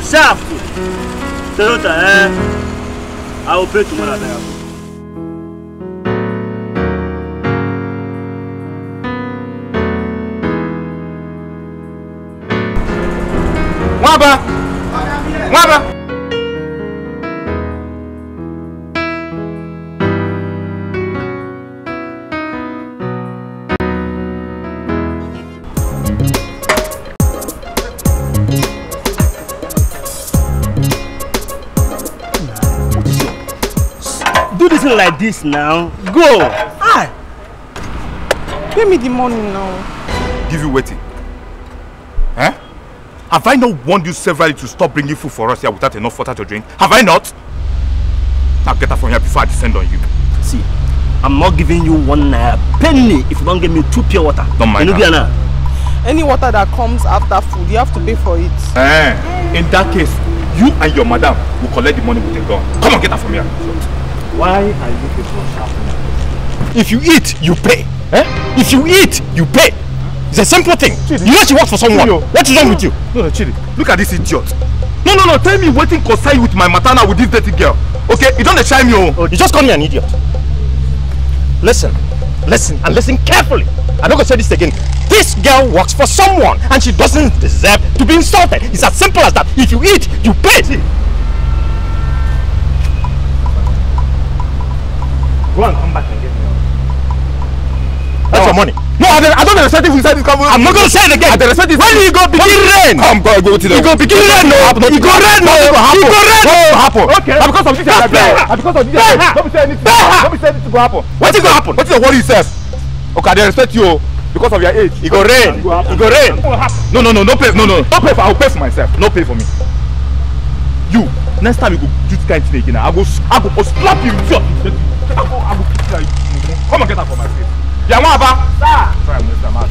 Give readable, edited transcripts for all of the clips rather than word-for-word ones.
Sharp! Toyota, I will pay tomorrow. Waba! Like this now. Go! Hi! Pay me the money now. Give you waiting. Eh? Have I not warned you severally to stop bringing food for us here without enough water to drink? Have I not? Now get out from here before I descend on you. See, I'm not giving you one penny if you don't give me 2 pure water. Don't mind that. Any water that comes after food, you have to pay for it. In that case, you and your madam will collect the money with a gun. Come on, get out from here. Why are you people so sharp? If you eat, you pay. Eh? If you eat, you pay. It's a simple thing. Chidi. You know she works for someone. What is wrong with you? No, Chidi. Look at this idiot. No. Tell me waiting concern with my matana with this dirty girl. Okay? You don't chime me. Oh, you just call me an idiot. Listen, and listen carefully. I'm not going to say this again. This girl works for someone and she doesn't deserve to be insulted. It's as simple as that. If you eat, you pay. Go and come back and get me. That's your money. No, I don't respect it inside this company. I'm not going to say it again. I respect it. When you go begin rain. Come, go to the. You go begin rain. No. You go rain. No. You go rain. No. Happen. Okay. Now because of this, because of this, don't be saying anything. Don't be saying anything to happen. What is going to happen? What is the worry yourself? Okay, I respect you because of your age. You go rain. You go rain. No. Don't pay. No. Don't pay for. I'll pay for myself. No pay for me. You. Next time you go do this kind of thing again, I go slap you. I will kill you. Come and get out from my face. Yeah, Waba. Sir. Sorry, Mr. Man.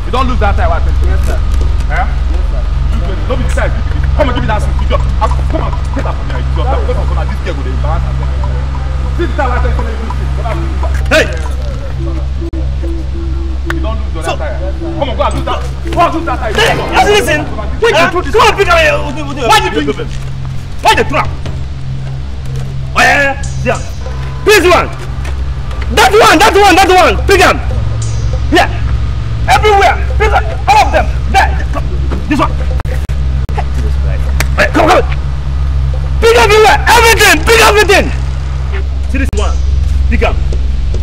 You don't lose that time. Yes, sir. Eh? Yes, sir. Don't be sad. Come and give me that suit. Come on, get out from here. This girl will embarrass herself. This time I tell you. Hey. You don't lose that time. Come on, go and lose that. Go and lose that time. Hey, listen. Come on, pick up here. Why you doing? Why the trap? Oh yeah. This one. That one. Pick them. Yeah. Everywhere. Pick up all of them. There. This one. Hey, come on. Pick everywhere. Everything. See this one. Pick up.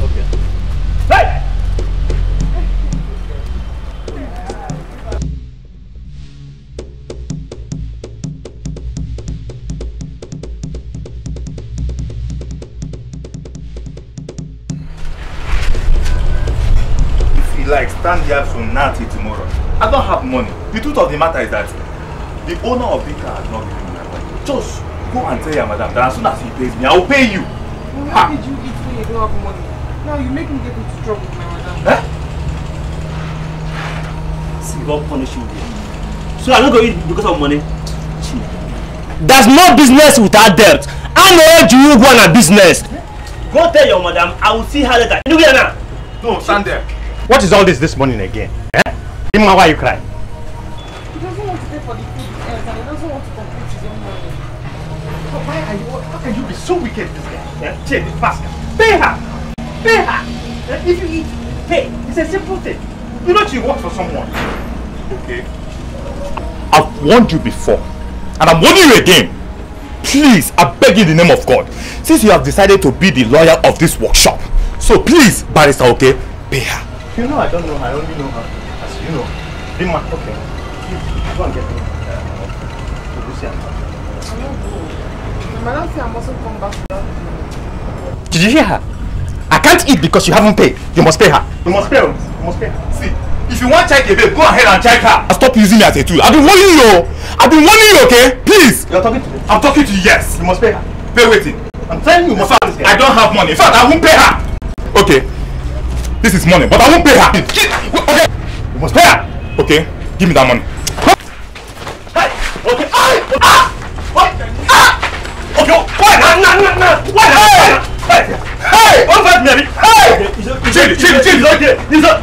Okay. Hey. Like stand here from now till tomorrow. I don't have money. The truth of the matter is that the owner of the car has not given me my money. Just go and tell your madam that as soon as he pays me, I will pay you. Well, how did you eat when you don't have money? Now you make me get into trouble with my madam. See, God punish you there. So I'm not going to eat because of money. There's no business without debt. I know you go on a business. Go tell your madam. I will see her later. You get now? No, stand there. What is all this morning again? Eh? Ima, why you cry? He doesn't want to pay for the food and he doesn't want to complete his own money. How can you be so wicked, this guy? Check this basket. Pay her. If you eat, pay. It's a simple thing. You know she works for someone. Okay. I've warned you before. And I'm warning you again. Please, I beg you in the name of God. Since you have decided to be the lawyer of this workshop, so please, barrister, okay, pay her. You know I don't know her, I only know her. As you know. Dima, okay. Go and get me. Madam said I mustn't come back without money. Did you hear her? I can't eat because you haven't paid. You must pay her. You must pay her. You must pay her. See, if you want to check a babe, go ahead and check her. Stop using me as a tool. I've been warning you, okay? Please. You're talking to me? I'm talking to you, yes. You must pay her. Pay waiting. I'm telling you, I don't have money. In fact, I won't pay her. Okay. This is money, but I won't pay her. Okay. You must pay her. Okay. Give me that money. Hey. Okay. Okay. Why? Why? Hey. Hey. What about me? Hey. Chidi. Okay.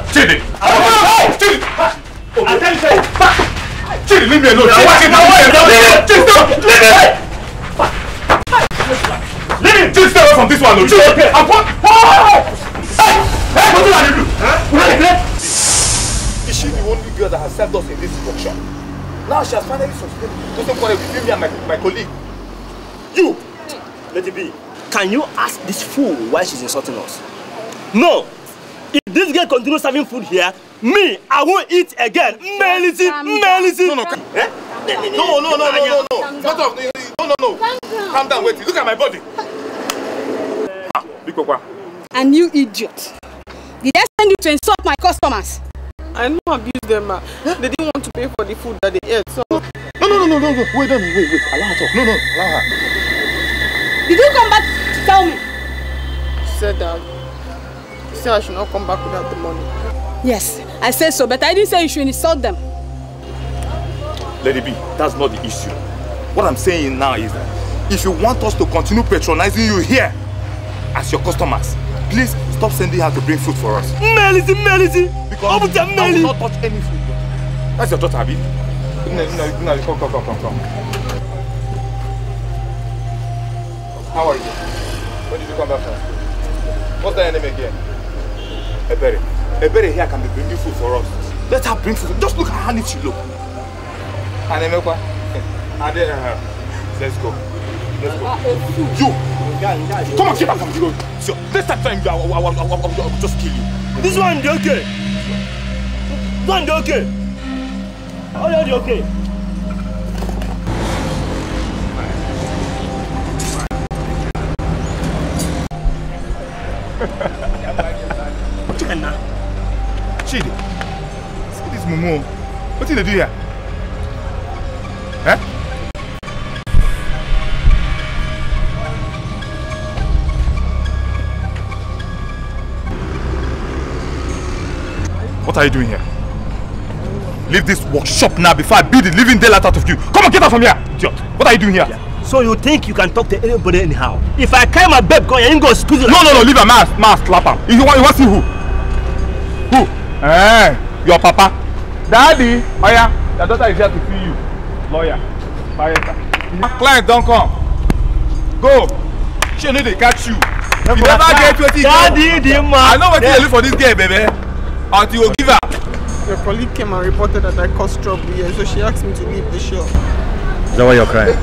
Chidi. I tell you, Chidi, leave me alone. Just stay away from this one, Lord. Okay. Is she the only girl that has served us in this workshop? Now she has finally sustained doesn't quarrel between me and my colleague. You! Let it be. Can you ask this fool why she's insulting us? No! If this girl continues serving food here, me, I won't eat again. Melisi. No. No. Calm down, wait. Look at my body. Big Papa. And you idiot. Did I send you to insult my customers? I know I abused them, ma. They didn't want to pay for the food that they ate, so... No. Wait. Allow her talk. No. Allow her. Did you come back to tell me? She said that... She said I should not come back without the money. Yes, I said so, but I didn't say you should insult them. Let it be. That's not the issue. What I'm saying now is that if you want us to continue patronizing you here as your customers, please stop sending her to bring food for us. Melisi. Because I will not touch any food. That's your daughter, Abi. No, come. How are you? When did you come back from? What's the name again? Ebere here can be bringing food for us. Let her bring food. Just look at how neat she look. Let's go. You! Come on, get back from the road. So, next time I will just kill you. This one is okay. Oh, yeah, okay. Chidi, see this Momo. What did they do here? Eh? What are you doing here? Leave this workshop now before I beat the living daylight out of you. Come on, get out from here, idiot. What are you doing here? Yeah. So you think you can talk to anybody anyhow? If I carry my babe, you ain't gonna squeeze it. No, leave a man slap him. You want to see who? Who? Eh, your papa. Daddy, oh yeah, your daughter is here to see you. Lawyer. Client, don't come. Go. She need to catch you. You never get 20. Daddy, the man. I know what you look for this girl, baby. Until you give her. Your colleague came and reported that I caused trouble here, so she asked me to leave the shop. Is that why you're crying?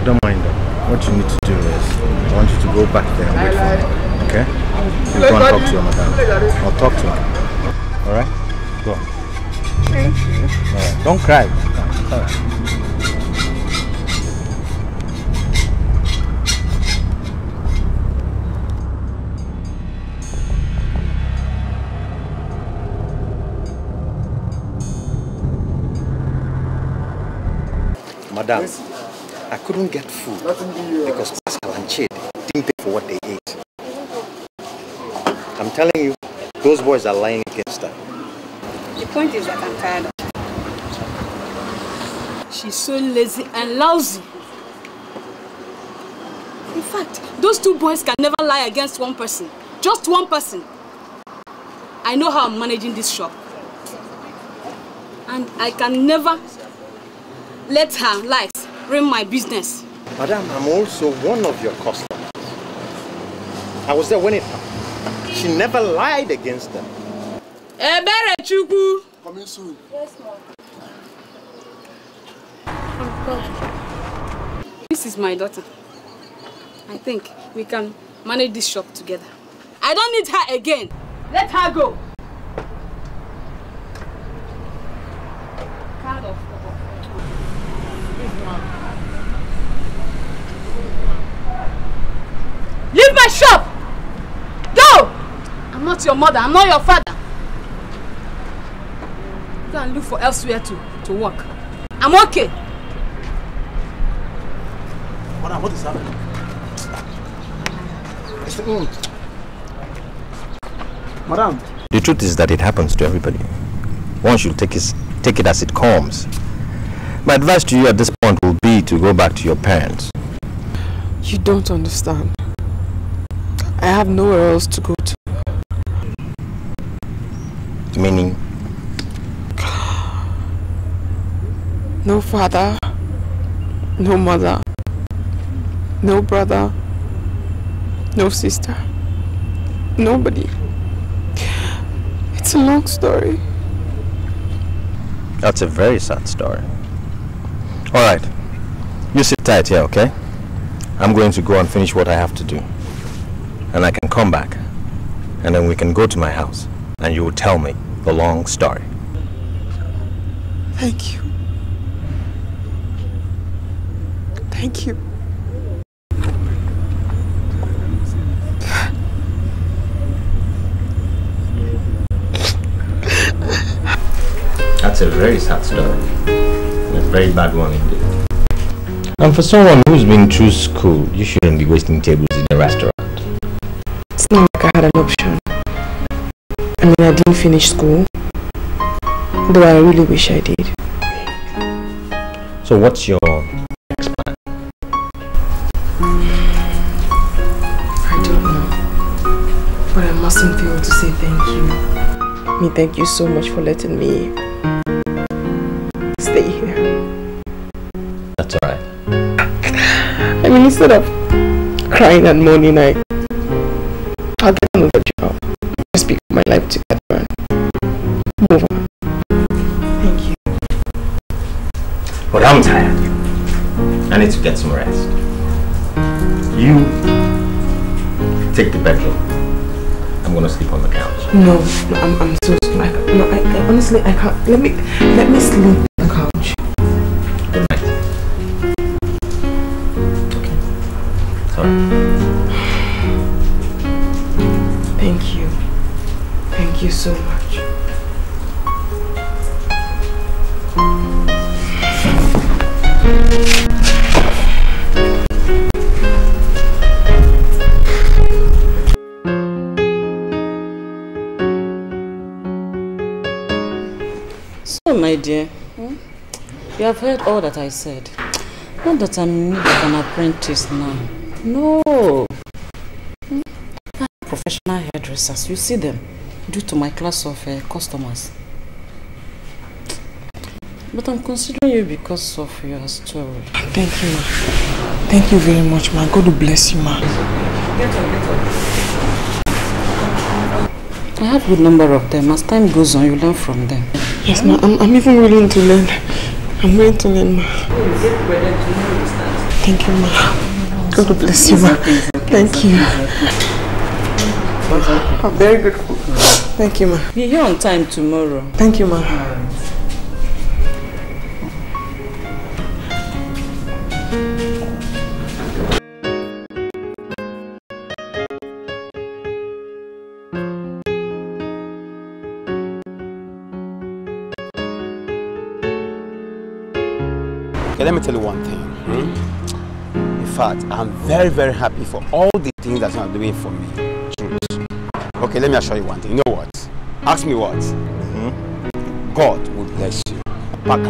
Don't mind them. What you need to do is, I want you to go back there and wait for me. Okay? You go and talk to your madam. Or talk to her. Alright? Go. Thank you. Alright. Don't cry. Alright. Madam, I couldn't get food because Pascal and Shad didn't pay for what they ate. I'm telling you, those boys are lying against her. The point is that I'm tired of her. She's so lazy and lousy. In fact, those two boys can never lie against one person. Just one person. I know how I'm managing this shop. And I can never let her lies ruin my business. Madam, I'm also one of your customers. I was there when it happened. She never lied against them. Ebere Chukwu. Coming soon. Yes, Mom. This is my daughter. I think we can manage this shop together. I don't need her again. Let her go. Card of leave my shop! Go! I'm not your mother, I'm not your father. Go and look for elsewhere to work. I'm okay. Madam, what is happening? Madam. The truth is that it happens to everybody. One should take it as it comes. My advice to you at this point will be to go back to your parents. You don't understand. I have nowhere else to go to. Meaning? No father, no mother, no brother, no sister, nobody. It's a long story. That's a very sad story. Alright, you sit tight here, okay? I'm going to go and finish what I have to do. And I can come back. And then we can go to my house. And you will tell me the long story. Thank you. Thank you. That's a very sad story. A very bad one indeed. And for someone who's been through school, you shouldn't be wasting tables in a restaurant. It's not like I had an option. I mean, I didn't finish school, though I really wish I did. So what's your next plan? I don't know. But I mustn't fail to say thank you. Thank you so much for letting me stay here. That's alright. I mean, instead of crying and moaning, I'll get another job. Just pick my life together and move on. Thank you. But I'm tired. I need to get some rest. You take the bedroom. I'm gonna sleep on the couch. No, I'm so sorry. I honestly, I can't. Let me sleep on the couch. Good night. Okay. Sorry. Thank you. Thank you so much. So, my dear, you have heard all that I said. Not that I'm in need of an apprentice now. No. I have professional hairdressers. You see them due to my class of customers. But I'm considering you because of your story. Thank you, ma. Thank you very much, ma. God will bless you, ma. Get on. I have a good number of them. As time goes on, you learn from them. Yes, ma. I'm even willing to learn. I'm willing to learn, ma. Thank you, ma. God will bless you, ma. Thank you. I'm very grateful. Thank you, ma. Be here on time tomorrow. Thank you, ma. Okay, let me tell you one thing. In fact, I'm very, very happy for all the things that you are doing for me. Truth. Okay, let me assure you one thing. You know what? Ask me what? God will bless you. Paka.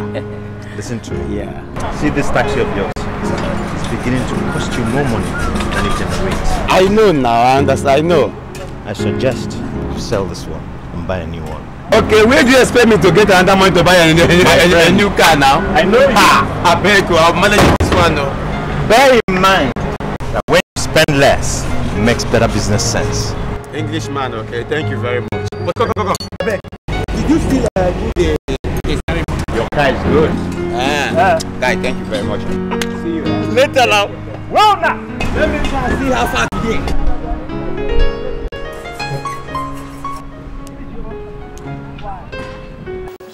Listen to me. Yeah. See this taxi of yours? It's beginning to cost you more money than it generates. I know now, I understand, I know. I suggest you sell this one and buy a new one. Okay, where do you expect me to get another money to buy a new car now? I know you. I beg you, I'll manage this one now. Bear in mind that when you spend less, it makes better business sense. Englishman, okay, thank you very much. But come. Did you feel good? Your car is good. Guy, thank you very much. See you. Later now. Well now, let me try and see how far today.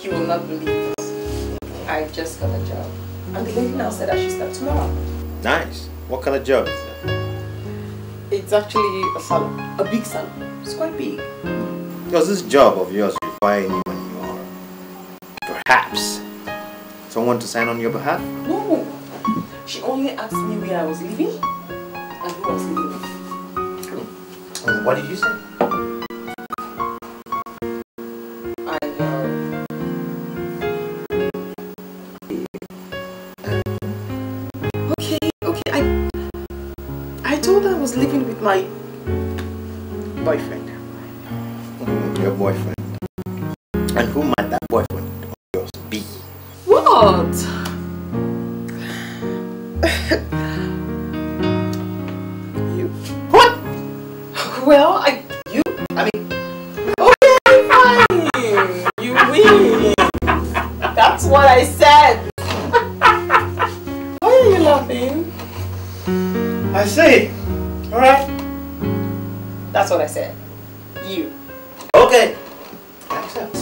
You will not believe this. I just got a job. And the lady now said I should start tomorrow. Nice. What kind of job is that? It's actually a salon. A big salon. It's quite big. Does this job of yours require any money or perhaps someone to sign on your behalf? No. She only asked me where I was living and who I was living with. What did you say? I told her I was living with my boyfriend. Your boyfriend? And who might that boyfriend of yours be? What? You. What? Well, okay, fine. You win. That's what I said. Why are you laughing? I see. Alright. That's what I said. You. Okay. Accept.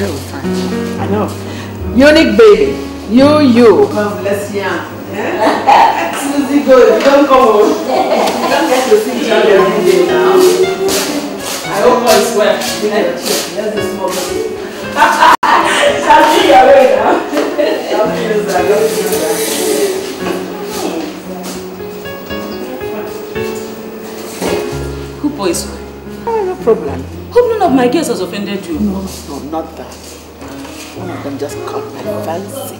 I know. Unique baby. You. God bless you. Yeah? Susie, good. Don't come home. You don't get to see each other every day now. I hope all is well. That's the small baby. I'll see you away now. Who boys were? Oh, no problem. Hope none of my girls has offended you. No, not that. One of them just caught my fancy.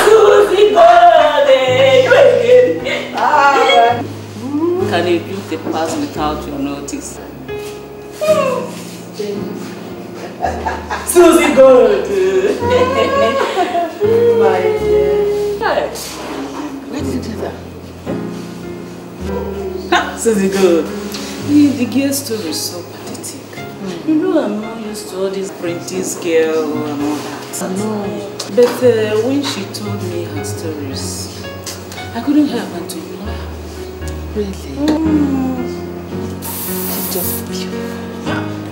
Susie, you again. Can a beauty pass without your notice? Susie good. My dear. Hi. Where did you do that? Susie good. The girl story is so pathetic. You know I'm not used to all this apprentice girl and all that. No. But when she told me her stories, I couldn't help but to laugh. Really? She's just beautiful.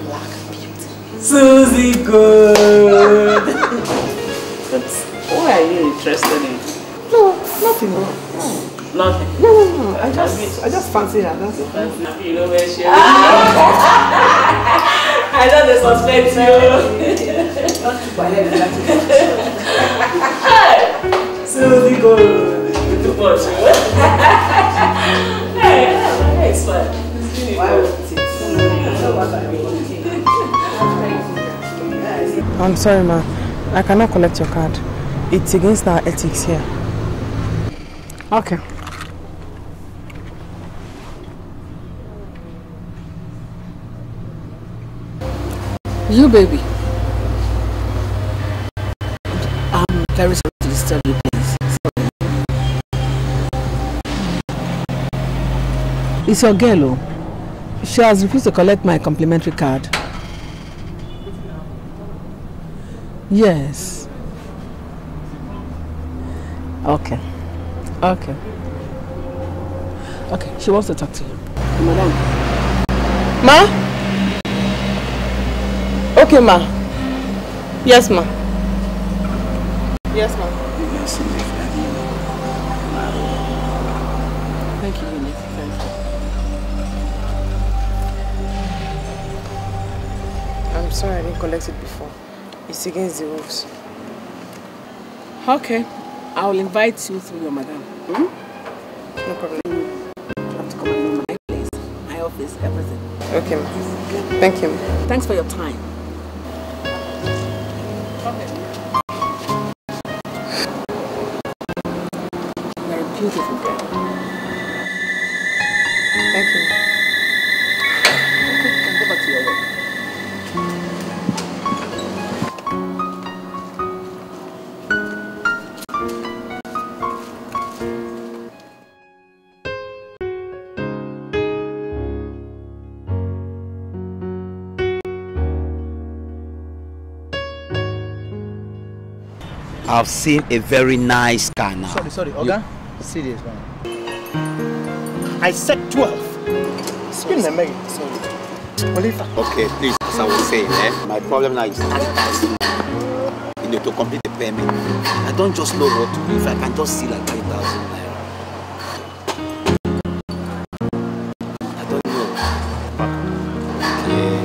Black beauty. Susie good. But why are you interested in? No, nothing. No. Nothing. No. I just fancy her. That's it. You know where she is? I know they suspect you. Not too bad. Susie good. Too much. Hey, it's fun. Why would it? I'm sorry, ma. I cannot collect your card. It's against our ethics here. Okay. You, baby. I'm very sorry to disturb you, please. Sorry. It's your girl, oh. She has refused to collect my complimentary card. Yes. Okay. Okay. Okay, she wants to talk to you. Madam. Ma? Okay, ma. Yes, ma. Yes, ma. Thank you, Eunice. Thank you. I'm sorry I didn't collect it before. It's against the rules. Okay. I will invite you through your madam. No problem. You have to come and know my place, my office, everything. Okay, ma. Thank you. Thanks for your time. You're a beautiful girl. Thank you. Okay, you can go back to your work. I've seen a very nice car now. Sorry, Oga. Serious, man. I said 12. Spin the Mary. Sorry. Okay, please, as I was saying, my problem now is 30,000. You know, to complete the payment. I don't just know what to do. If I can just see like 5,000 naira. I don't know. Yeah.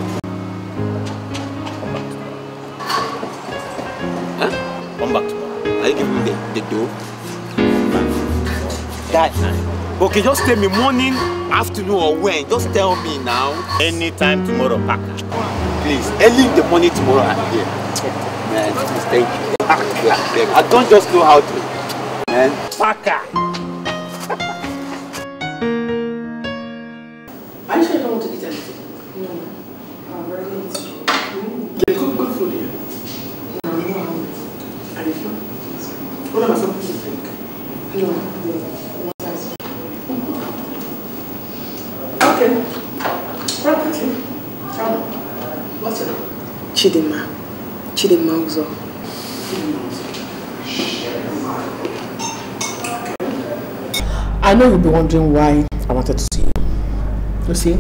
Huh? Come back tomorrow. Are you giving me the dough? That. Okay, just tell me morning, afternoon, or when. Just tell me now. Anytime tomorrow, pack. Please, early in the morning tomorrow, I'm here. Man, please, thank you. I don't just know how to. Man. Paka. Are you sure you don't want to eat anything? No. I'm very easy. They cook good food here. No, I'm not hungry. Are you sure? What am I supposed to drink? No. Okay. Property. Tell me. What's it? Chidima. Chidima Uzo. I know you'll be wondering why I wanted to see you. You see,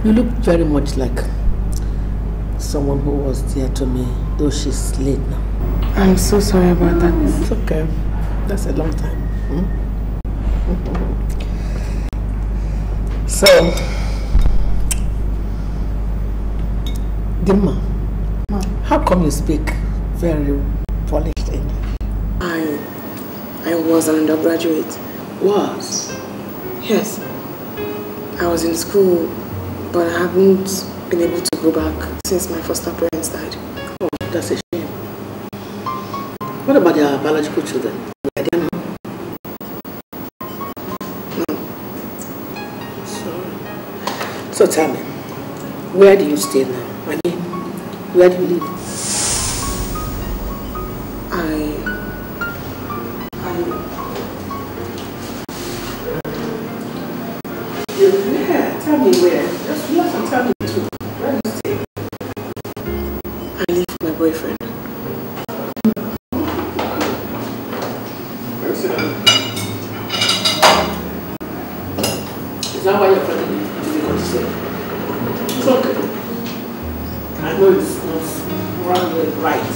you look very much like someone who was dear to me, though she's late now. I'm so sorry about that. It's okay. That's a long time. So, Dimma, how come you speak very polished English? I was an undergraduate. Was? Yes. I was in school, but I haven't been able to go back since my foster parents died. Oh, that's a shame. What about their biological children? I don't know. No. Sorry. So tell me, where do you stay now? I mean, where do you live? Yeah, tell me where. Just relax and tell me too. Where do you stay? I live with my boyfriend. Is that why you're telling me to be concerned? It's okay. I know it's not morally right.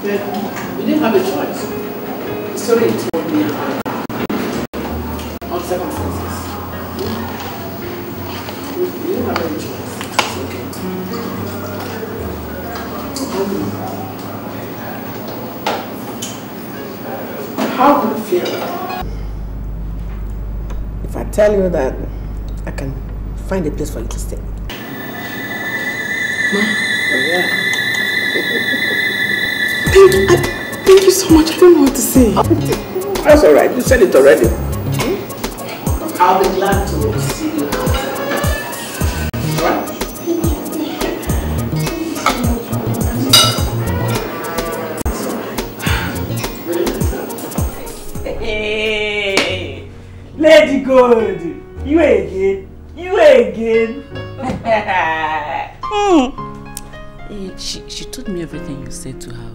But we didn't have a choice. Sorry, it won't be on circumstances. We didn't have any choice. It's okay. How do you feel if I tell you that I can find a place for you to stay? Ma? Oh, yeah. Thank you so much. I don't know what to say. That's alright. You said it already. I'll be glad to see you. Alright? Hey, Lady Gold, you again. She told me everything you said to her.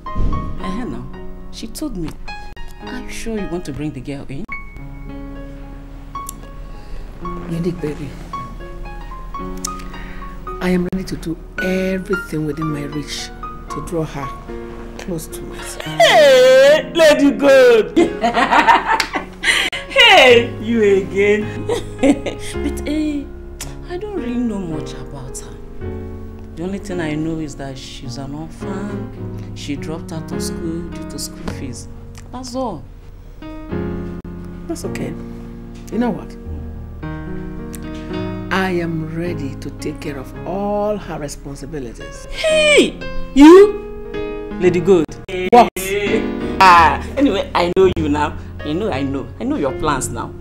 Now, she told me. Are you sure you want to bring the girl in? Lady baby, I am ready to do everything within my reach to draw her close to myself. Hey, Lady Gold. Hey, you again. But I don't really know much about her. The only thing I know is that she's an orphan. She dropped out of school due to school fees. That's all. That's okay. You know what? I am ready to take care of all her responsibilities. Hey! You? Lady Good. What? Anyway, I know you now. I know your plans now.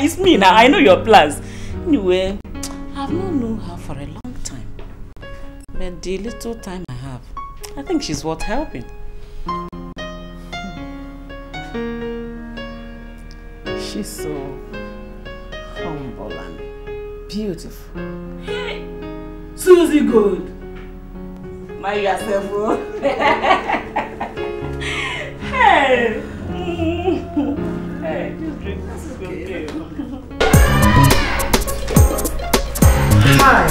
It's me now. I know your plans. Anyway, I've not known her for a long time. But the little time I have, I think she's worth helping. She's so humble and beautiful. Hey, Susie Gold. Mind yourself, bro. Hey. Hey, just drink. This is good. Hi.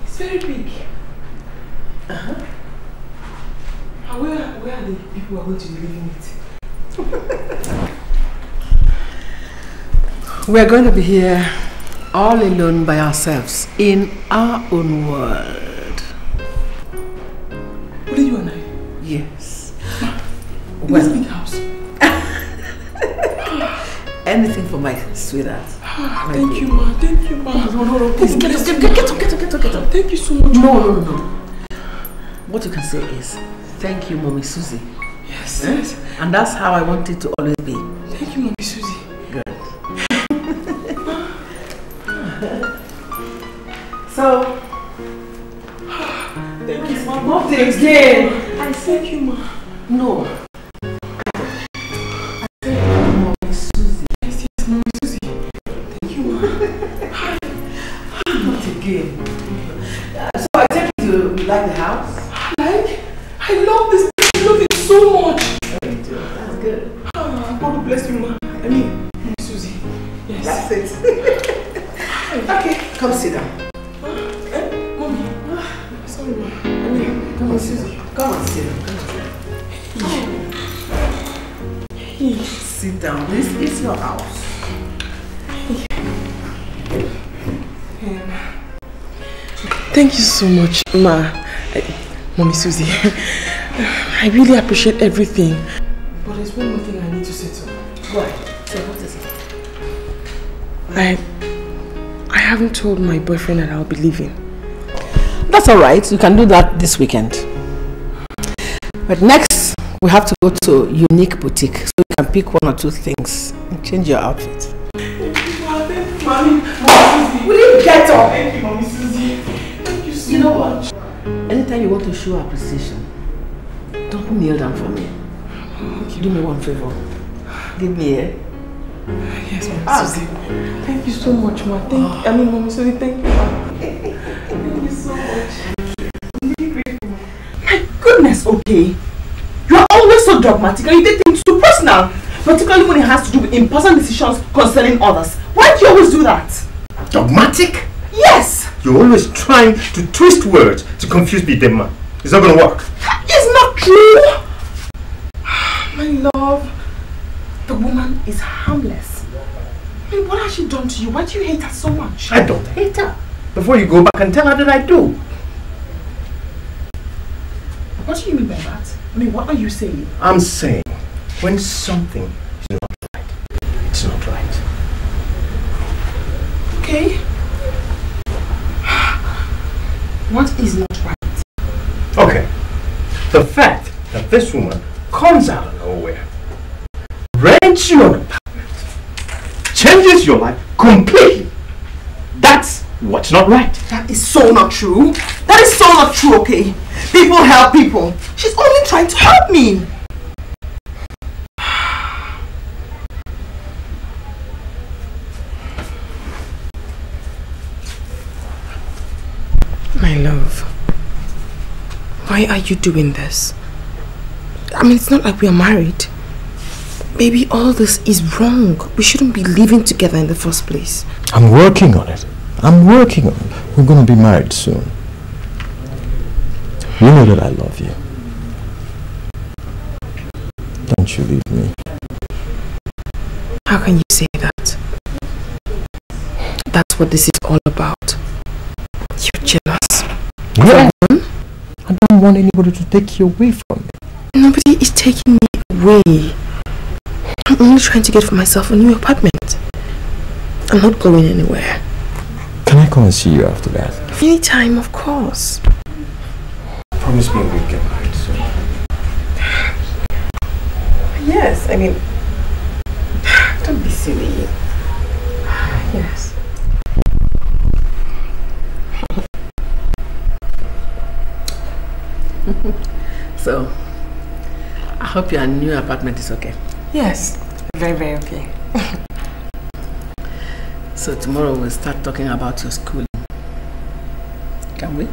It's very big. And where are the people who are going to be living it? We're going to be here all alone by ourselves in our own world. Only you and I? Yes. In this big house? Anything for my sweetheart. Thank you, ma. Thank you, ma. No, please get up. Thank you so much. No. What you can say is, thank you, Mommy Susie. Yes, yes. And that's how I want it to always be. Thank you, Mommy Susie. Good. So, thank you, ma. Not again. I thank you, ma. No. So I take you to like the house? I love this. I love it so much. Me too. That's good. God bless you, ma. I mean, Susie. Yes. That's it. Okay, come sit down. Mommy. Sorry, ma. I mean, come on, Susie. Come on, sit down. Sit down. This is your house. Thank you so much, ma. Mommy Susie. I really appreciate everything. But there's one more thing I need to settle. What? So what is I it? haven't told my boyfriend that I'll be leaving. That's alright. You can do that this weekend. But next, we have to go to Unique Boutique so you can pick one or two things and change your outfit. Thank you, ma. Thank you, Mommy Susie. Will you get up? Thank you, Mommy Susie. Thank you so much. You know what? Anytime you want to show appreciation, don't kneel down for me. Okay. Do me one favor. Give me a... Yes, Mommy Susie. Thank you so much, ma. Mommy Susie, thank you, ma. Thank you so much. I'm really grateful, ma. My goodness, okay. You are always so dogmatic and you take things too personal, particularly when it has to do with important decisions concerning others. Why do you always do that? Dogmatic? Yes! You're always trying to twist words to confuse me, Demma. It's not gonna work. It's not true! My love, the woman is harmless. I mean, what has she done to you? Why do you hate her so much? I don't hate her. Before you go back and tell her that I do. What do you mean by that? I mean, what are you saying? I'm saying, when something is not right, it's not right. Okay. What is not right? Okay. The fact that this woman comes out of nowhere, rents you an apartment, changes your life completely. That's what's not right. That is so not true. That is so not true, okay? People help people. She's only trying to help me. My love, why are you doing this? I mean, it's not like we are married. Baby, all this is wrong. We shouldn't be living together in the first place. I'm working on it. We're going to be married soon. You know that I love you. Don't you leave me. How can you say that? That's what this is all about. You're jealous. Yeah. I don't want anybody to take you away from me. Nobody is taking me away. I'm only trying to get for myself a new apartment. I'm not going anywhere. Can I come and see you after that? Anytime, of course. Promise me we'll get married soon. Yes, I mean, don't be silly. Yes. So, I hope your new apartment is okay. Yes, very, very okay. So tomorrow we'll start talking about your schooling. Can we?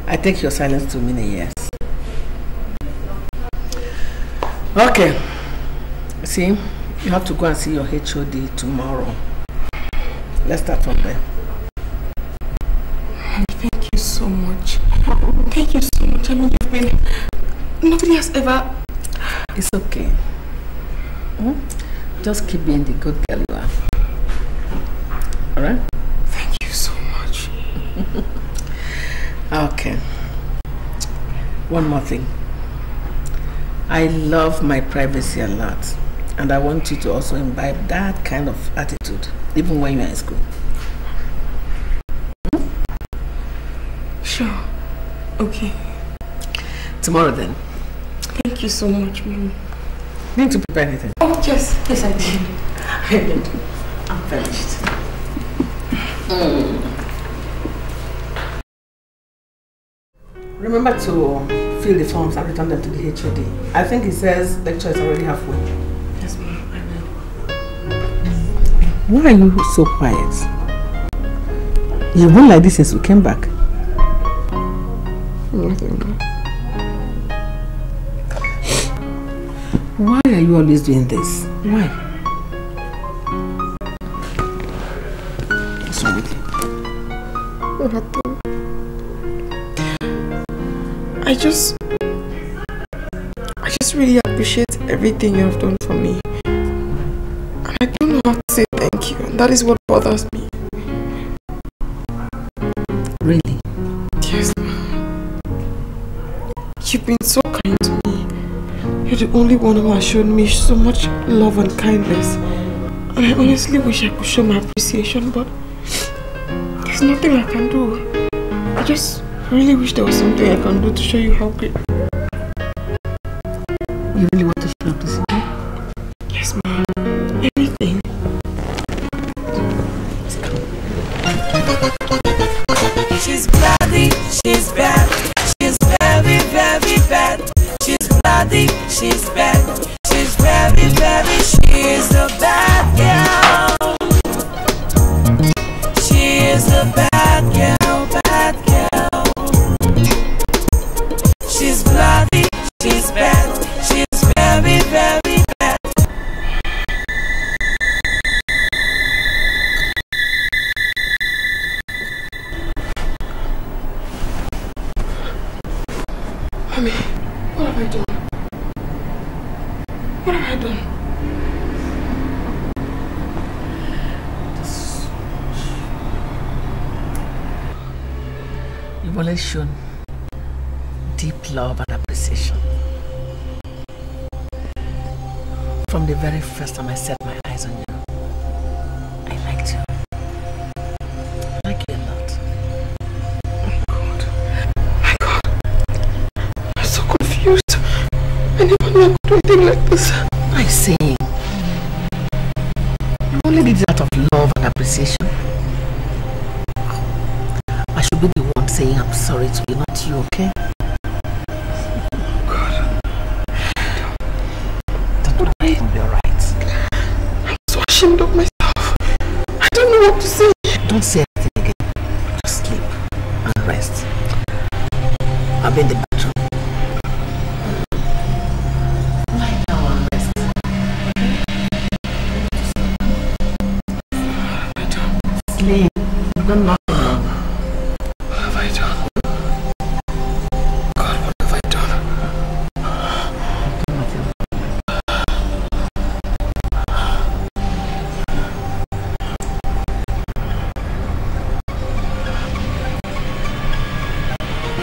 I take your silence to mean a yes. Okay. See, you have to go and see your HOD tomorrow. Let's start from there. Thank you so much. Thank you so much. I mean, you've been... Nobody has ever... It's okay. Just keep being the good girl you are. Alright? Thank you so much. Okay. One more thing. I love my privacy a lot. And I want you to also imbibe that kind of attitude, even when you're in school. Sure. Okay. Tomorrow then. Thank you so much, Mom. Need to prepare anything? Oh, yes. Yes, I did. I did. I'm finished. Remember to fill the forms and return them to the HOD. I think it says lecture is already halfway. Yes, Mom. I will. Why are you so quiet? You've been like this since we came back. Nothing, Mom. Why are you always doing this? Why? What's wrong with you? Nothing. I just really appreciate everything you have done for me. And I don't know how to say thank you. And that is what bothers me. Really? Yes, Mom. You've been so kind to me. You're the only one who has shown me so much love and kindness. And I honestly wish I could show my appreciation, but there's nothing I can do. I just really wish there was something I can do to show you how great. You really want to show appreciation? Yes, Mom. Everything. She's bloody, she's bad. She's very, very bad. She's bloody, she's bad. She's very, very, she's a bad girl. She is a bad girl, bad girl. She's bloody, she's bad. She's very, very bad. Mommy, what have I done? What have I done? You've always shown deep love and appreciation. From the very first time I set my eyes on you, I liked you. I like you a lot. My God. I'm so confused. I never knew I could do anything like this. I'm saying, you only did it out of love and appreciation. I should be the one saying I'm sorry to you, not you, okay? God. Don't worry, it'll be alright. I'm so ashamed of myself. I don't know what to say. Don't say anything again. Just sleep and rest. I'll be in the bathroom. Lie down and rest. Sleep. You've done nothing wrong. What have I done? God, what have I done?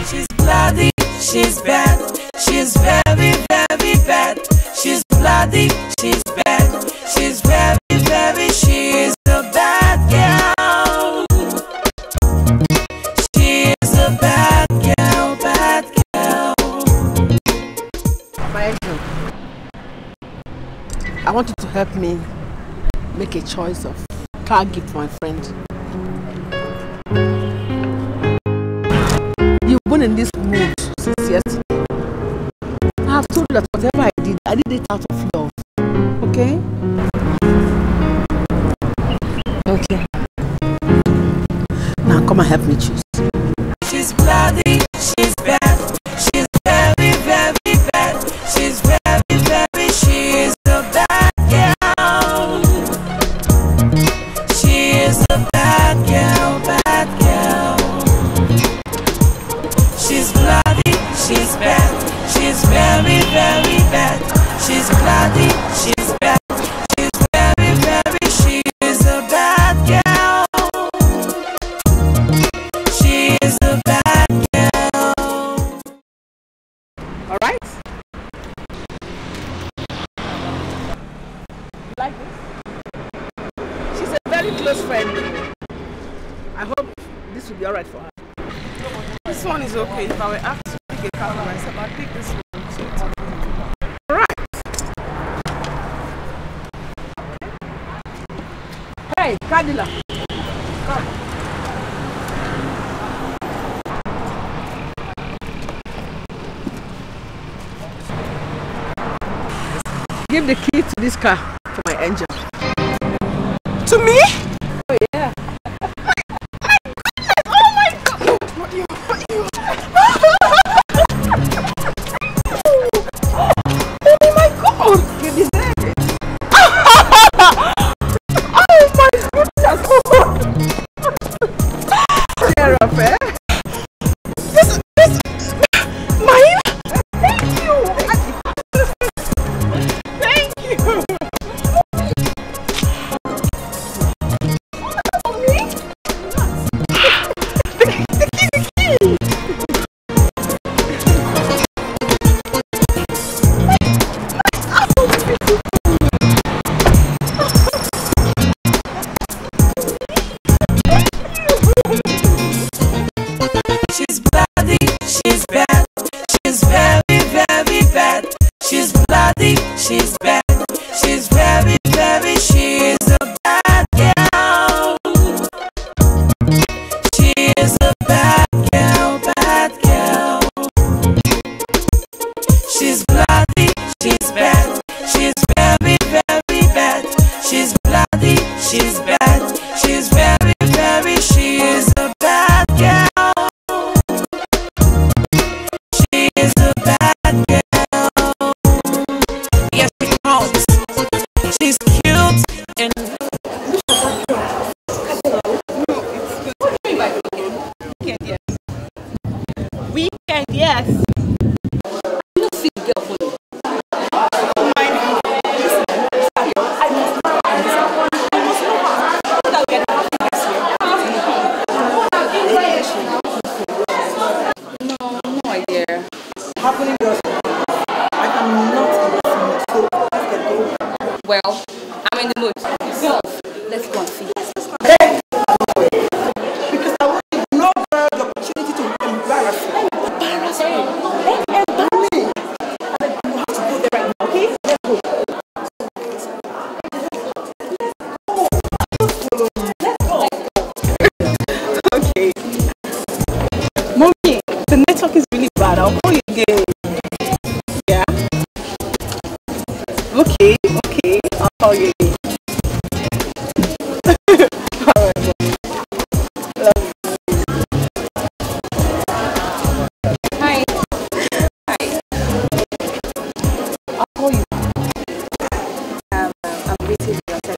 She's bloody, she's bad. She's very, very bad. She's bloody, she's bad. She's very, very, she's a bad girl. She is a bad girl, bad girl. My angel, I want you to help me make a choice of car gift for my friend. You've been in this mood since yesterday. I have told you that whatever I did it out of love. Okay? Okay. Come and help me choose. She's bloody, she's bad, she's very, very bad. She's very, very, she's a bad girl. She is a bad girl, bad girl. She's bloody, she's bad, she's very, very bad. She's bloody, she's bad, she's very, very, she is a bad girl. She is a bad girl. Alright? Like this? She's a very close friend. I hope this will be alright for her. This one is okay. If I were asked to pick a car for myself, I'd pick this one. So it's okay. Alright. Hey, Kadila. Come. Give the key to this car for my engine. To me? Oh yeah. Oh my god! What you? Oh my god! You deserve it. Oh my goodness! Cheer up, eh? This mine? Thank you. Thank you. For me? The key. She's bloody, she's bad, she's very, very bad. She's bloody, she's bad, she's very, very, she is a bad girl. She is a bad girl, bad girl. She's bloody, she's bad, she's very, very bad. She's bloody, she's bad, she's very, very, she is a bad girl. She is a bad girl. Yes, she comes. She's cute and Weekend, yes. You see, girl, for you. No idea. Happening does. I am not in the mood, so let's get going. Well, I'm in the mood. Girls, let's go and see. Hey! Because I want you to know the opportunity to embarrass me. Embarrass me? Embarrass me! You have to go there right now, okay? Let's go. Okay. Mommy, the network is really bad. I'll call you again. Yeah? Okay, I'll call you again. Alright, Mommy. Love you. Hi. I'll call you. I'm waiting for your text.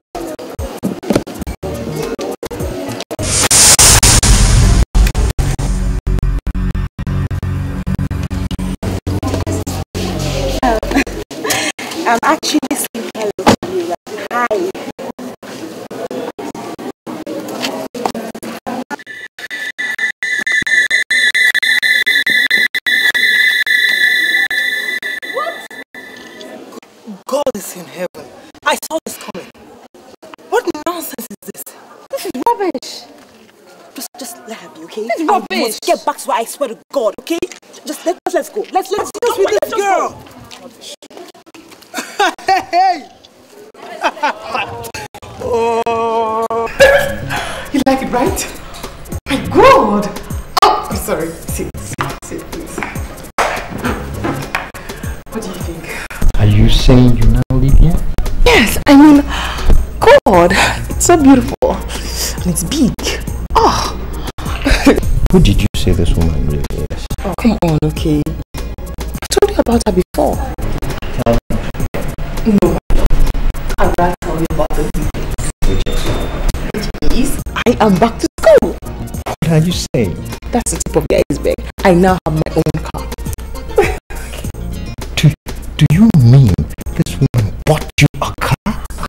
I'm actually saying hello to you. Like, hi. God is in heaven. I saw this coming. What nonsense is this? This is rubbish. Just let her be, okay? This is I rubbish. must get back to her, I swear to God, okay? Just let's go. Let's do this with this girl. Hey! Oh. You like it, right? My God! Oh, I'm sorry. Sit, please. What do you think? Are you saying you now live here? Yes, I mean, God, it's so beautiful and it's big. Oh, Who did you say this woman really is? Oh, come on, okay. I told you about her before. No, I'd rather tell you about the details. Please, I am back to school. What are you saying? That's the tip of the iceberg. I now have my own car. Do you mean this woman bought you a car?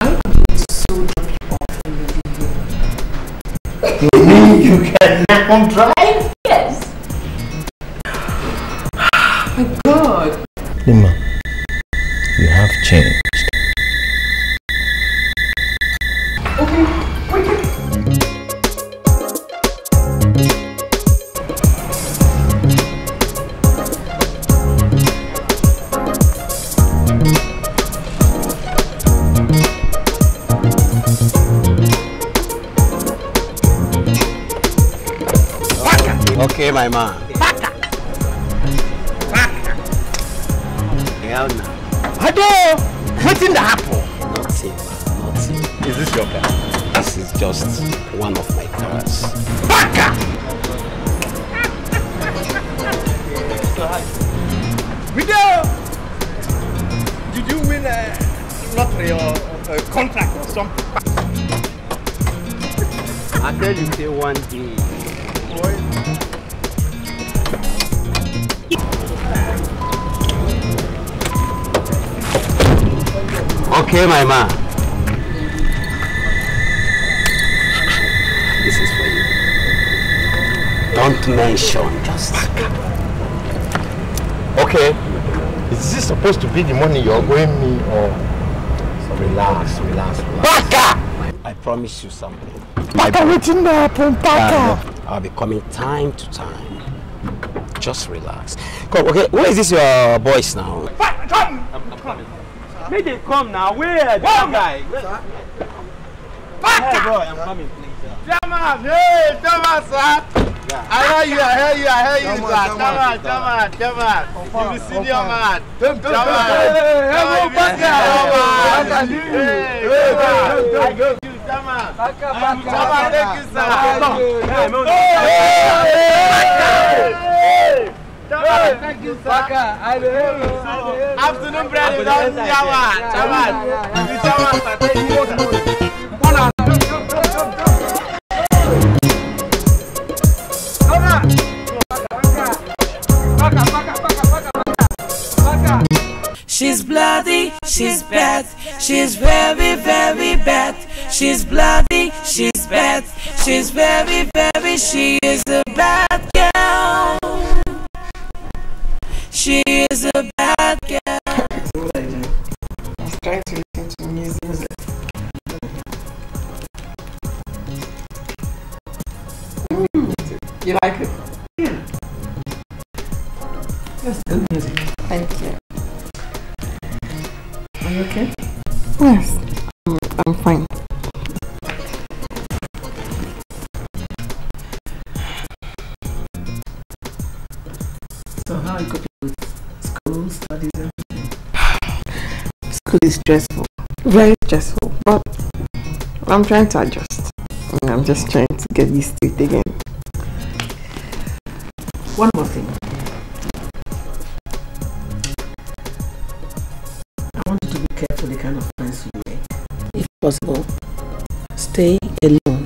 I am so drop you off in the evening. You mean you can now drive? Yes. My God. Lima, you have changed. Okay, my man. Hell no. Hello! What's in the apple? Nothing, man. Nothing. Is this your car? This is just one of my cars. Baka! Video! Did you win a lottery or a contract or something? I tell you, say one day. Okay, my man. This is for you. Don't mention, just Okay. Is this supposed to be the money you're going me or? So relax. Baka! I promise you something. Baka, waiting there, Baka. I'll be coming time to time. Just relax. Come, okay, where is this your voice now? Come! I'm coming. May they come now. Where? Come, guy. Baka! Hey, boy, I'm coming, please. Jaman! Hey, Jaman, sir! I hear you, sir. Jaman. You be senior man. Jaman. Hey, Baka! Hey, Jaman. Jaman, thank you, sir. Jaman, thank you, sir. Afternoon bread is on Jaman. Jaman, sir. Thank you, sir. She's bloody, she's bad, she's very, very bad. She's bloody, she's bad, she's very, very, she is a bad girl. She is a bad girl. I was trying to listen to music. You like it? Yeah. That's good music. Thank you. Are you okay? Yes, I'm fine. So how are you coping with school, studies, and everything? School is stressful. Very stressful, but I'm trying to adjust. I'm just trying to get used to it again. One more thing. I want you to be careful the kind of friends you make. If possible, stay alone.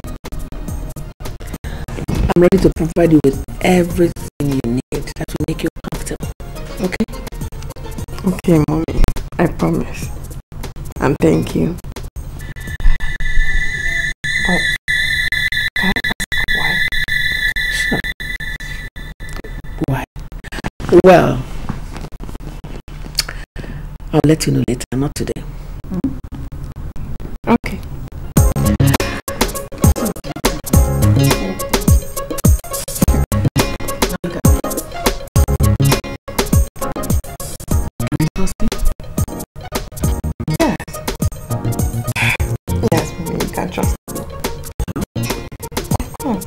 I'm ready to provide you with everything you need that will make you comfortable. Okay? Okay, Mommy. I promise. And thank you. Oh, can I ask why? Sure. Why? Well, I'll let you know later, not today. Okay. Yes, you can trust me. Of course.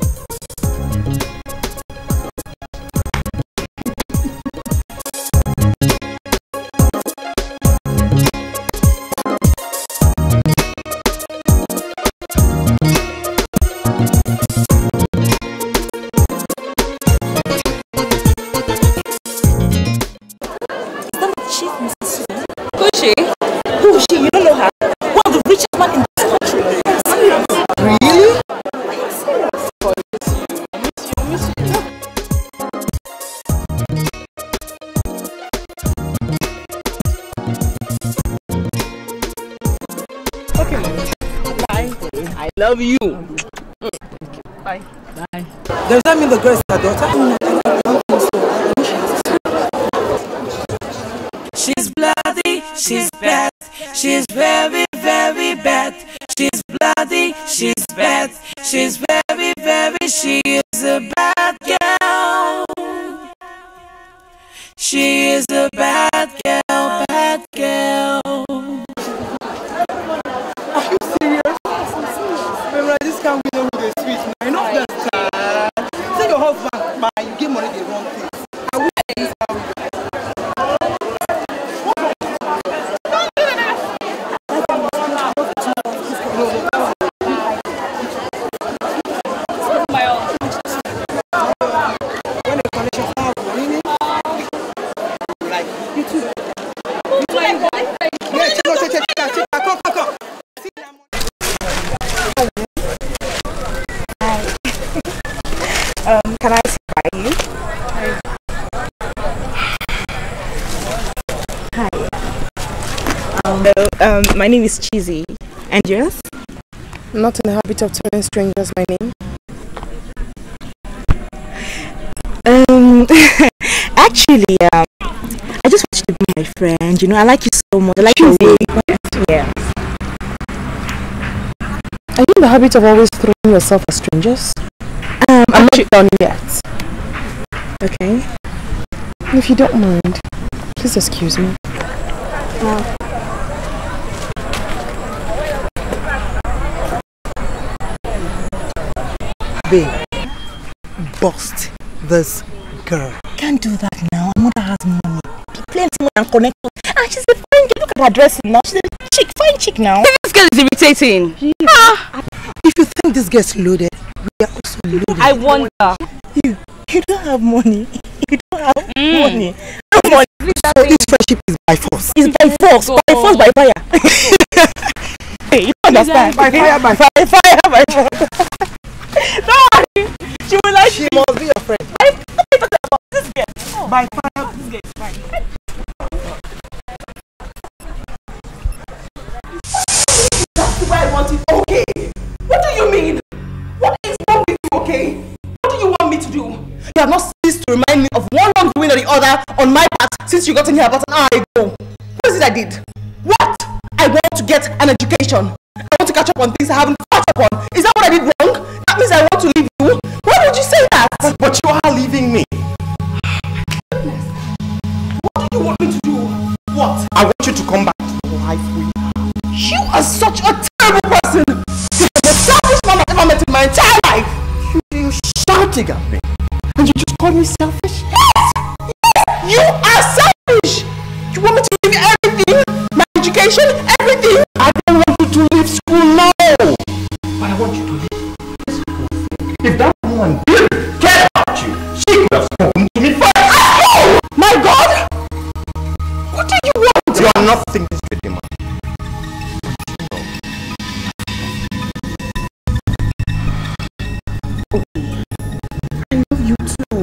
Love you. Bye. Bye. Does that mean the girl is her daughter? She's bloody, she's bad, she's very, very bad. She's bloody, she's bad, she's very, very, she is a bad girl. She is a bad girl, bad girl. Are you serious? Remember, this can't be know who they sweet. I know that. Tell your husband, man, you give money the wrong thing. I wish I used to have Can I sit by you? Hi. My name is Cheesy. And yours? I'm not in the habit of telling strangers my name. Actually, I just want you to be my friend. You know, I like you so much. I like your way. Yeah. Are you in the habit of always throwing yourself at strangers? I'm not done yet. Okay. If you don't mind, please excuse me. Babe, bust this girl. Can't do that now. My mother has money. Plenty money and connection. And she's a fine girl. Look at her dressing now. She's a chick, fine chick now. This girl is irritating. If you think this gets loaded, we are also loaded. I wonder. You don't have money. You don't have money. No money. So this friendship is by force. It's by force. By force, by fire. Hey, you don't understand. By fire, by fire. By fire, by fire. Don't worry. She will like She must be your friend. I'm talking about this girl. By fire, this girl is fine. That's why I want it. Okay. What do you mean? What is wrong with you, okay? What do you want me to do? You have not ceased to remind me of one wrongdoing or the other on my part since you got in here about an hour ago. What is it I did? What? I want to get an education. I want to catch up on things I haven't caught up on. Is that what I did wrong? That means I want to leave you? Why would you say that? But you are leaving me. What do you want me to do? What? I want you to come back to the life we have. You are such a terrible person! You're the selfish man I've ever met in my entire life! You shouting at me. And you just call me selfish? Yes! You are selfish! You want me to leave everything? My education? Everything? I don't want you to leave school now. But I want you to leave this school. If that woman didn't care about you, she could have spoken to me first. Oh! My God! What do you want? You are not thinking straight, man. I love you too.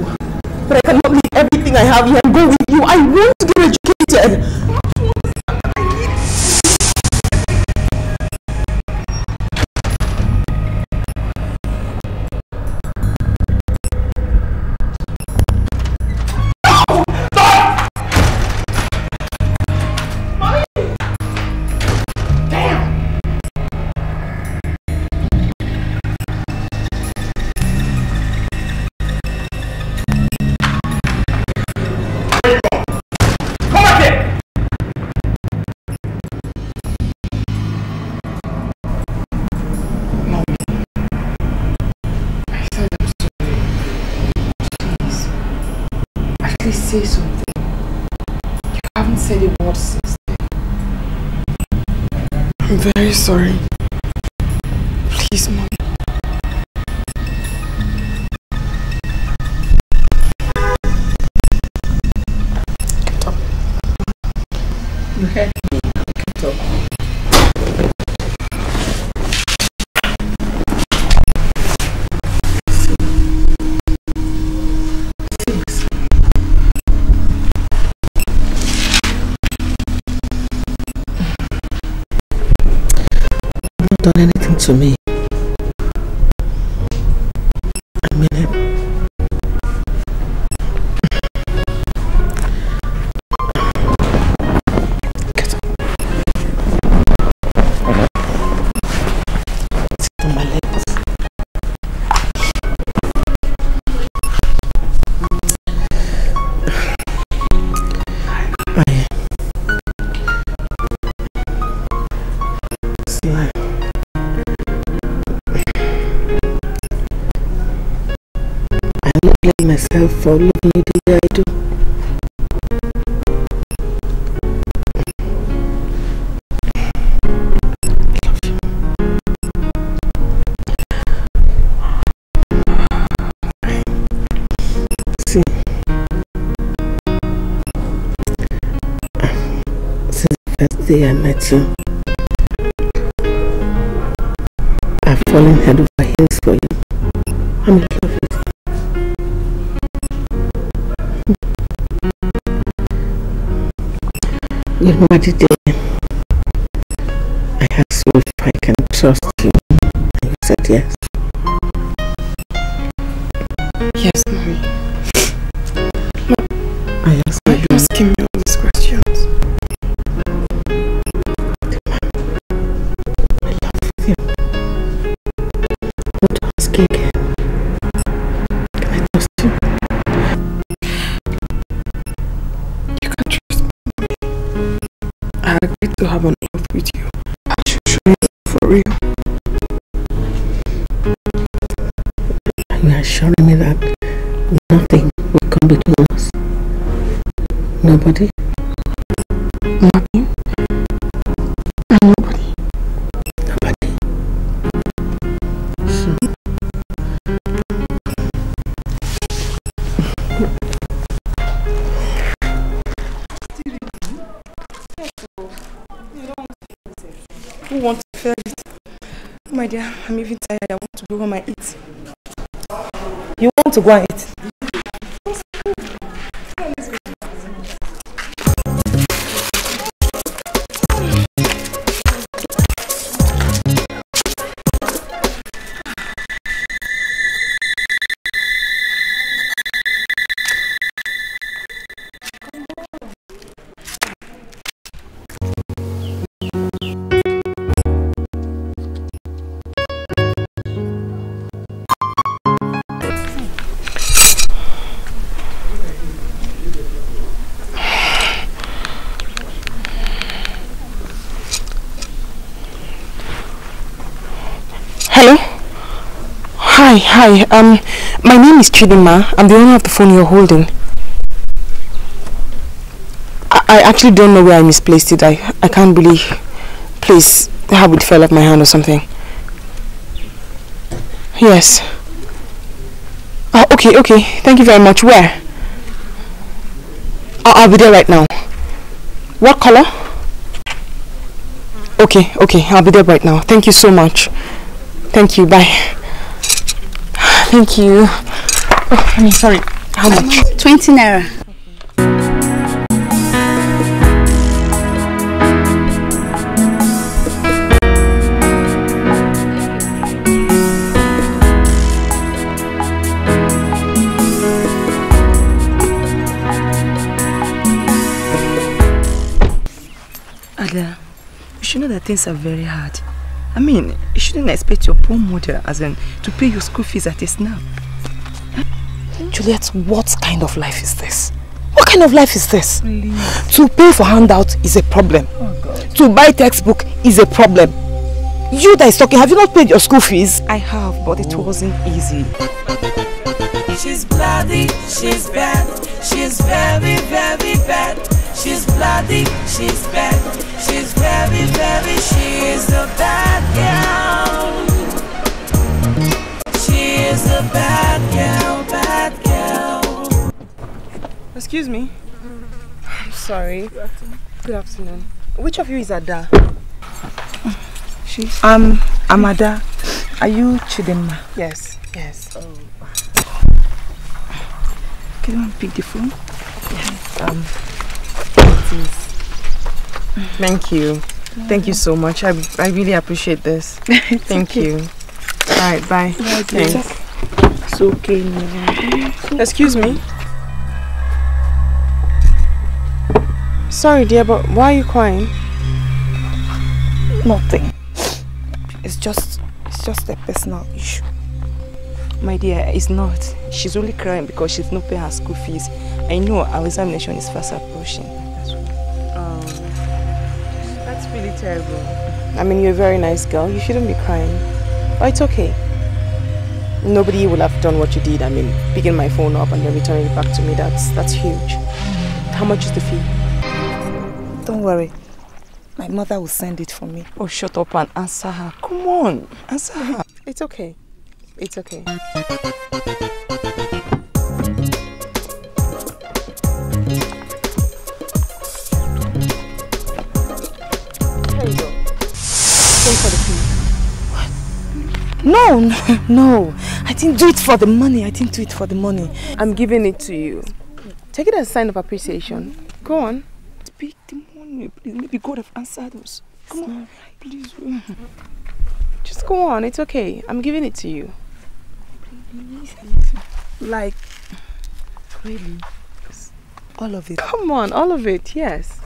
But I cannot leave everything I have here and go with you. I want to get educated. Say something. You haven't said a word since then. I'm very sorry. Please, Mom. Get up. You heard me. Get up. Done anything to me. myself for loving you the way I do. See, since the first day I met you, I've fallen head over heels for you. I'm in love with you. You remember the day I asked you if I can trust you, and you said yes. Yes, Mommy. I asked you. Why are you asking me all these questions? I love you. I want to ask you again. Can I trust you? You can trust me. I agreed to have an oath with you. I should show you for real. Are you assuring me that nothing will come between us? Nobody? Nothing? Nobody. Nobody. So, who wants to feel it? Oh my dear, I'm even tired. I want to go home and eat. You want to go and eat? Hello? Hi. My name is Chidima. I'm the owner of the phone you're holding. I actually don't know where I misplaced it. I can't believe. Please, have it fell off my hand or something. Yes. Oh, okay. Thank you very much. Where? I'll be there right now. What color? Okay. I'll be there right now. Thank you so much. Thank you. Bye. Thank you. Oh, sorry. How much? 20 naira. Ada, you should know that things are very hard. I mean, you shouldn't expect your poor mother to pay your school fees at a snap. Juliet, what kind of life is this? What kind of life is this? Please. To pay for handout is a problem. Oh God. To buy textbook is a problem. You that is talking, have you not paid your school fees? I have, but it wasn't easy. She's bloody, she's bad, she's very, very bad. She's bloody, she's bad, she's very, very, she's a bad girl. She is a bad girl. Excuse me. I'm sorry. Good afternoon. Which of you is Ada? I'm Ada. Are you Chidima? Yes. Oh. Can you pick the phone? Yes. Thank you. Thank you so much. I really appreciate this. Thank you. Alright, bye. Thanks. It's okay now. Excuse me. Sorry dear, but why are you crying? Nothing. It's just a personal issue. My dear, it's not. She's only crying because she's not paying her school fees. I know our examination is fast approaching. That's really terrible. I mean, you're a very nice girl. You shouldn't be crying. Oh, it's okay. Nobody would have done what you did. I mean, picking my phone up and then returning it back to me, that's huge. How much is the fee? Don't worry. My mother will send it for me. Oh, shut up and answer her. Come on, answer her. It's okay. It's okay. Here you go. Pay for the fee. No. I didn't do it for the money. I'm giving it to you. Take it as a sign of appreciation. Go on. Speak the money, please. Maybe God have answered us. Come on, please. Just go on. It's okay. I'm giving it to you. Please. Like, really? All of it. Come on, all of it. Yes.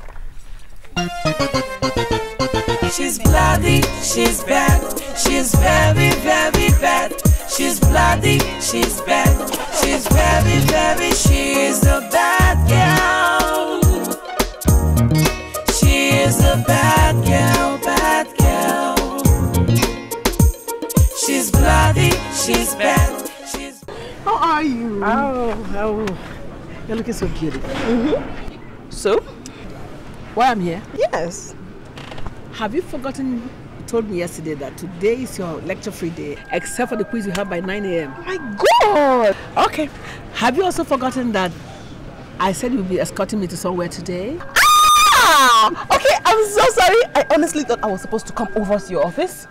She's bloody, she's bad, she's very, very bad. She's bloody, she's bad, she's very, very, she's a bad girl. She is a bad girl, bad girl. She's bloody, she's bad, she's... How are you? Oh. You're looking so beautiful. So? Why I'm here? Yes. Have you forgotten, you told me yesterday that today is your lecture-free day, except for the quiz you have by 9 a.m. My God! Okay. Have you also forgotten that I said you'll be escorting me to somewhere today? Okay, I'm so sorry. I honestly thought I was supposed to come over to your office.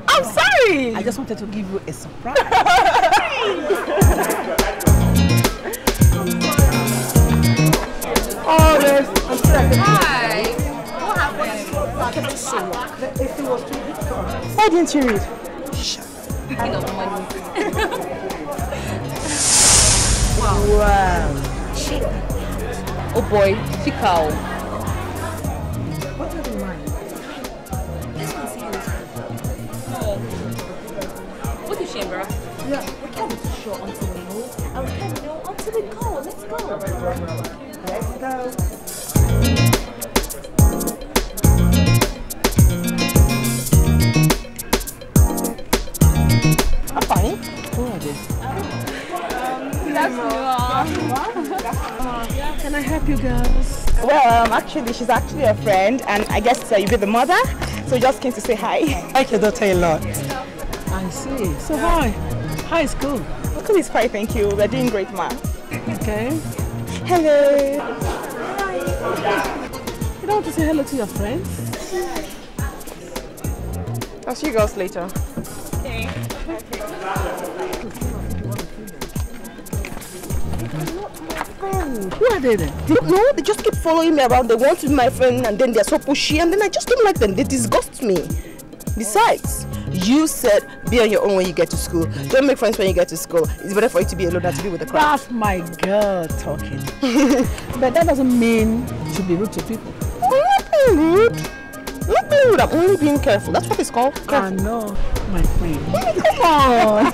I'm sorry. I just wanted to give you a surprise. Oh, yes. I'm sorry. Hi. What happened? Why didn't you read? Picking up money. Wow. Oh boy, Chikao. What have in mind? This one seems... Oh. What is she, Embra? Yeah, we can't be too sure until we know. And we can't know until we go. Let's go. Let's go. I'm fine. Who are they? Can I help you girls? Well, actually, she's actually a friend, and I guess you'll be the mother, so just came to say hi. I like your daughter a lot. I see. So hi. Hi, school. School is fine, thank you. We're doing great, ma. Okay. Hello. You don't want to say hello to your friends? I'll see you girls later. Okay. Who are they then? No, they just keep following me around. They want to be my friend, and then they're so pushy, and then I just don't like them. They disgust me. Besides, you said be on your own when you get to school. Don't make friends when you get to school. It's better for you to be alone than to be with the crowd. That's my girl talking. But that doesn't mean to be rude to people. I'm not being rude. I'm not being rude. I'm only being careful. That's what it's called. Careful. I know, my friend. Come on.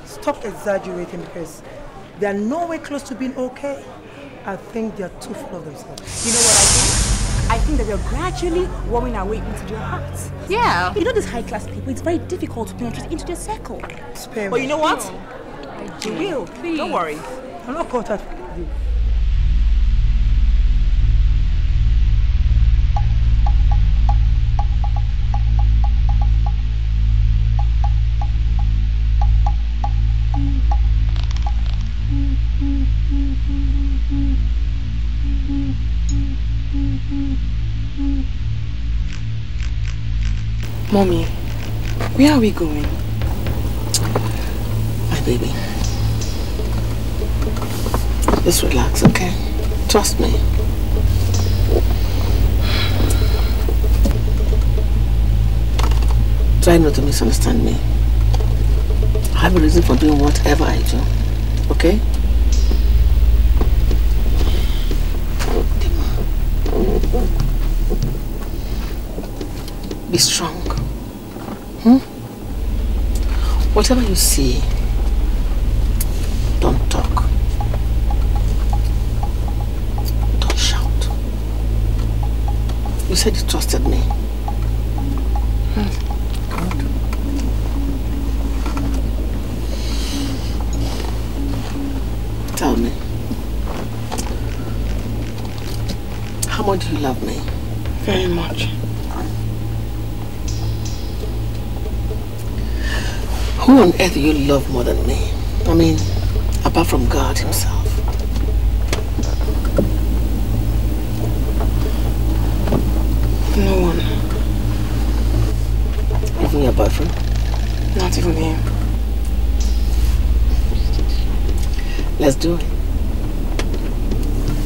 Stop exaggerating because they are nowhere close to being okay. I think they are too full of themselves. You know what I think? I think that we are gradually warming our way into their hearts. Yeah. You know these high-class people, it's very difficult to penetrate into their circle. Spare But me. you know what? You will. Please. Don't worry. I'm not caught up. Mommy, where are we going? My baby. Just relax, okay? Trust me. Try not to misunderstand me. I have a reason for doing whatever I do. Okay? Be strong. Whatever you see, don't talk. Don't shout. You said you trusted me. Good. Tell me, how much do you love me? Very much. Who on earth do you love more than me? I mean, apart from God himself. No one. Even your boyfriend? Not even him. Let's do it.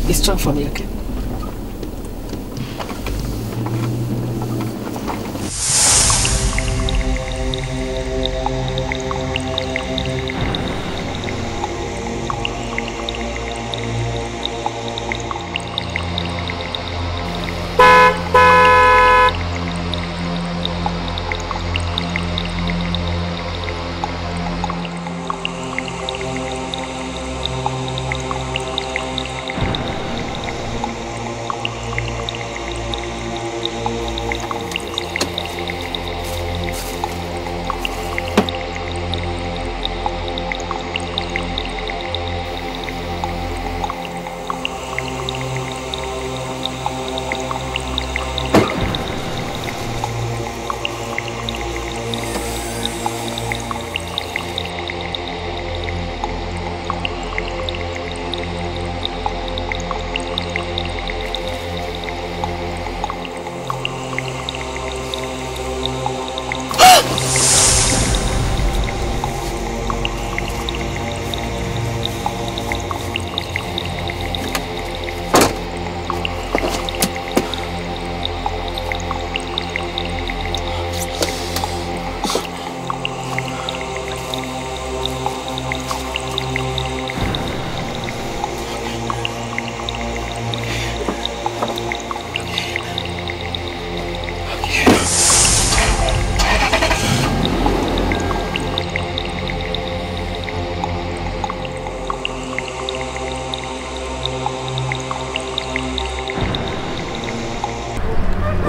Be strong for me, okay?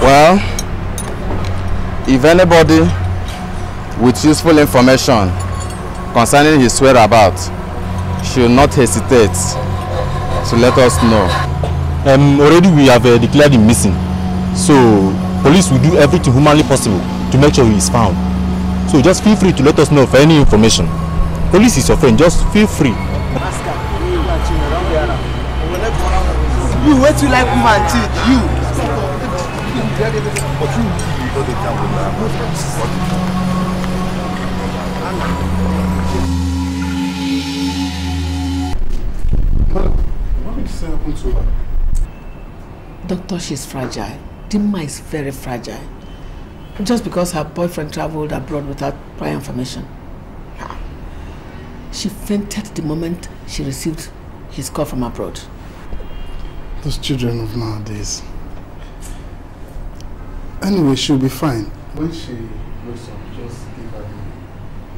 Well, if anybody with useful information concerning his whereabouts should not hesitate to let us know. Already we have declared him missing, so police will do everything humanly possible to make sure he is found. So just feel free to let us know for any information. Police is your friend, just feel free. You wait till like woman too, you. What did this happen to her? Doctor, she's fragile. Dimma is very fragile. Just because her boyfriend traveled abroad without prior information. She fainted the moment she received his call from abroad. Those children of nowadays. Anyway, she'll be fine. When she wakes up, just give her the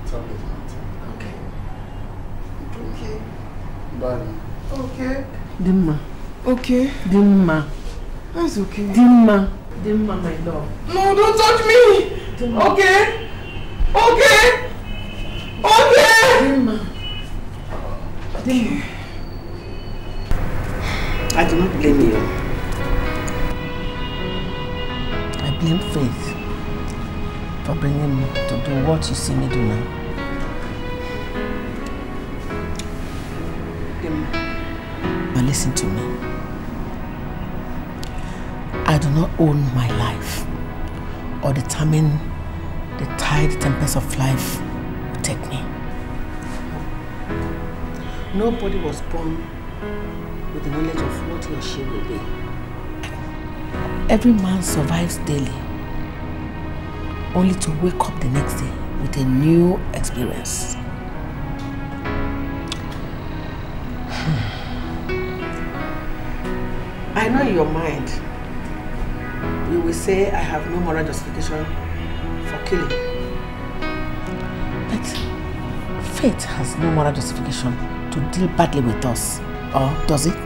tablet and tea. Okay. Bye. Okay. Dimma. Okay. Dimma. That's okay. Dimma. Dimma, my love. No, don't touch me! Dimma. Okay? Okay? Okay! Dimma. Dimma. I do not blame you. I blame Faith for bringing me to do what you see me do now. But listen to me. I do not own my life or determine the tide tempest of life will take me. Nobody was born with the knowledge of what he or she will be. Every man survives daily, only to wake up the next day with a new experience. I know in your mind, you will say I have no moral justification for killing. But fate has no moral justification to deal badly with us, or does it?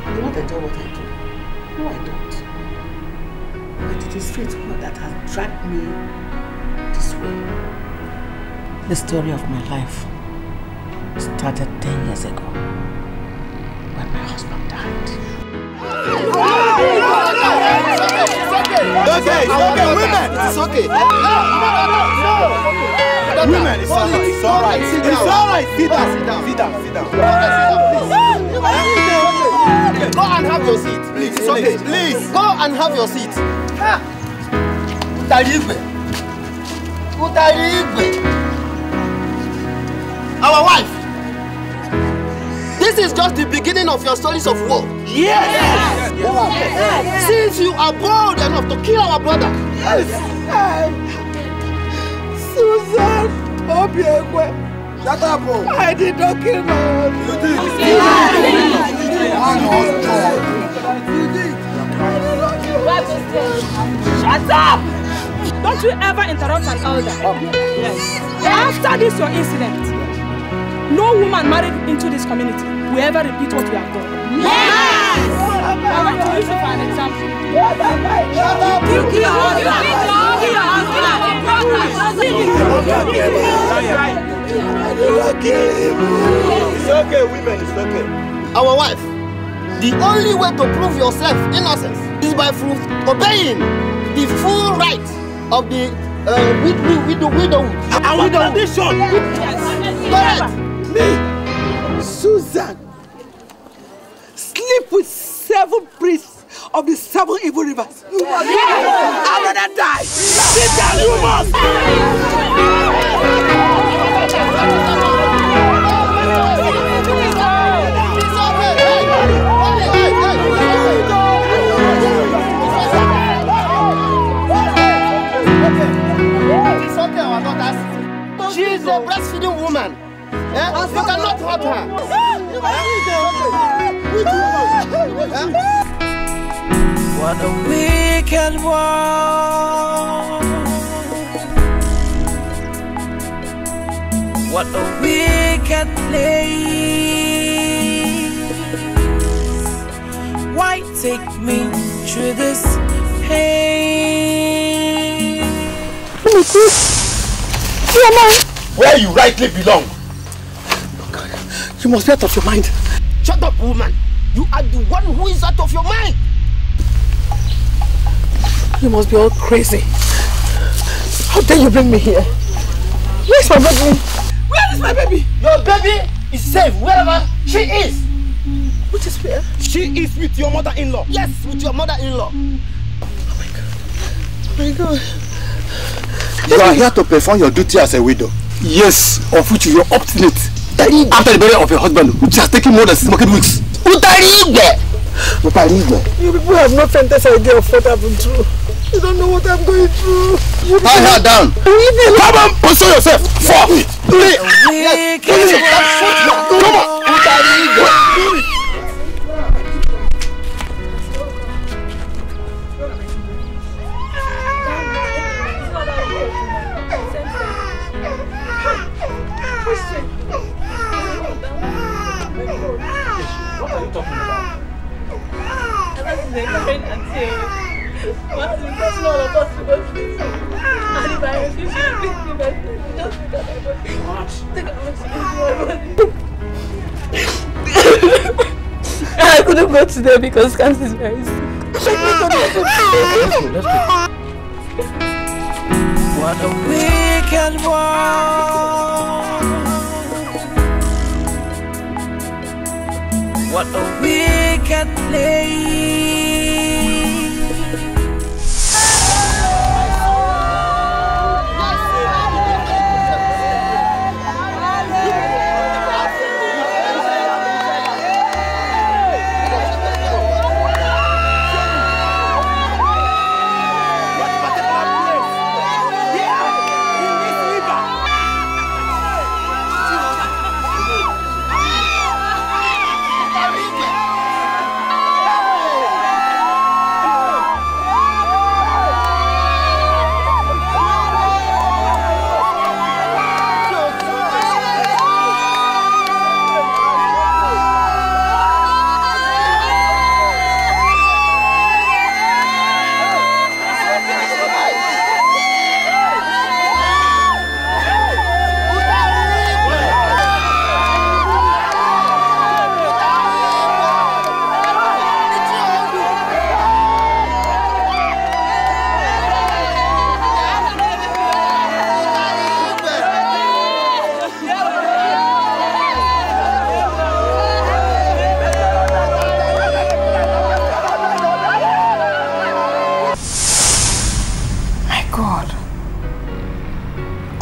I do not enjoy what I do. No, I don't. But it is fate that has dragged me this way. The story of my life started 10 years ago when my husband died. Okay, women, it's okay. Women, it's alright. It's alright. Sit down. Go and have your seat, please. It's okay. Please, go and have your seat. Our wife. This is just the beginning of your stories of war. Yes. Since you are bold enough to kill our brother. Yes. Susan, shut up. I did not kill my husband. You did. Shut up! Don't you ever interrupt an elder. Yes. After this your incident, no woman married into this community will ever repeat what we have done. Yes! I'm going to use you for an example. It's okay, women, it's okay. Our wife, the only way to prove yourself innocence is by obeying the full right of the widow. Our tradition. Correct. Me, Susan, sleep with 7 priests of the 7 evil rivers. I'd rather die. Sit down, you must. It's okay, our daughters. She is a breastfeeding woman. You cannot hurt her. What a wicked world. What a wicked place. Why take me through this pain? Where you rightly belong. You must be out of your mind. Shut up, woman. You are the one who is out of your mind. You must be all crazy. How dare you bring me here? Where's my baby? Where is my baby? Your baby is safe wherever she is. Which is where? She is with your mother-in-law. Yes, with your mother-in-law. Oh my God. You are here to perform your duty as a widow. Yes, of which you are obstinate. After the burial of your husband, which has taken more than 6 weeks. You people have no fantasy idea of what I've been through. You don't know what I'm going through. Tie her down. Come on, pursue yourself. Come on. I couldn't go today because cancer is very sick. What a wicked world. What a wicked place.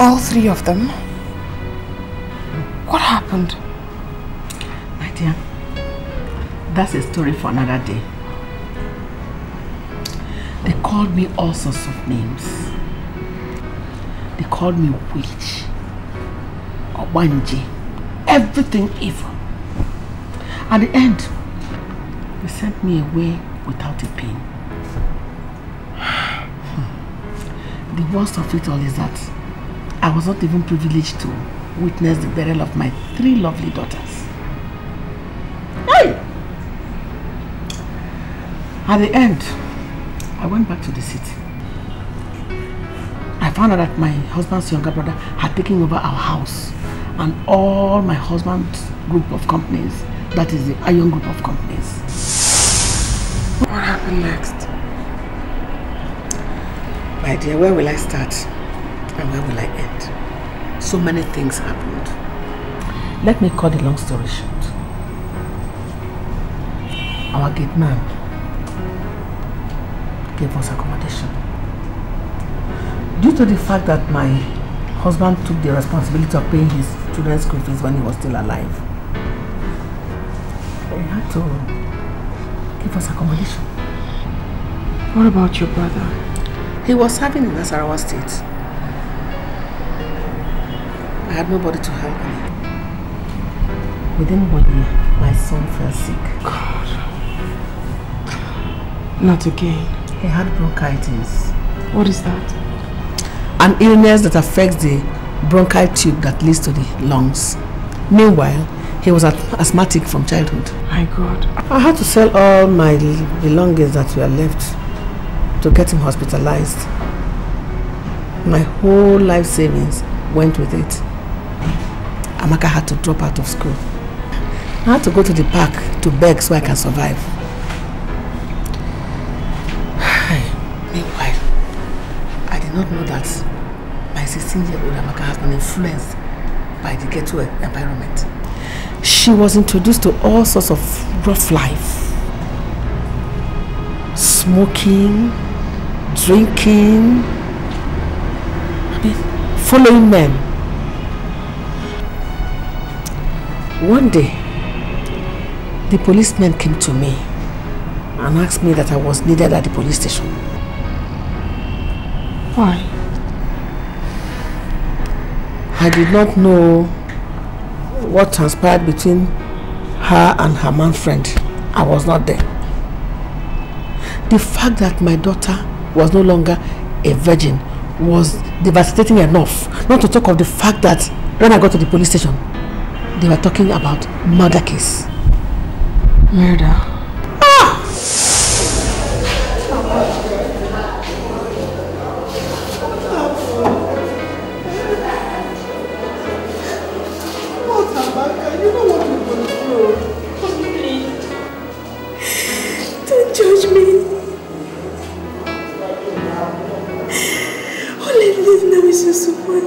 All three of them? What happened? My dear, that's a story for another day. They called me all sorts of names. They called me witch, Obanji, everything evil. At the end, they sent me away without a pin. The worst of it all is that I was not even privileged to witness the burial of my 3 lovely daughters. Hey! At the end, I went back to the city. I found out that my husband's younger brother had taken over our house and all my husband's group of companies, that is the Iron group of companies. What happened next? My dear, where will I start and where will I end? So many things happened. Let me cut the long story short. Our gate man gave us accommodation. Due to the fact that my husband took the responsibility of paying his children's school fees when he was still alive, he had to give us accommodation. What about your brother? He was serving in Nasarawa State. I had nobody to help me. Within 1 year, my son fell sick. God. Not again. He had bronchitis. What is that? An illness that affects the bronchial tube that leads to the lungs. Meanwhile, he was asthmatic from childhood. My God. I had to sell all my belongings that were left to get him hospitalized. My whole life savings went with it. Amaka had to drop out of school. I had to go to the park to beg so I can survive. Meanwhile, I did not know that my 16-year-old Amaka has been influenced by the ghetto environment. She was introduced to all sorts of rough life. Smoking, drinking, following men. One day, the policeman came to me and asked me that I was needed at the police station. Why? I did not know what transpired between her and her man friend. I was not there. The fact that my daughter was no longer a virgin was devastating enough, not to talk of the fact that when I got to the police station, they were talking about murder case. Murder? Ah! Don't judge me. All I live now is your support.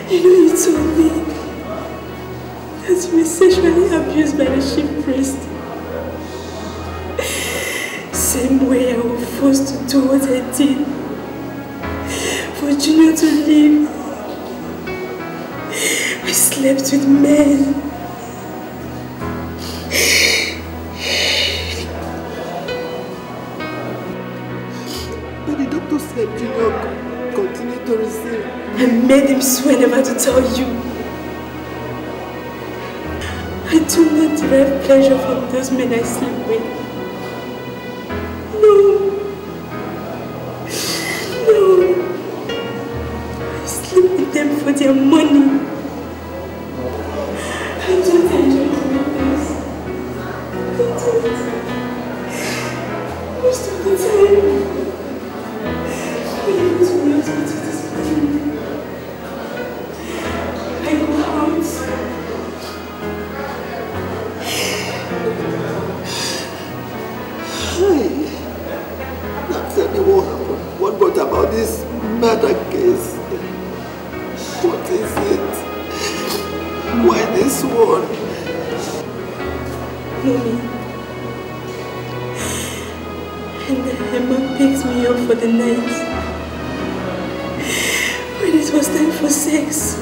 You know, you told me that you were sexually abused by the chief priest. Same way I was forced to do what I did for Junior to live. I slept with men. But the doctor said Junior continue to receive. I made him swear never to tell you. I do not derive pleasure from those men I sleep with. No. I sleep with them for their money. I don't enjoy doing this. I don't. Most of the time, when I was to this morning, I go out. Hi. Now tell me what brought about this murder case. What is it? Why this one? Mommy. And then her mom picked me up for the night. When it was time for sex.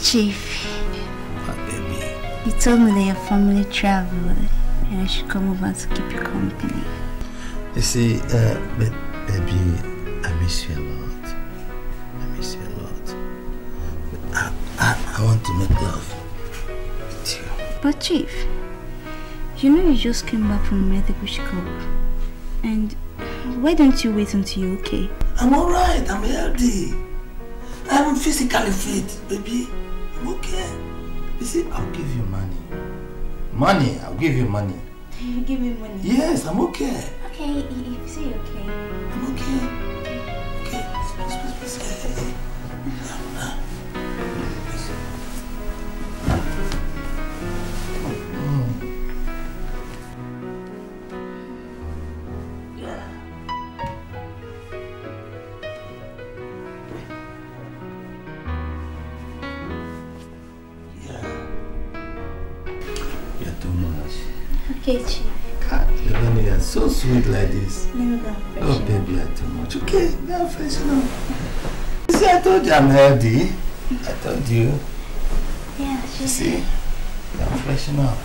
Chief. What, baby? You told me that your family traveled and I should come over to keep you company. You see, but baby, I miss you a lot. I miss you a lot. But I want to make love with you. But Chief, you know you just came back from medical school. And why don't you wait until you're okay? I'm alright, I'm healthy. I'm physically fit, baby. I'm okay. You see, I'll give you money. Money, I'll give you money. You give me money? Yes, I'm okay. Okay, if you say you're okay. I'm okay. Okay, please. Hey. Okay, Chief. You are so sweet like this. Let me go and freshen. Oh, baby, you are too much. Okay, now freshen up. You see, I told you I'm healthy. I told you. Yeah, You see, now freshen up.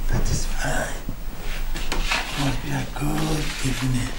That is fine. Must be a good evening.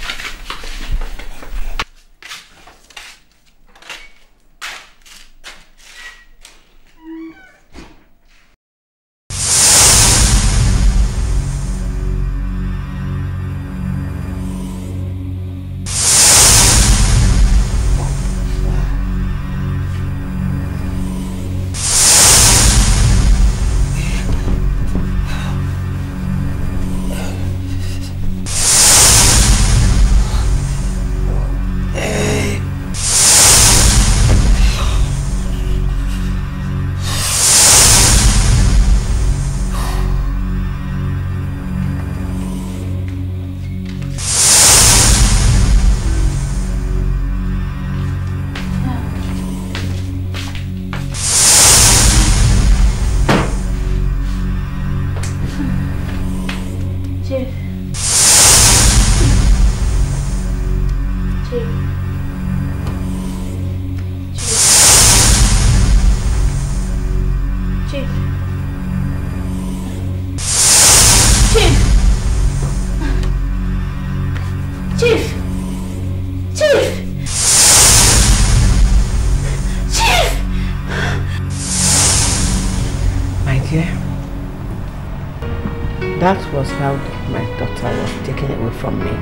That was how my daughter was taken away from me.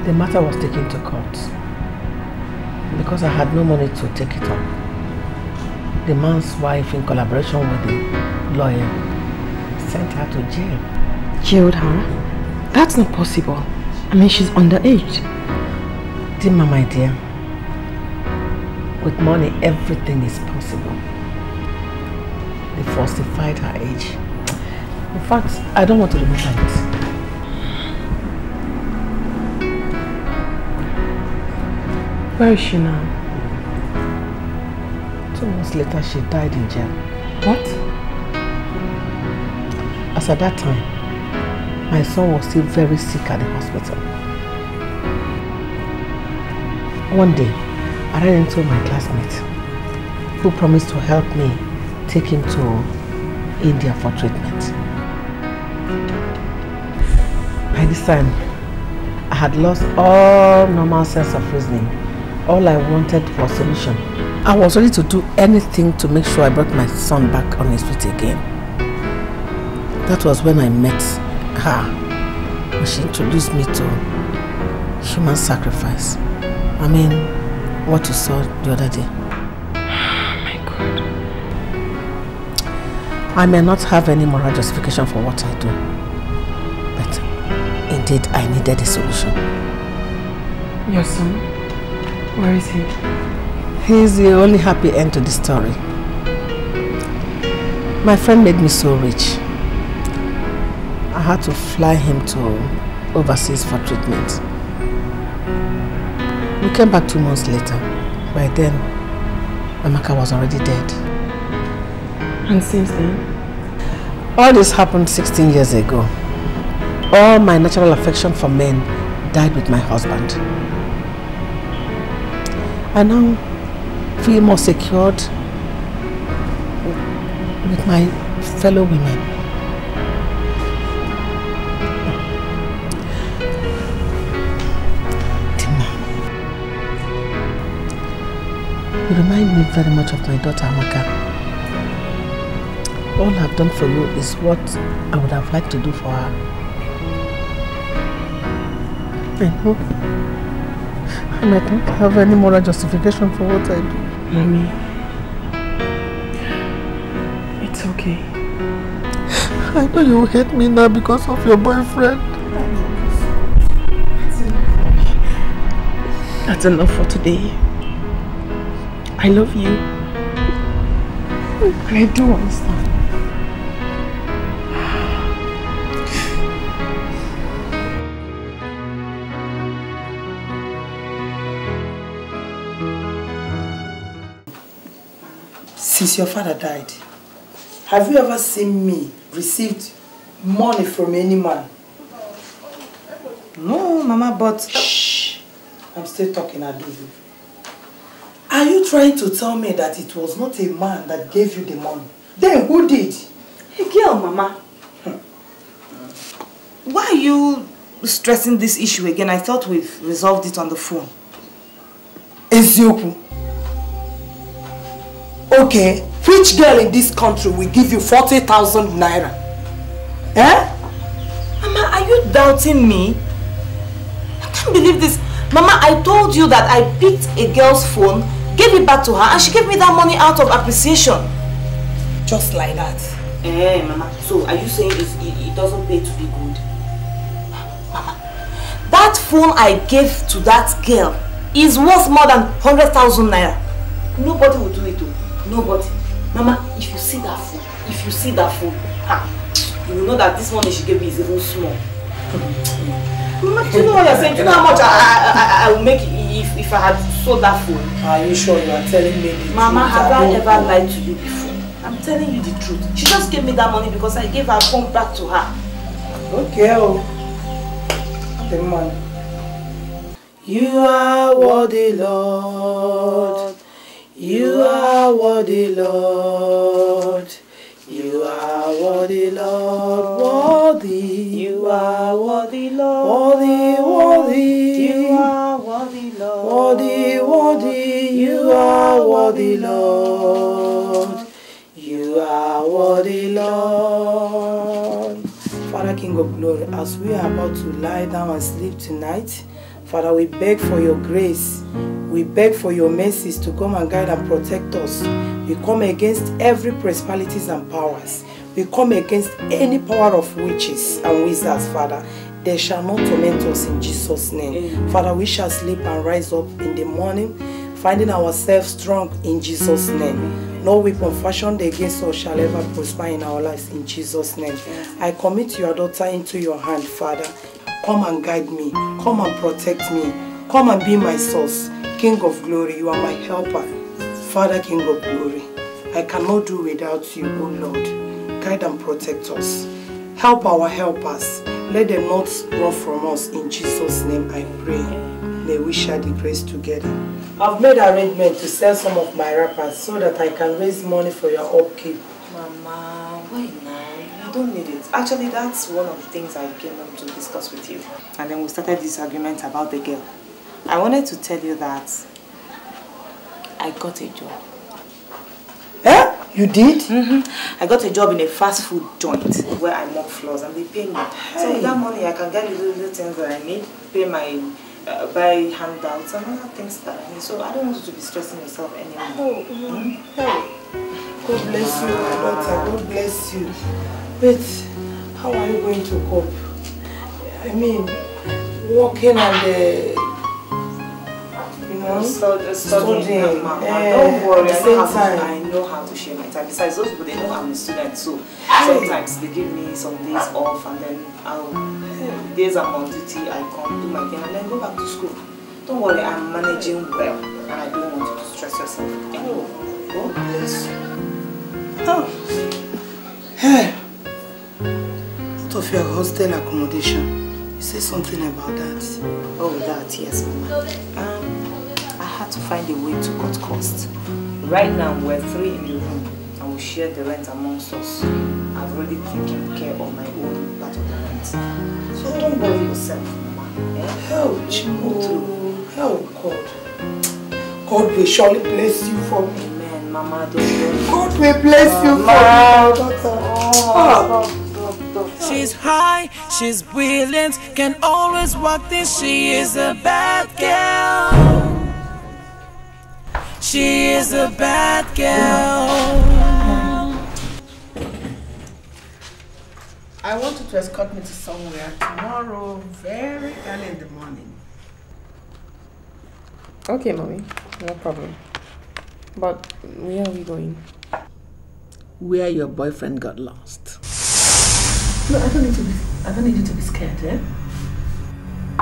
The matter was taken to court. Because I had no money to take it up. The man's wife, in collaboration with the lawyer, sent her to jail. Jailed her? That's not possible. I mean, she's underage. Dima, my dear, with money, everything is possible. They falsified her age. In fact, I don't want to remove her yet. Where is she now? 2 months later, she died in jail. What? As at that time, my son was still very sick at the hospital. One day, I ran into my classmate who promised to help me take him to India for treatment. By this time, I had lost all normal sense of reasoning. All I wanted was solution. I was ready to do anything to make sure I brought my son back on his feet again. That was when I met her. She introduced me to human sacrifice. I mean, what you saw the other day. Oh my God. I may not have any moral justification for what I do, but indeed I needed a solution. Your son? Where is he? He's the only happy end to the story. My friend made me so rich. I had to fly him to overseas for treatment. We came back 2 months later. By then, Amaka was already dead. And since then? All this happened 16 years ago. All my natural affection for men died with my husband. I now feel more secured with my fellow women. You remind me very much of my daughter Amaka. All I've done for you is what I would have liked to do for her. I know I might not have any moral justification for what I do. Mommy, it's okay. I know you hate me now because of your boyfriend. That's enough for today. I love you. And I do understand. Since your father died, have you ever seen me received money from any man? No, Mama, but shh, I'm still talking, I love you. Are you trying to tell me that it was not a man that gave you the money? Then who did? A girl, Mama. Why are you stressing this issue again? I thought we've resolved it on the phone. Ezioku. Okay, which girl in this country will give you 40,000 naira? Eh? Mama, are you doubting me? I can't believe this. Mama, I told you that I picked a girl's phone, gave it back to her, and she gave me that money out of appreciation. Just like that. Eh, Mama, so are you saying it doesn't pay to be good? Mama, that phone I gave to that girl is worth more than 100,000 naira. Nobody will do it though. Nobody. Mama, if you see that phone, you will know that this money she gave me is even small. Mama, do you know what you're saying? Do you know how much I will make if I had sold that phone? Are you sure you are telling me the truth? Mama, have I ever lied to you before? I'm telling you the truth. She just gave me that money because I gave her phone back to her. Okay, the money. You are worthy, Lord. You are worthy, Lord. You are worthy, Lord. Worthy. You are worthy, Lord. Worthy, worthy. You are worthy, Lord. Worthy, worthy. You are worthy, Lord. You are worthy, Lord. Father, King of Glory, as we are about to lie down and sleep tonight, Father, we beg for your grace. We beg for your mercies to come and guide and protect us. We come against every principalities and powers. We come against any power of witches and wizards, Father. They shall not torment us in Jesus' name. Amen. Father, we shall sleep and rise up in the morning, finding ourselves strong in Jesus' name. Amen. No weapon fashioned against us shall ever prosper in our lives in Jesus' name. Amen. I commit your daughter into your hand, Father. Come and guide me. Come and protect me. Come and be my source. King of glory, you are my helper. Father, King of glory, I cannot do without you, O Lord. Guide and protect us. Help our helpers. Let them not run from us. In Jesus' name I pray. May we share the grace together. I've made arrangements to sell some of my wrappers so that I can raise money for your upkeep. Mama, why now? You don't need it. Actually, that's one of the things I came up to discuss with you. And then we started this argument about the girl. I wanted to tell you that I got a job. Eh? You did? I got a job in a fast food joint where I mop floors and they pay me. So with that money I can get little things that I need, pay my buy handouts and other things that I need. So I don't want you to be stressing yourself anymore. God bless you, my daughter. God bless you. But how are you going to cope? I mean, working and studying. Don't worry, I know how to share my time. Besides, those people, they know I'm a student, so sometimes they give me some days off and then days I'm on duty, I come do my thing and then go back to school. Don't worry, I'm managing well and I don't want you to stress yourself anymore. God bless you. Hey, what of your hostel accommodation? You said something about that. Oh, that, yes, Mama. I had to find a way to cut costs. Right now, we're 3 in the room and we share the rent amongst us. I've already taken care of my own part of the rent. So don't worry yourself, Mama. Help, God. God will surely bless you for me. Amen, Mama. Don't worry. God will bless you for me, daughter. She's high, she's brilliant, can always walk this. She is a bad girl. She is a bad girl. I want you to escort me to somewhere tomorrow, very early in the morning. Okay, Mommy, no problem. But where are we going? Where your boyfriend got lost. No, I don't need you to be scared, eh?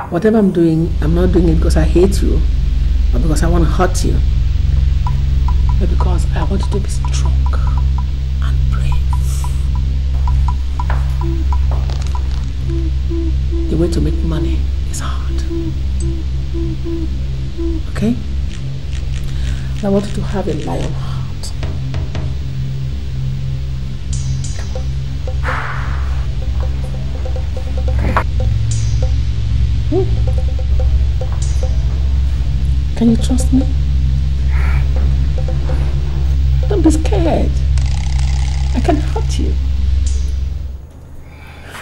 Whatever I'm doing, I'm not doing it because I hate you or because I want to hurt you. But because I want you to be strong and brave. The way to make money is hard. Okay? I want you to have a lion heart. Can you trust me? Don't be scared. I can hurt you.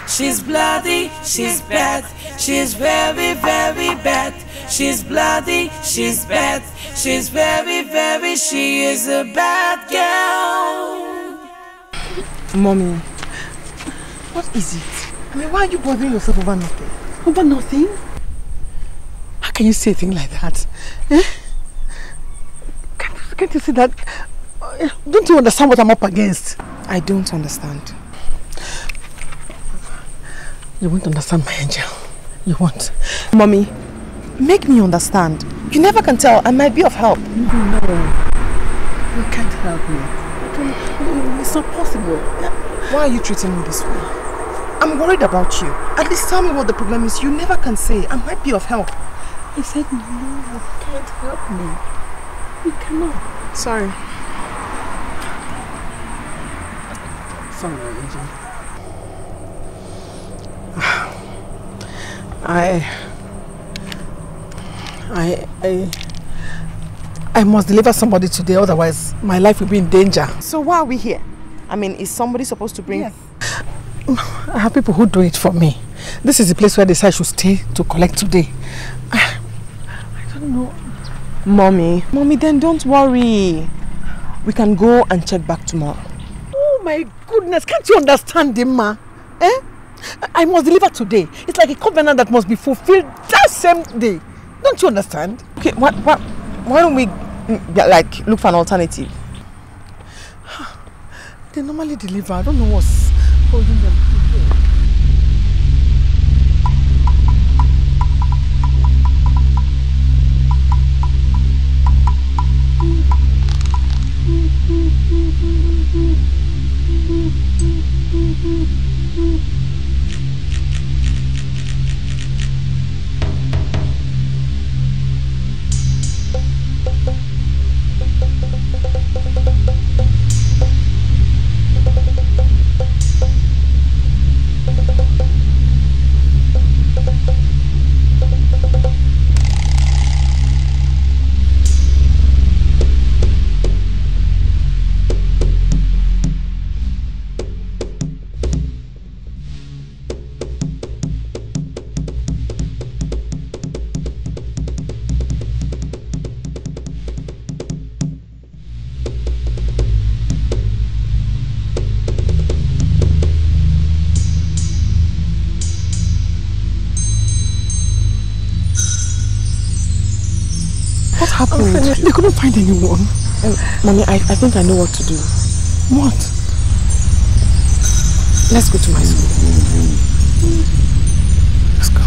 She's bloody, she's bad, she's very, very bad. She's bloody, she's bad, she's very, very, she is a bad girl. Mommy, what is it? I mean, why are you bothering yourself over nothing? Over nothing? How can you say a thing like that? Eh? Can't you see that? Don't you understand what I'm up against? I don't understand. You won't understand, my angel. You won't. Mommy, make me understand. You never can tell. I might be of help. No. You can't help me. It's not possible. Why are you treating me this way? I'm worried about you. At least tell me what the problem is. You never can say. I might be of help. I said no, you can't help me. You cannot. Sorry. Sorry, angel. I must deliver somebody today, otherwise my life will be in danger. So why are we here? I mean, is somebody supposed to bring... Yes. I have people who do it for me. This is the place where they say I should stay to collect today. I don't know. Mommy, then don't worry. We can go and check back tomorrow. Oh my goodness, can't you understand, Dimma? Eh? I must deliver today. It's like a covenant that must be fulfilled that same day. Don't you understand? Okay, why don't we like look for an alternative? They normally deliver. I don't know what's holding them. happened? They couldn't find anyone. Mommy, I think I know what to do. What? Let's go to my school. Let's go.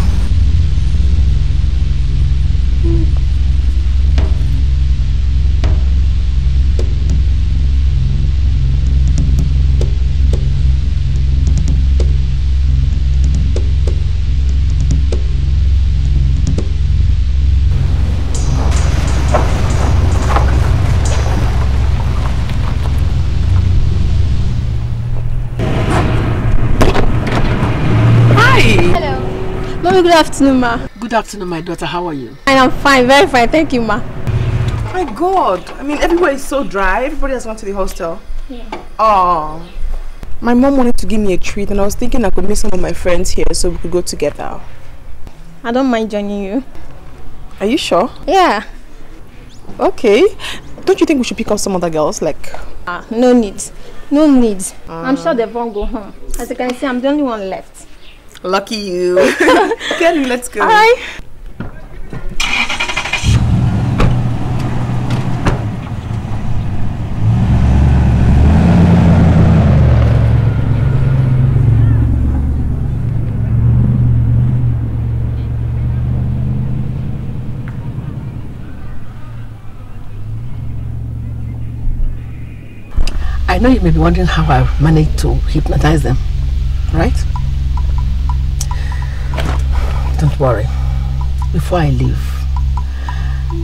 Mommy, good afternoon, ma. Good afternoon, my daughter. How are you? And I'm fine, very fine. Thank you, ma. My God. I mean, everywhere is so dry. Everybody has gone to the hostel. Yeah. Oh. My mom wanted to give me a treat and I was thinking I could meet some of my friends here so we could go together. I don't mind joining you. Are you sure? Yeah. Okay. Don't you think we should pick up some other girls? Like... no need. No need. I'm sure they won't go home. As you can see, I'm the only one left. Lucky you. Kenny, let's go. Hi. I know you may be wondering how I managed to hypnotize them, right? Don't worry. Before I leave,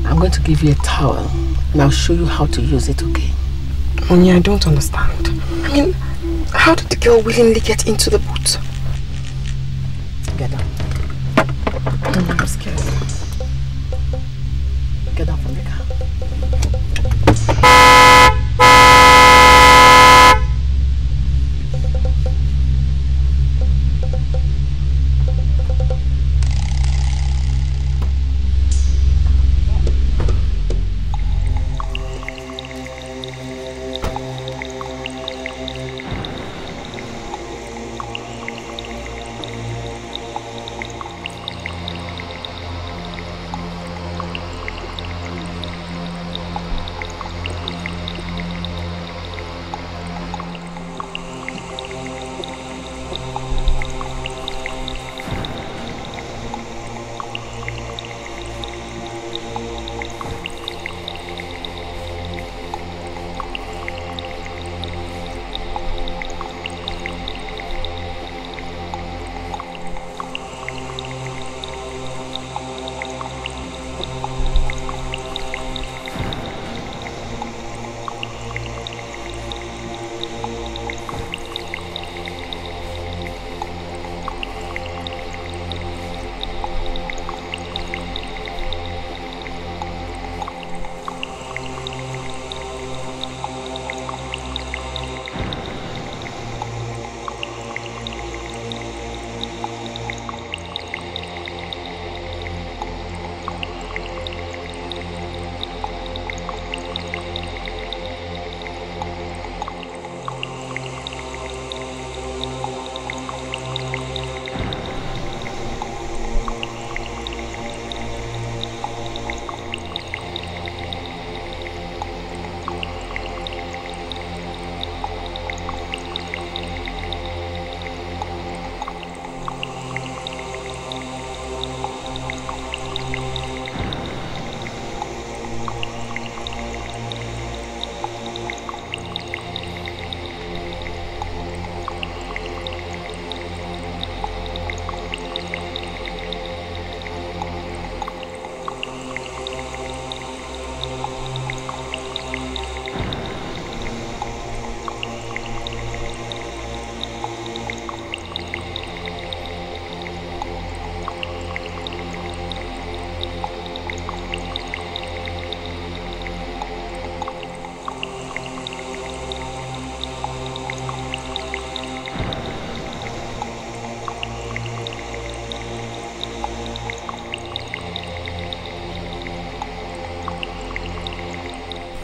I'm going to give you a towel and I'll show you how to use it, okay? Mommy, I don't understand. I mean, how did the girl willingly get into the boat? Get down. I'm scared. Get down from the car.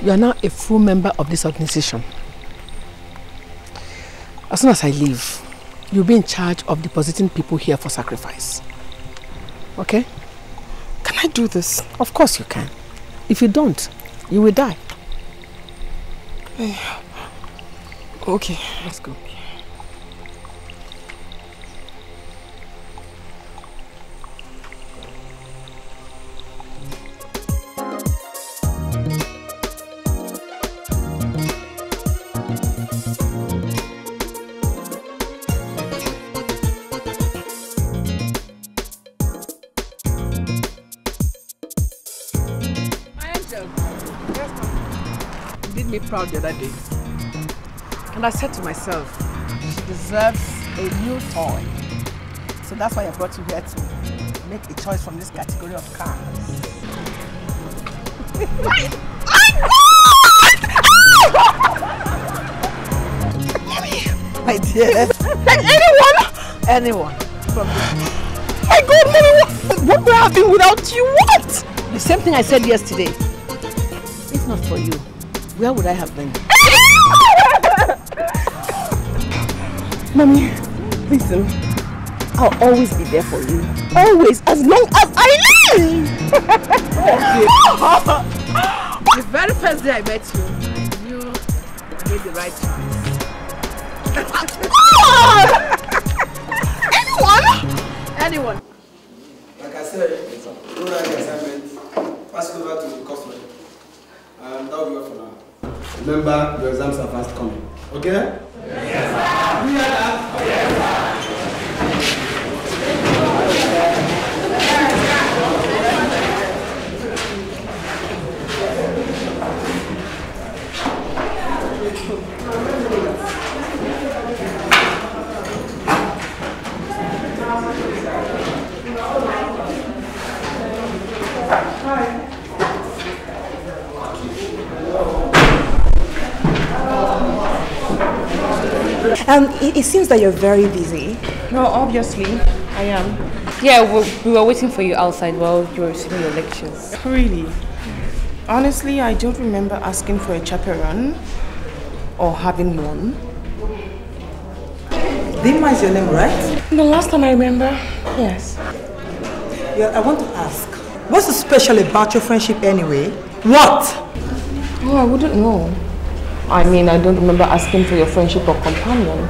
You are now a full member of this organization. As soon as I leave, you'll be in charge of depositing people here for sacrifice. Okay? Can I do this? Of course you can. If you don't, you will die. Okay. Let's go. Me proud the other day, and I said to myself, she deserves a new toy. So that's why I brought you here to make a choice from this category of cars. My dear, anyone from this. My God, Mommy, what would I have been without you? What? The same thing I said yesterday. If not for you, where would I have been? Mommy, listen. I'll always be there for you. Always, as long as I live! The very first day I met you, I knew I made the right choice. Anyone? Like I said, don't write the assignment. Pass it over to the customer. That will be all for now. Remember, your exams are fast coming. Okay? Yes, sir. We are that. Yes, It seems that you're very busy. No, obviously, I am. Yeah, we were waiting for you outside while you were receiving your lectures. Really? Honestly, I don't remember asking for a chaperone or having one. Dima is your name, right? The last time I remember, yes. Yeah, I want to ask, what's so special about your friendship anyway? What? Oh, I wouldn't know. I mean, I don't remember asking for your friendship or companion.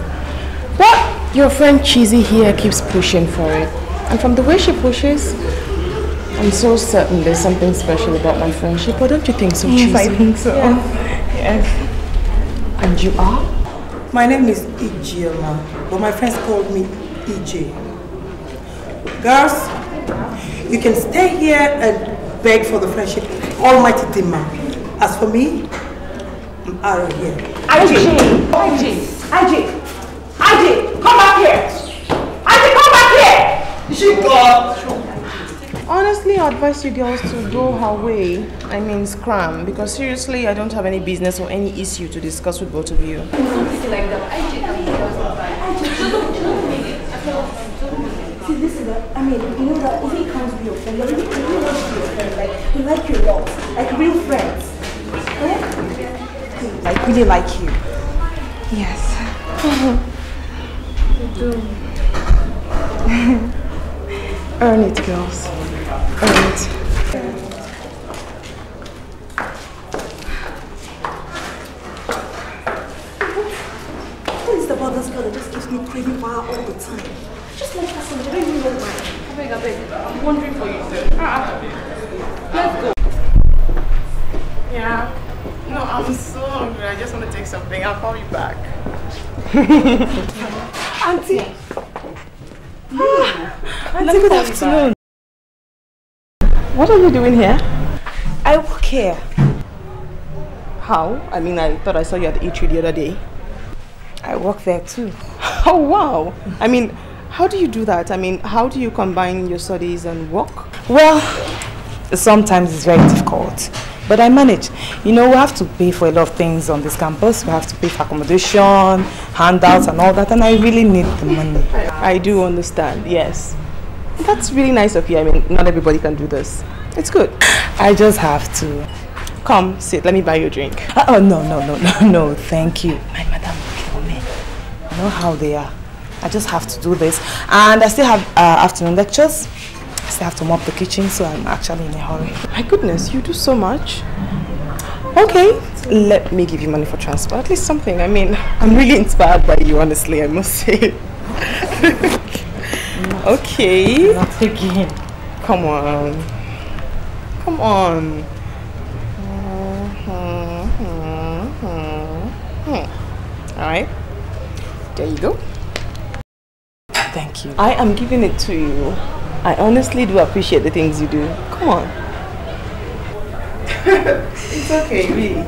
But your friend Cheesy here keeps pushing for it. And from the way she pushes, I'm so certain there's something special about my friendship. Or don't you think so, Cheesy? Yes, I think so. Yeah. Yes. And you are? My name is Ijeoma, but my friends called me EJ. Girls, you can stay here and beg for the friendship of Almighty Dima. As for me, I'm out of here. IJ, come back here! IJ, come back here! She got. Honestly, I advise you girls to go her way. I mean, scram. Because seriously, I don't have any business or any issue to discuss with both of you. Like that. See, this is I mean, you know that if he can't be your friend, you really want to be your friend. Like, you like you a lot. Like real friends. Eh? I really like you. Yes. You do. Earn it, girls. Earn it. What is it about this girl that just gives me craving for her all the time? Just like that, somebody, I don't even know why. I beg. I'm wondering for you, sir. Let's go. Yeah. No, I'm so hungry. I just want to take something. I'll call you back. Auntie. Auntie, good afternoon. What are you doing here? I work here. How? I mean, I thought I saw you at the eatery the other day. I work there too. Oh, wow. I mean, how do you do that? I mean, how do you combine your studies and work? Well, sometimes it's very difficult. But I manage. You know, we have to pay for a lot of things on this campus. We have to pay for accommodation, handouts and all that. And I really need the money. I do understand, yes. That's really nice of you. I mean, not everybody can do this. It's good. I just have to. Come, sit. Let me buy you a drink. Oh, no. Thank you. My madam will kill me. You know how they are. I just have to do this. And I still have afternoon lectures. still have to mop the kitchen, so I'm actually in a hurry. My goodness, you do so much. Okay, let me give you money for transport. At least something. I mean, I'm really inspired by you, honestly, I must say. Okay. Not again. Come on. Come on. Alright. There you go. Thank you. I am giving it to you. I honestly do appreciate the things you do. Come on. It's okay, really.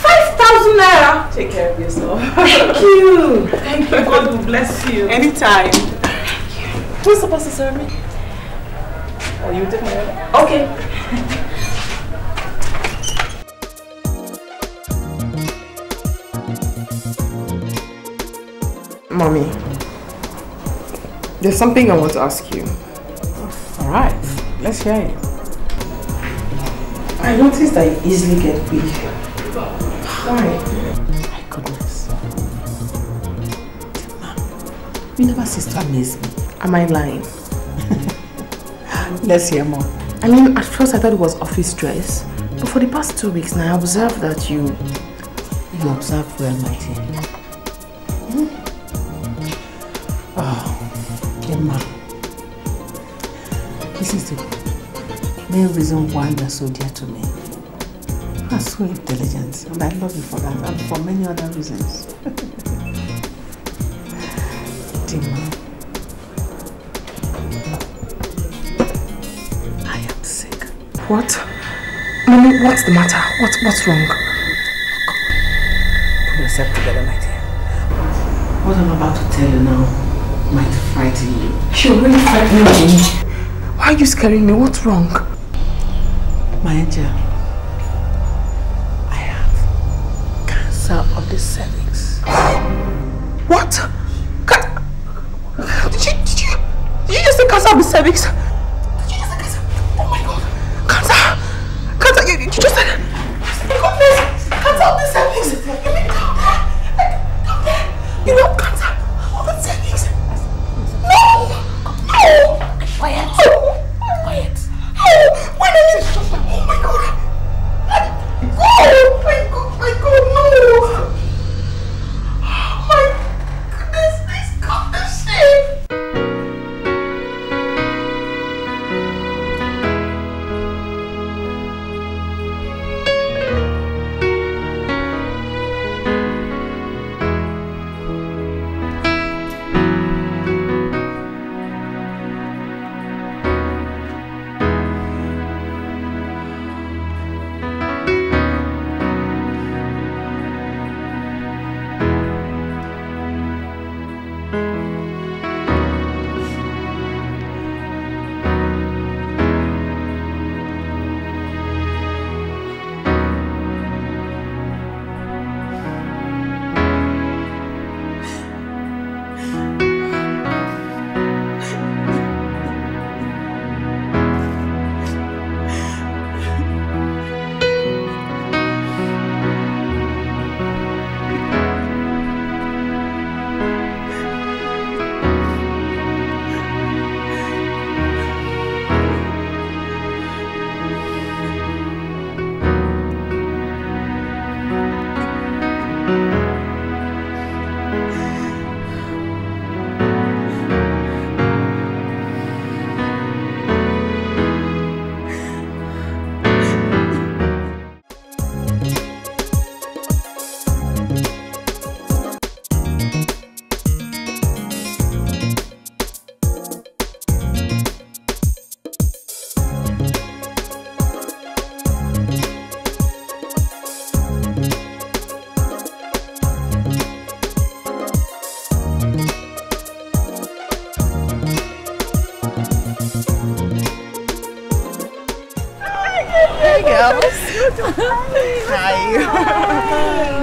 5,000 naira! Take care of yourself. Thank you. Thank you. God will bless you. Anytime. Who's supposed to serve me? Oh, you take my order? Okay. Mommy, there's something I want to ask you. Alright, let's hear it. I noticed that you easily get weak. Why? My goodness. You never cease to amaze me. Am I lying? Let's hear more. I mean, at first I thought it was office stress, but for the past 2 weeks now I observed that you observe well, my dear. Oh, Emma. This is the main reason why you are so dear to me. You are so intelligent, and I love you for that, and for many other reasons. Emma. I am sick. What? Mommy, what's the matter? What's wrong? Put yourself together, my dear. What I'm about to tell you now might frighten you. You're really frightening me. Why are you scaring me? What's wrong? My angel, I have cancer of the cervix. What? Did you just say cancer of the cervix? Did you just say cancer? Oh my god. Cancer! Cancer, you just said... My goodness! Cancer of the cervix! You mean down there? You know cancer of the cervix? No! No! Quiet! Quiet! When I mean... Oh my god! My god, no! My goodness, please cut this shit!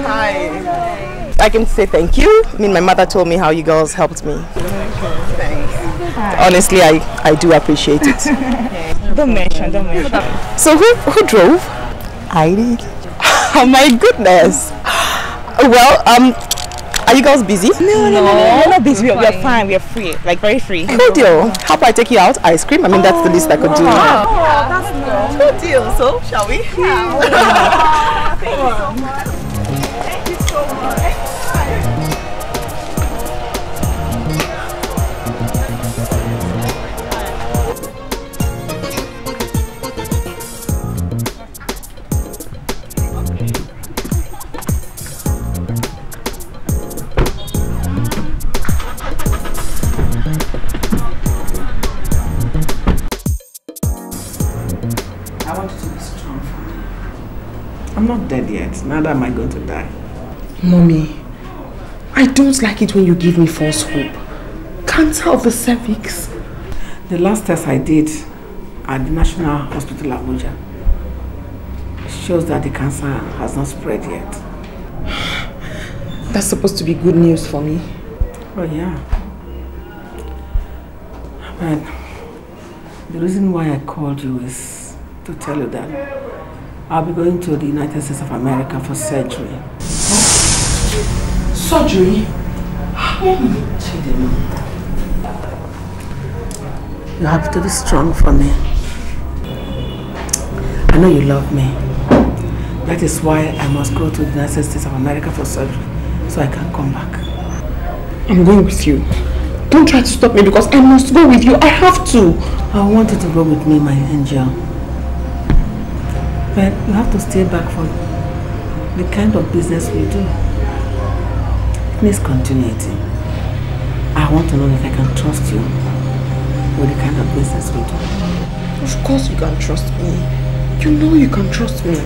Hi. I can say thank you. I mean, my mother told me how you girls helped me. Thanks. Honestly, I do appreciate it. Don't mention. So who drove? I did. Oh my goodness. Well, Are you girls busy? No, we're not busy. We're fine. We're free. Like very free. Cool deal. How about I take you out? Ice cream? I mean, that's the least I could do. Wow. Oh, that's nice. Good deal. So, shall we? Yeah. Thank you so much. Thank you so much. I'm not dead yet, neither am I going to die. Mommy, I don't like it when you give me false hope. Cancer of the cervix. The last test I did at the National Hospital Abuja shows that the cancer has not spread yet. That's supposed to be good news for me. Oh yeah. But the reason why I called you is to tell you that I'll be going to the United States of America for surgery. Surgery? You have to be strong for me. I know you love me. That is why I must go to the United States of America for surgery, so I can come back. I'm going with you. Don't try to stop me because I must go with you. I have to. I want you to go with me, my angel. But you have to stay back for the kind of business we do. It needs continuity. I want to know if I can trust you with the kind of business we do. Of course you can trust me. You know you can trust me.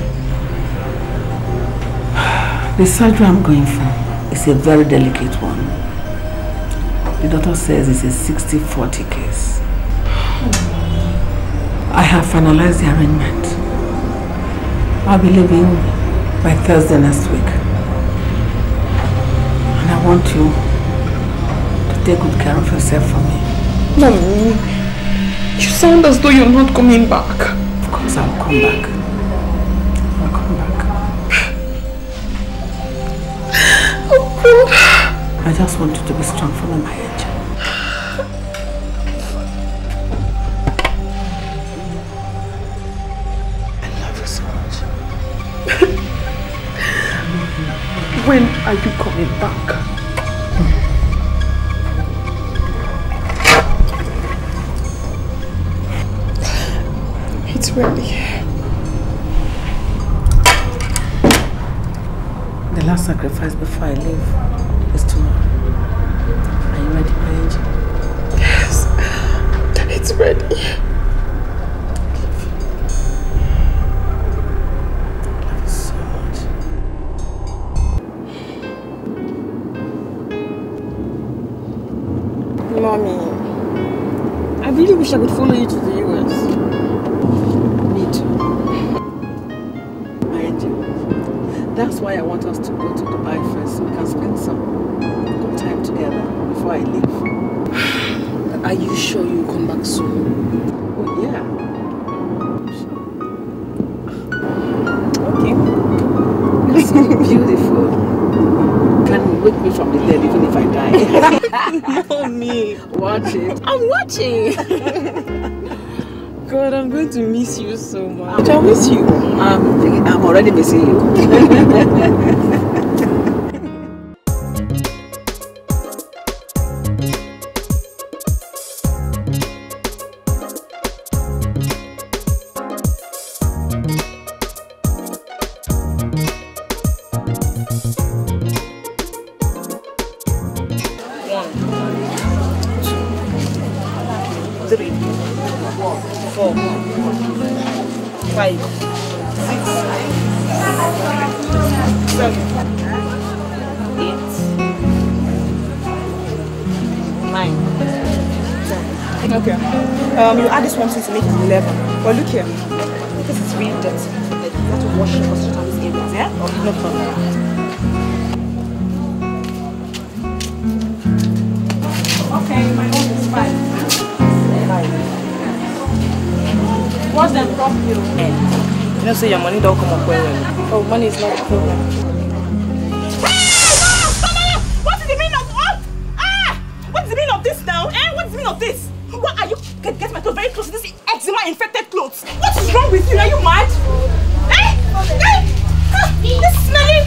The surgery I'm going for is a very delicate one. The doctor says it's a 60-40 case. I have finalized the arrangement. I'll be leaving by Thursday next week. And I want you to take good care of yourself for me. Mommy, you sound as though you're not coming back. Of course I'll come back. I'll come back. Oh God. I just want you to be strong for me, my angel. When are you coming back? It's ready. The last sacrifice before I leave is tomorrow. Are you ready, my angel? Yes, it's ready. Mommy, I really wish I could follow you to the US. Me too. My angel. That's why I want us to go to Dubai first so we can spend some good time together before I leave. Are you sure you'll come back soon? Oh yeah. Okay. You're so beautiful. Can you wake me from the dead even if I die? Mommy, watch it. I'm watching. God, I'm going to miss you so much. I miss you. I'm already missing you. You add this one to make it 11. But look here, this is really dirty. You have to wash it for certain areas, yeah? Okay, no problem. Okay, my own is 5. What's the problem? You know, say your money don't come up well. Oh, money is not a problem. What is of this? Why are you getting my clothes very close to this eczema-infected clothes? What is wrong with you? Are you mad? This smelling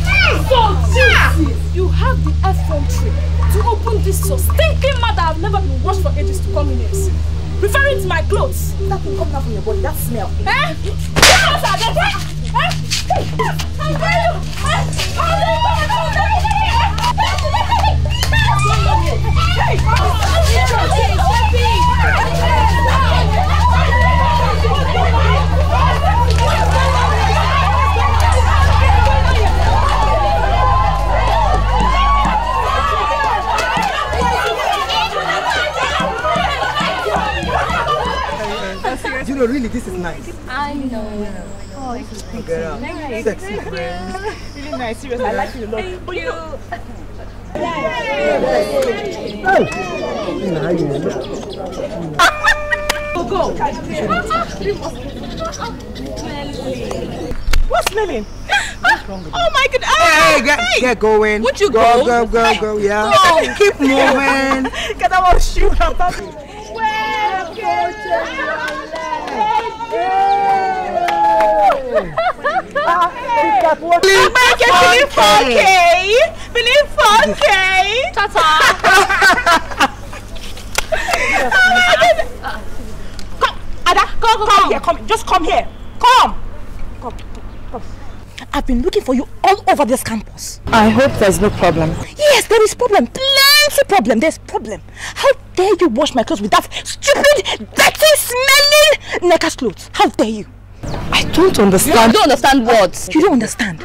You have the effrontery to open this so stinking mouth that I've never been washed for ages to come in here. Referring to my clothes. That thing coming out from your body, that smell. You know, really, this is nice. I know. Oh, this is pretty. Girl, Nice. sexy friend. Really nice, seriously. I like you a lot. But you know. Go. What's smelling? Oh my God! Hey, get going. Would you go? Go, yeah. Go. Keep moving. Because I was shooting about it. Believe 4K. Believe 4K. Ta-ta. Come, Ada, come here. Come, just come here. Come. I've been looking for you all over this campus. I hope there's no problem. Yes, there is problem. Plenty problem. There's problem. How dare you wash my clothes with that stupid, dirty, smelling Neka's clothes? How dare you? I don't understand. You don't understand what? You don't understand.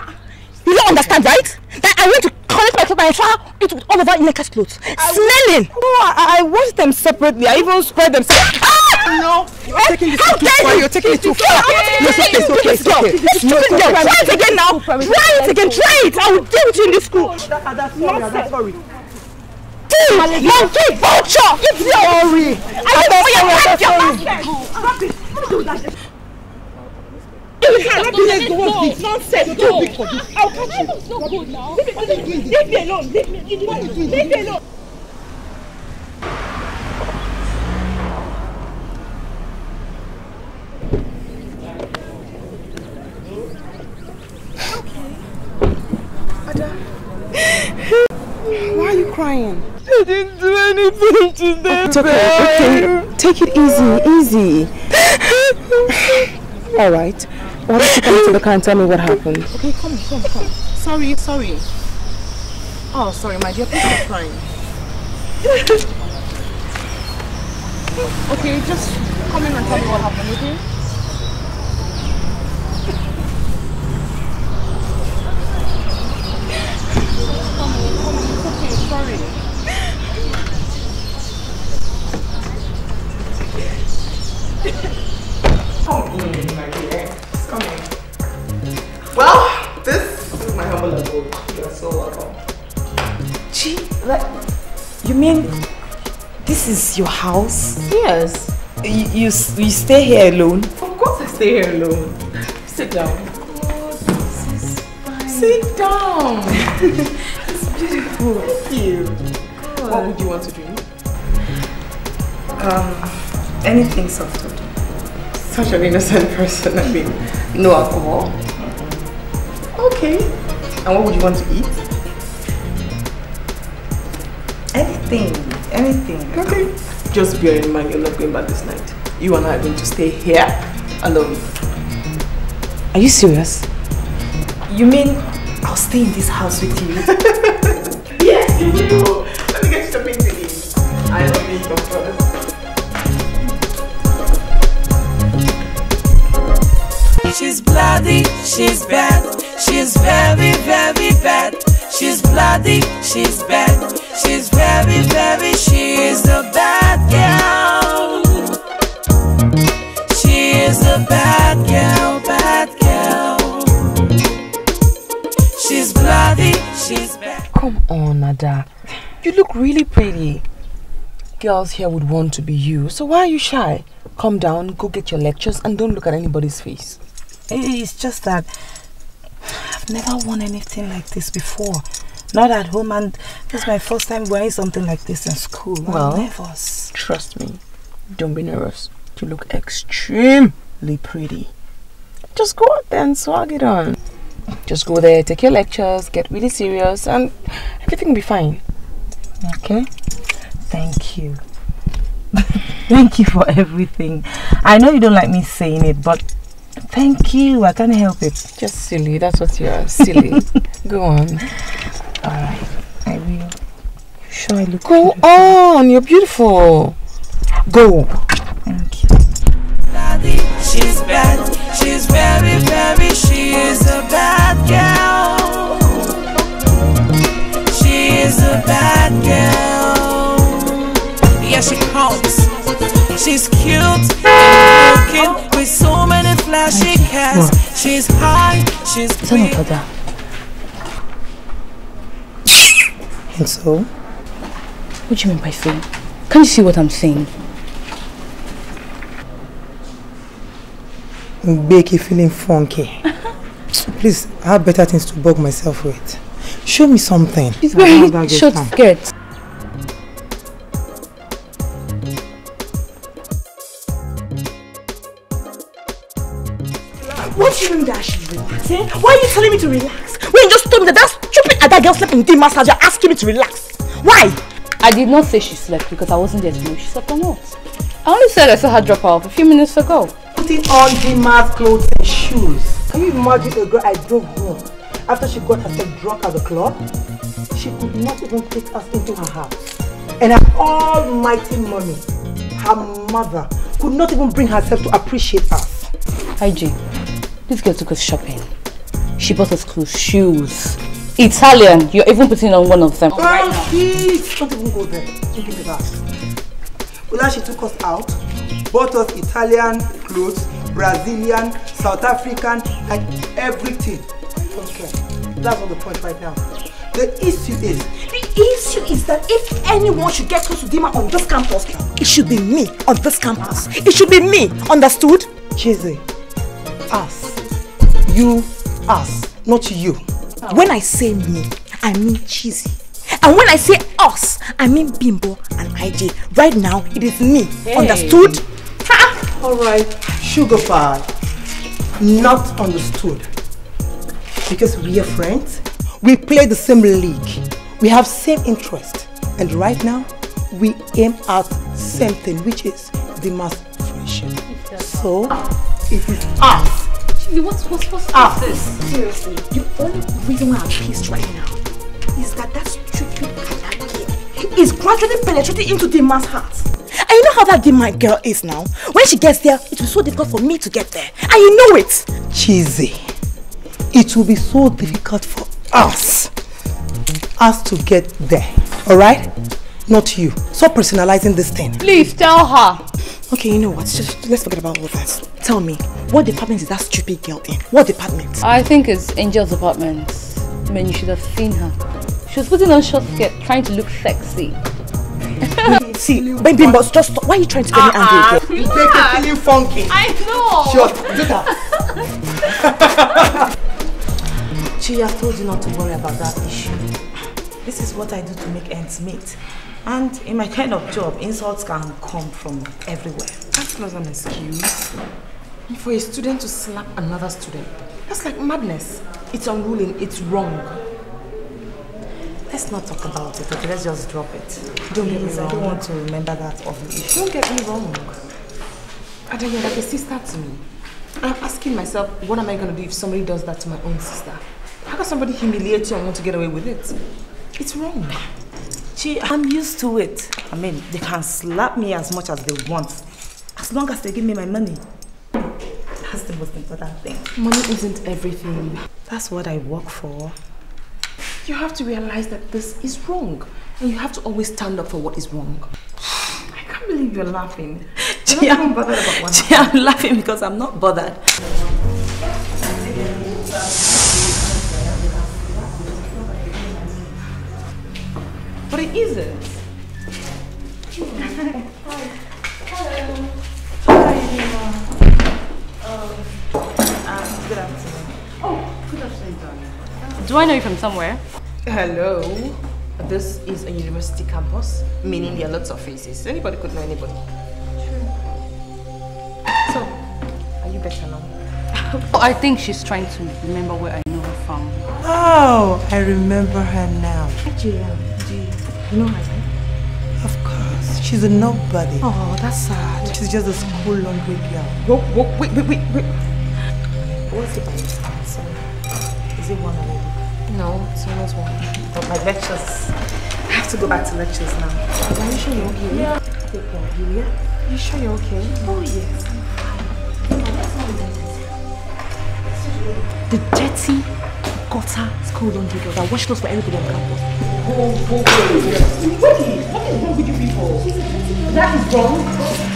You don't understand, right? That I went to collect my clothes and I saw it with all over Neka's clothes. Smelling! No, I washed them separately. I even spread them separately. No, you're taking this too far. You're taking it too far. It's okay. Try it again now. Try it again. Try it. I will deal with you in this school. That's sorry. Monkey vulture! It's sorry. Nonsense. You're too big for this. I'll catch you. It's not good now. Leave me alone. Leave me alone. Why are you crying? I didn't do anything to them. It's okay. Take it easy. All right. Why don't you come to the car and tell me what happened? Okay, come. Sorry. Oh, sorry, my dear. Please stop crying. Okay, just come in and tell me what happened, okay? Sorry. Come in, my dear. Come in. Well, this is my humble abode. You are so welcome. Gee, you mean this is your house? Yes. You stay here alone? Of course I stay here alone. Sit down. Sit down. It's beautiful. Thank you. God. What would you want to drink? Anything soft. Such an innocent person. I mean, no alcohol. Okay. And what would you want to eat? Anything. Okay. Just bear in mind you're not going back this night. You and I are going to stay here alone. Are you serious? You mean I'll stay in this house with you? Yes, you will. Let me get you something to eat. I love you first. She's bloody, she's bad, she's very, very bad. She's bloody, she's bad, she's very, she's a bad girl. She is a bad girl. She's bloody, she's bad. Come on, Ada. You look really pretty. Girls here would want to be you, so why are you shy? Calm down, go get your lectures and don't look at anybody's face. It's just that I've never worn anything like this before. Not at home, and this is my first time wearing something like this in school. Well, I'm nervous. Trust me, don't be nervous. You look extremely pretty. Just go out there and swag it on. Just go there, take your lectures, get really serious, and everything will be fine. Okay? Thank you. Thank you for everything. I know you don't like me saying it, but thank you. I can't help it. Just silly. That's what you are. Silly. Go on. Alright. I will. Sure, I look Go on. You're beautiful. Go. Thank you. She's bad. She's very, very. She is a bad girl. She is a bad girl. Yeah, she comes. She's cute and looking with so many flashy cats. She's high. She's pretty. And so? What do you mean by so? Can't you see what I'm saying? Becky feeling funky. Please, I have better things to bug myself with. Show me something. She's wearing short skirts. What do you mean that she's relaxing? Why are you telling me to relax? When you just told me that that stupid other girl slept in Dima's house, you're asking me to relax. Why? I did not say she slept because I wasn't there to know if she slept or not. I only said I saw her drop off a few minutes ago. Putting on Dima's clothes and shoes. Can you imagine a girl I drove home after she got herself drunk at the club? She could not even take us into her house. And her almighty mommy, her mother, could not even bring herself to appreciate us. IG, this girl took us shopping. She bought us clothes, shoes. Italian, you're even putting on one of them. Right now. Please, don't even go there. Don't give me that. Well, she took us out, bought us Italian clothes, Brazilian, South African, and everything. Okay, that's not the point right now. The issue is that if anyone should get close to Dima on this campus, it should be me on this campus. It should be me, understood? Chizzy, us. You, us, not you. When I say me, I mean Chizzy. And when I say us, I mean Bimbo and IJ. Right now, it is me. Hey. Understood? Alright, sugar pie. Not understood. Because we are friends, we play the same league, we have same interest, and right now, we aim at same thing, which is the mass friendship. So, it is us. What's this? Seriously, the only reason why I'm pissed right now is that stupid kid is gradually penetrating into Dima's heart. And you know how that Dima girl is now? When she gets there, it will be so difficult for me to get there. And you know it. Cheesy. It will be so difficult for us to get there. Alright? Not you. Stop personalizing this thing. Please tell her. Okay, you know what? Just let's forget about all that. Tell me, what department is that stupid girl in? What department? I think it's Angel's apartment. Man, you should have seen her. She was putting on short skirt, trying to look sexy. See, baby, but just stop. Why are you trying to get me angry again? You make her feeling funky. I know. Sure, do that. Chi, I told you not to worry about that issue. This is what I do to make ends meet. And in my kind of job, insults can come from everywhere. That's not an excuse. For a student to slap another student, that's like madness. It's unruly, it's wrong. Let's not talk about it, okay? Let's just drop it. Don't get me wrong. I don't want to remember that awful issue. Don't get me wrong. Ada, you're like a sister to me. I'm asking myself, what am I going to do if somebody does that to my own sister? How can somebody humiliate you and want to get away with it? It's wrong. Gee, I'm used to it. I mean, they can slap me as much as they want, as long as they give me my money. That's the most important thing. Money isn't everything. That's what I work for. You have to realize that this is wrong, and you have to always stand up for what is wrong. I can't believe you're laughing. Gee, I'm not bothered about what I'm laughing because I'm not bothered. But it isn't. Hi. Hello. How are you doing, good afternoon. Oh, good afternoon, darling. Do I know you from somewhere? Hello. This is a university campus, meaning there are lots of faces. Anybody could know anybody. True. So, are you better now? Oh, I think she's trying to remember where I know her from. Oh, I remember her now. Nigerian. Do you know my name? Of course. She's a nobody. Oh, that's sad. She's just a school laundry girl. Wait. What's it by chance? Is it one already? No, it's almost one. But my lectures. I have to go back to lectures now. Are you sure you're okay? Yeah. Take care of you, yeah? Are you sure you're okay? Oh, yes. I'm fine. The dirty, gutter school laundry girl that washed clothes for everybody on campus. What is wrong with you people? That is wrong.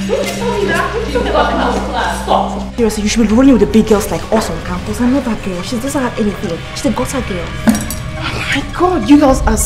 Don't you tell me that? What are you talking about in our class? Stop. Seriously, you should be rolling with the big girls like us on campus. I'm not that girl. She doesn't have anything. She's a gutter girl. Oh my god, you girls are...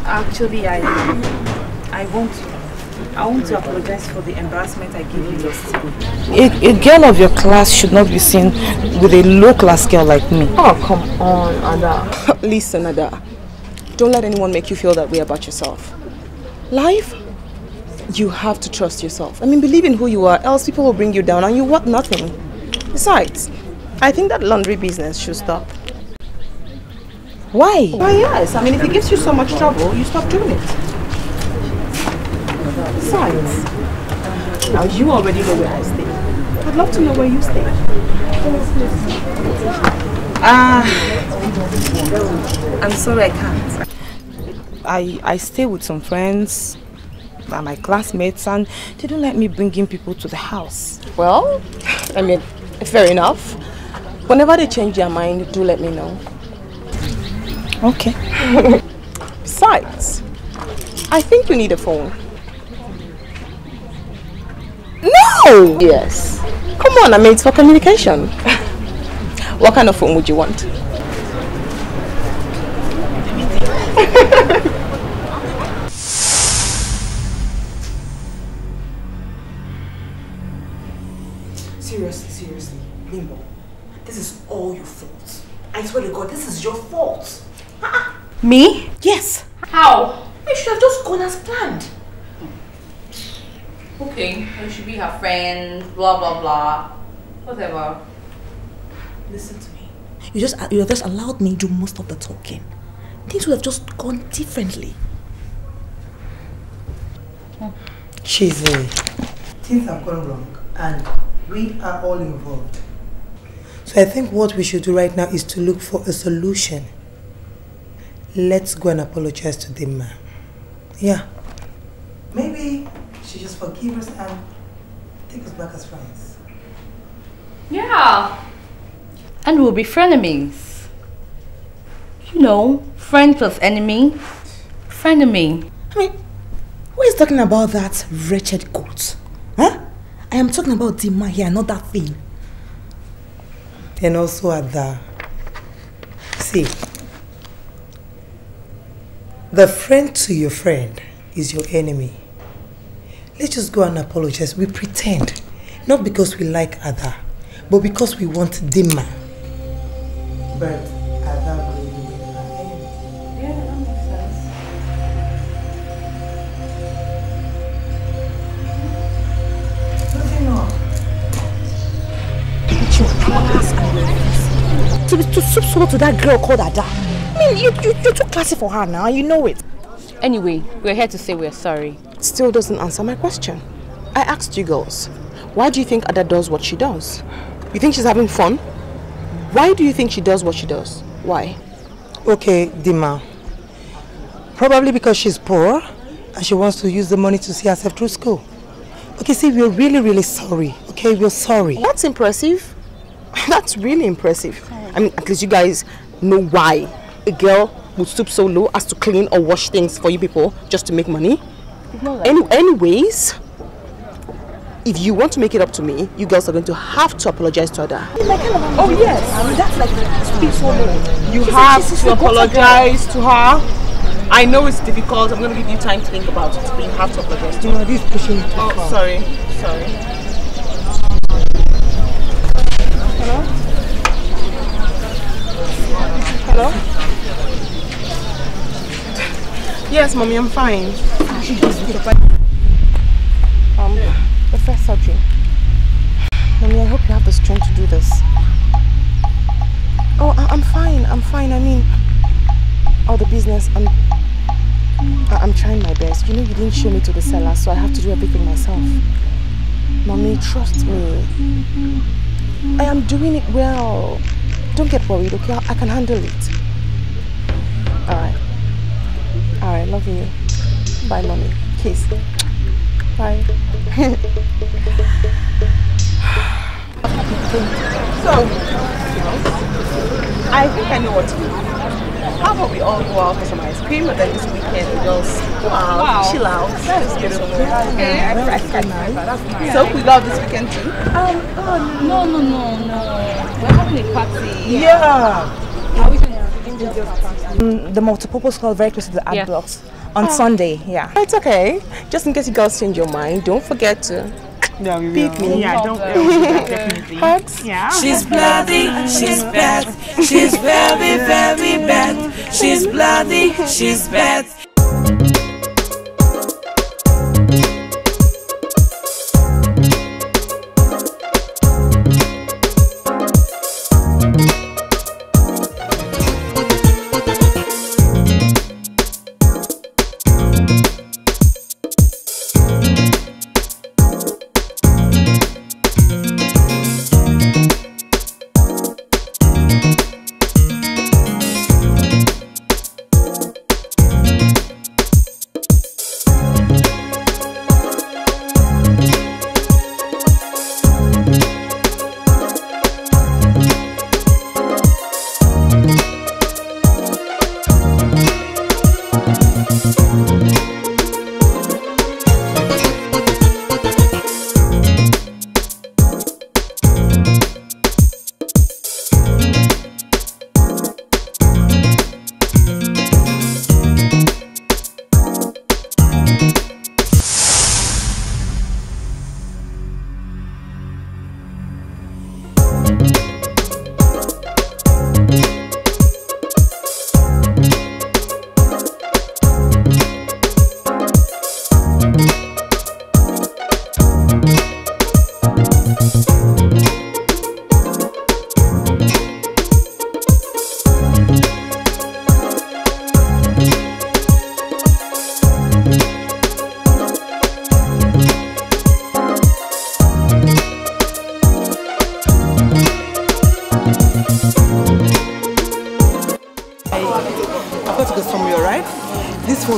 Actually, I want to apologize for the embarrassment I gave you yesterday. A girl of your class should not be seen with a low-class girl like me. Oh, come on, Ada. Listen, Ada. Don't let anyone make you feel that way about yourself. Life, you have to trust yourself. I mean, believe in who you are, else people will bring you down and you want nothing. Besides, I think that laundry business should stop. Why? Why, yes. I mean, if it gives you so much trouble, you stop doing it. Besides, now you already know where I stay. I'd love to know where you stay. I'm sorry, I can't. I stay with some friends, my classmates, and they don't let me bring in people to the house. Well, I mean, fair enough. Whenever they change their mind, do let me know. Okay. Besides, I think you need a phone. No! Yes. Come on, I mean, it's for communication. What kind of phone would you want? Seriously, Limbo. This is all your fault. I swear to God, this is your fault. Me? Yes. How? You should have just gone as planned. Okay, you should be her friend, blah blah blah. Whatever. Listen to me. You have just allowed me to do most of the talking. Things would have just gone differently. Shizzy, things have gone wrong and we are all involved. So I think what we should do right now is to look for a solution. Let's go and apologize to the man. Yeah. Maybe she just forgive us and take us back as friends. Yeah. And we'll be frenemies. You know, friend plus enemy. Frenemy. I mean, who is talking about that wretched goat? Huh? I am talking about Dima here, not that thing. And also at the... See, the friend to your friend is your enemy. Let's just go and apologize. We pretend. Not because we like Ada, but because we want Dima. But Ada will remain our enemy. Yeah, that makes sense. Nothing wrong. To stoop so to that girl called Ada. I mean, you're too classy for her now, you know it. Anyway, we're here to say we're sorry. Still doesn't answer my question. I asked you girls, why do you think Ada does what she does? You think she's having fun? Why do you think she does what she does? Why? Okay, Dima. Probably because she's poor and she wants to use the money to see herself through school. Okay, see, we're really, really sorry. Okay, we're sorry. That's impressive. That's really impressive. I mean, at least you guys know why a girl would stoop so low as to clean or wash things for you people just to make money. Anyways, if you want to make it up to me, you girls are going to have to apologize to Ada. Oh yes, that's like speak so low. You have to apologize to her. I know it's difficult. I'm going to give you time to think about it, but you have to apologize to her. This is pushing it too far. Oh, sorry. Hello? Yes, Mommy, I'm fine. The first surgery. Mommy, I hope you have the strength to do this. Oh, I'm fine. I mean, all the business, I'm trying my best. You know, you didn't show me to the cellar, so I have to do everything myself. Mommy, trust me. I am doing it well. Don't get worried, okay? I can handle it. Alright, love you. Bye, Mommy. Kiss. Bye. So, I think I know what to do. How about we all go out for some ice cream and then this weekend we just go out, chill out. That is beautiful. Okay, that's nice. So we go out this weekend too? No. We're having a party. Yeah. Are we going to the multipurpose hall very close to the art blocks on Sunday. Yeah. It's okay. Just in case you girls change your mind, don't forget to pick me. Yeah, don't definitely. Hugs. Yeah. She's bloody, she's bad, she's very, very bad. She's bloody, she's bad.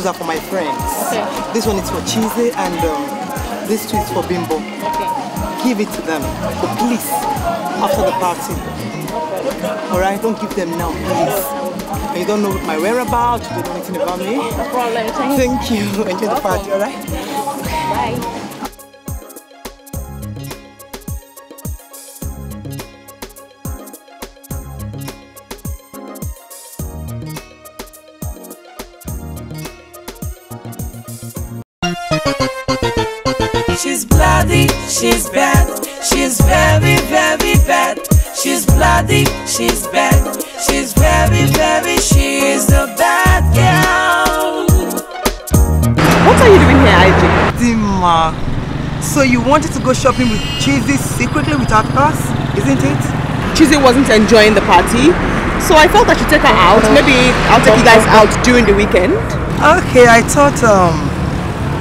Are for my friends. Okay. This one is for Cheesy and this two is for Bimbo. Okay. Give it to them, but please, after the party. Alright, don't give them now, please. And you don't know my whereabouts, you don't know anything about me. No problem. Thank you. Enjoy the party, alright? Bye. She's bloody, she's bad, she's very, very bad. She's bloody, she's bad, she's very, very, she's a bad girl. What are you doing here, IJ? Dima, so you wanted to go shopping with Cheesy secretly without us, isn't it? Cheesy wasn't enjoying the party, so I felt I should take her out. Maybe I'll take you guys out during the weekend. Okay, I thought,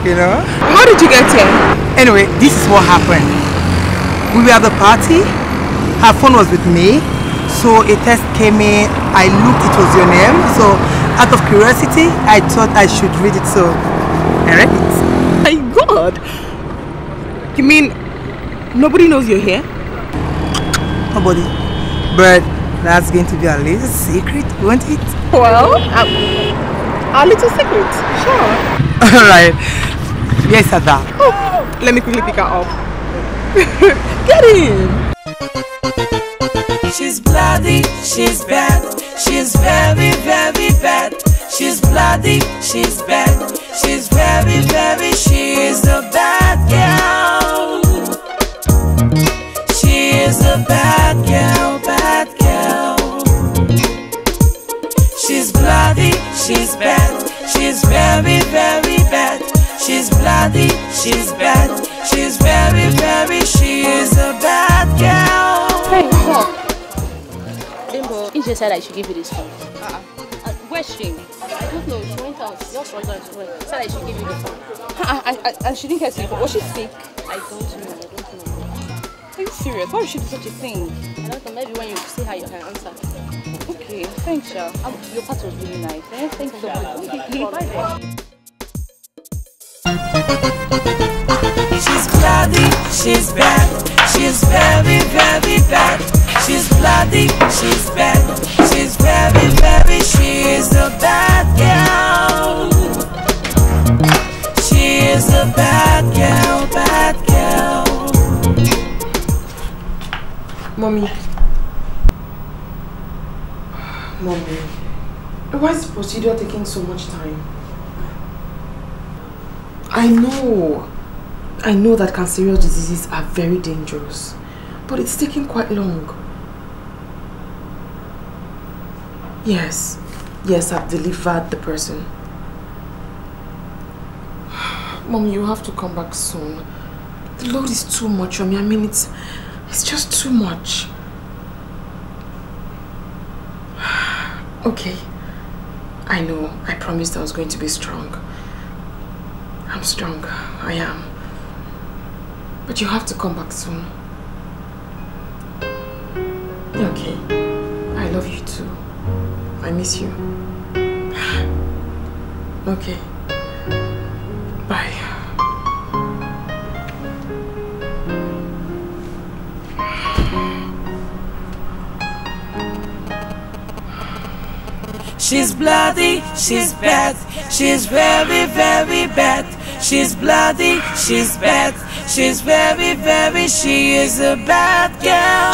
you know. How did you get here? Anyway, this is what happened. We were at the party, her phone was with me, so a text came in, I looked, it was your name, so out of curiosity, I thought I should read it, so I read it. My God! You mean nobody knows you're here? Nobody. But That's going to be our little secret, won't it? Well, our little secret, sure. Alright. Yes, Ada. Oh, let me quickly pick her up. Get in! She's bloody, she's bad, she's very, very bad. She's bloody, she's bad, she's very, very, she is a bad girl. She is a bad girl, bad girl. She's bloody, she's bad, she's very, very bad. She's bloody, she's bad, she's very, very, she is a bad girl. Hey, stop. Dimbo, Inja said I should give you this phone. Where's she? I don't know, she went out. Just went out. Said I should give you the phone. And she didn't get sick. Was she sick? I don't know. Are you serious? Why would she do such a thing? I don't know, maybe when you see her, you can answer. Okay, thanks, Shad. Your part was really nice. Thank you so much. Okay, she's bloody, she's bad, she's very, very bad. She's bloody, she's bad, she's very, very, she is a bad girl. She is a bad girl, bad girl. Mommy, why is the procedure taking so much time? I know that cancerous diseases are very dangerous, but it's taking quite long. Yes, I've delivered the person. Mommy, you have to come back soon. The load is too much on me. I mean, it's just too much. Okay, I know. I promised I was going to be strong. I'm strong. I am. But you have to come back soon. Okay. I love you too. I miss you. Okay. Bye. She's bloody, she's bad, she's very, very bad. She's bloody, she's bad, she's very, very, she is a bad girl.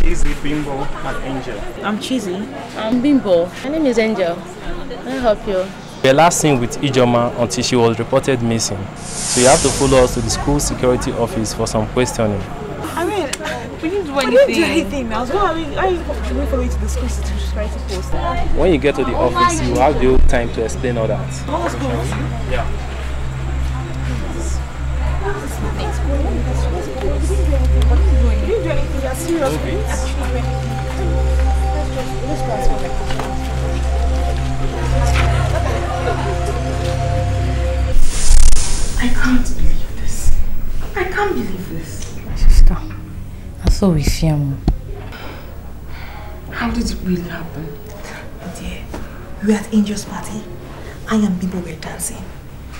Cheesy, Bimbo, and Angel. I'm Cheesy. I'm Bimbo. My name is Angel. Can I help you? We were last seen with Ijoma until she was reported missing. So you have to follow us to the school security office for some questioning. I mean, we didn't do anything. We didn't do anything. I was going to follow you to the school security post. When you get to the office, you have the whole time to explain all that. Yeah. You didn't do anything. You're serious. Let's go. I can't believe this. I can't believe this. My sister, I saw with him. How did it really happen? Dear, we were at Angel's party. I and Bimbo were dancing.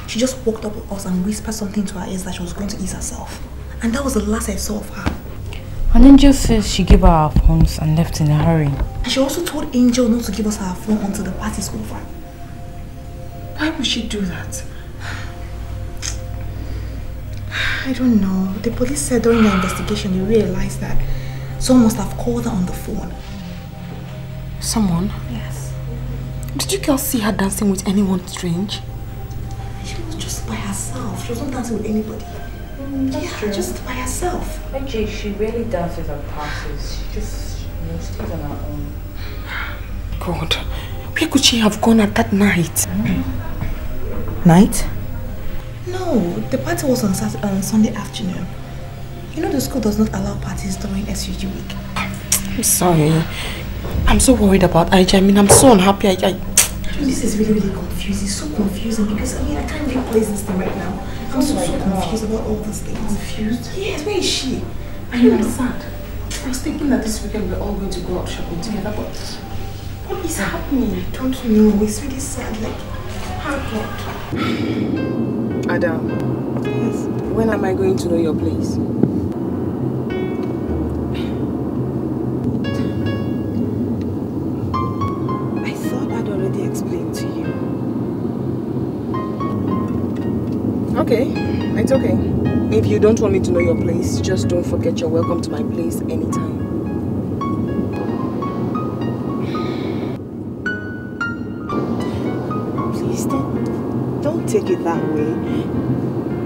She just walked up with us and whispered something to her ears that she was going to ease herself. And that was the last I saw of her. And Angel says she gave her our phones and left in a hurry. And she also told Angel not to give us her phone until the party's over. Why would she do that? I don't know. The police said during the investigation they realized that someone must have called her on the phone. Someone? Yes. Did you girls see her dancing with anyone strange? She was just by herself. She was not dancing with anybody. Yeah, true. Just by herself. AJ, she rarely dances at parties. She just stays on her own. God, where could she have gone at that night? Night? No, the party was on Sunday afternoon. You know the school does not allow parties during SUG week. I'm sorry. I'm so worried about IJ. I mean, I'm so unhappy. This is really, really confusing. It's so confusing because I can't even place this thing right now. I'm so confused about all these things. Confused? Yes, where is she? I know, I'm sad. I was thinking that this weekend we're all going to go out shopping together, but what is happening? I don't know. It's really sad. Like, how God. Adam, yes. When am I going to know your place? I thought I'd already explained to you. Okay, it's okay. If you don't want me to know your place, just don't forget you're welcome to my place anytime. Please don't take it that way.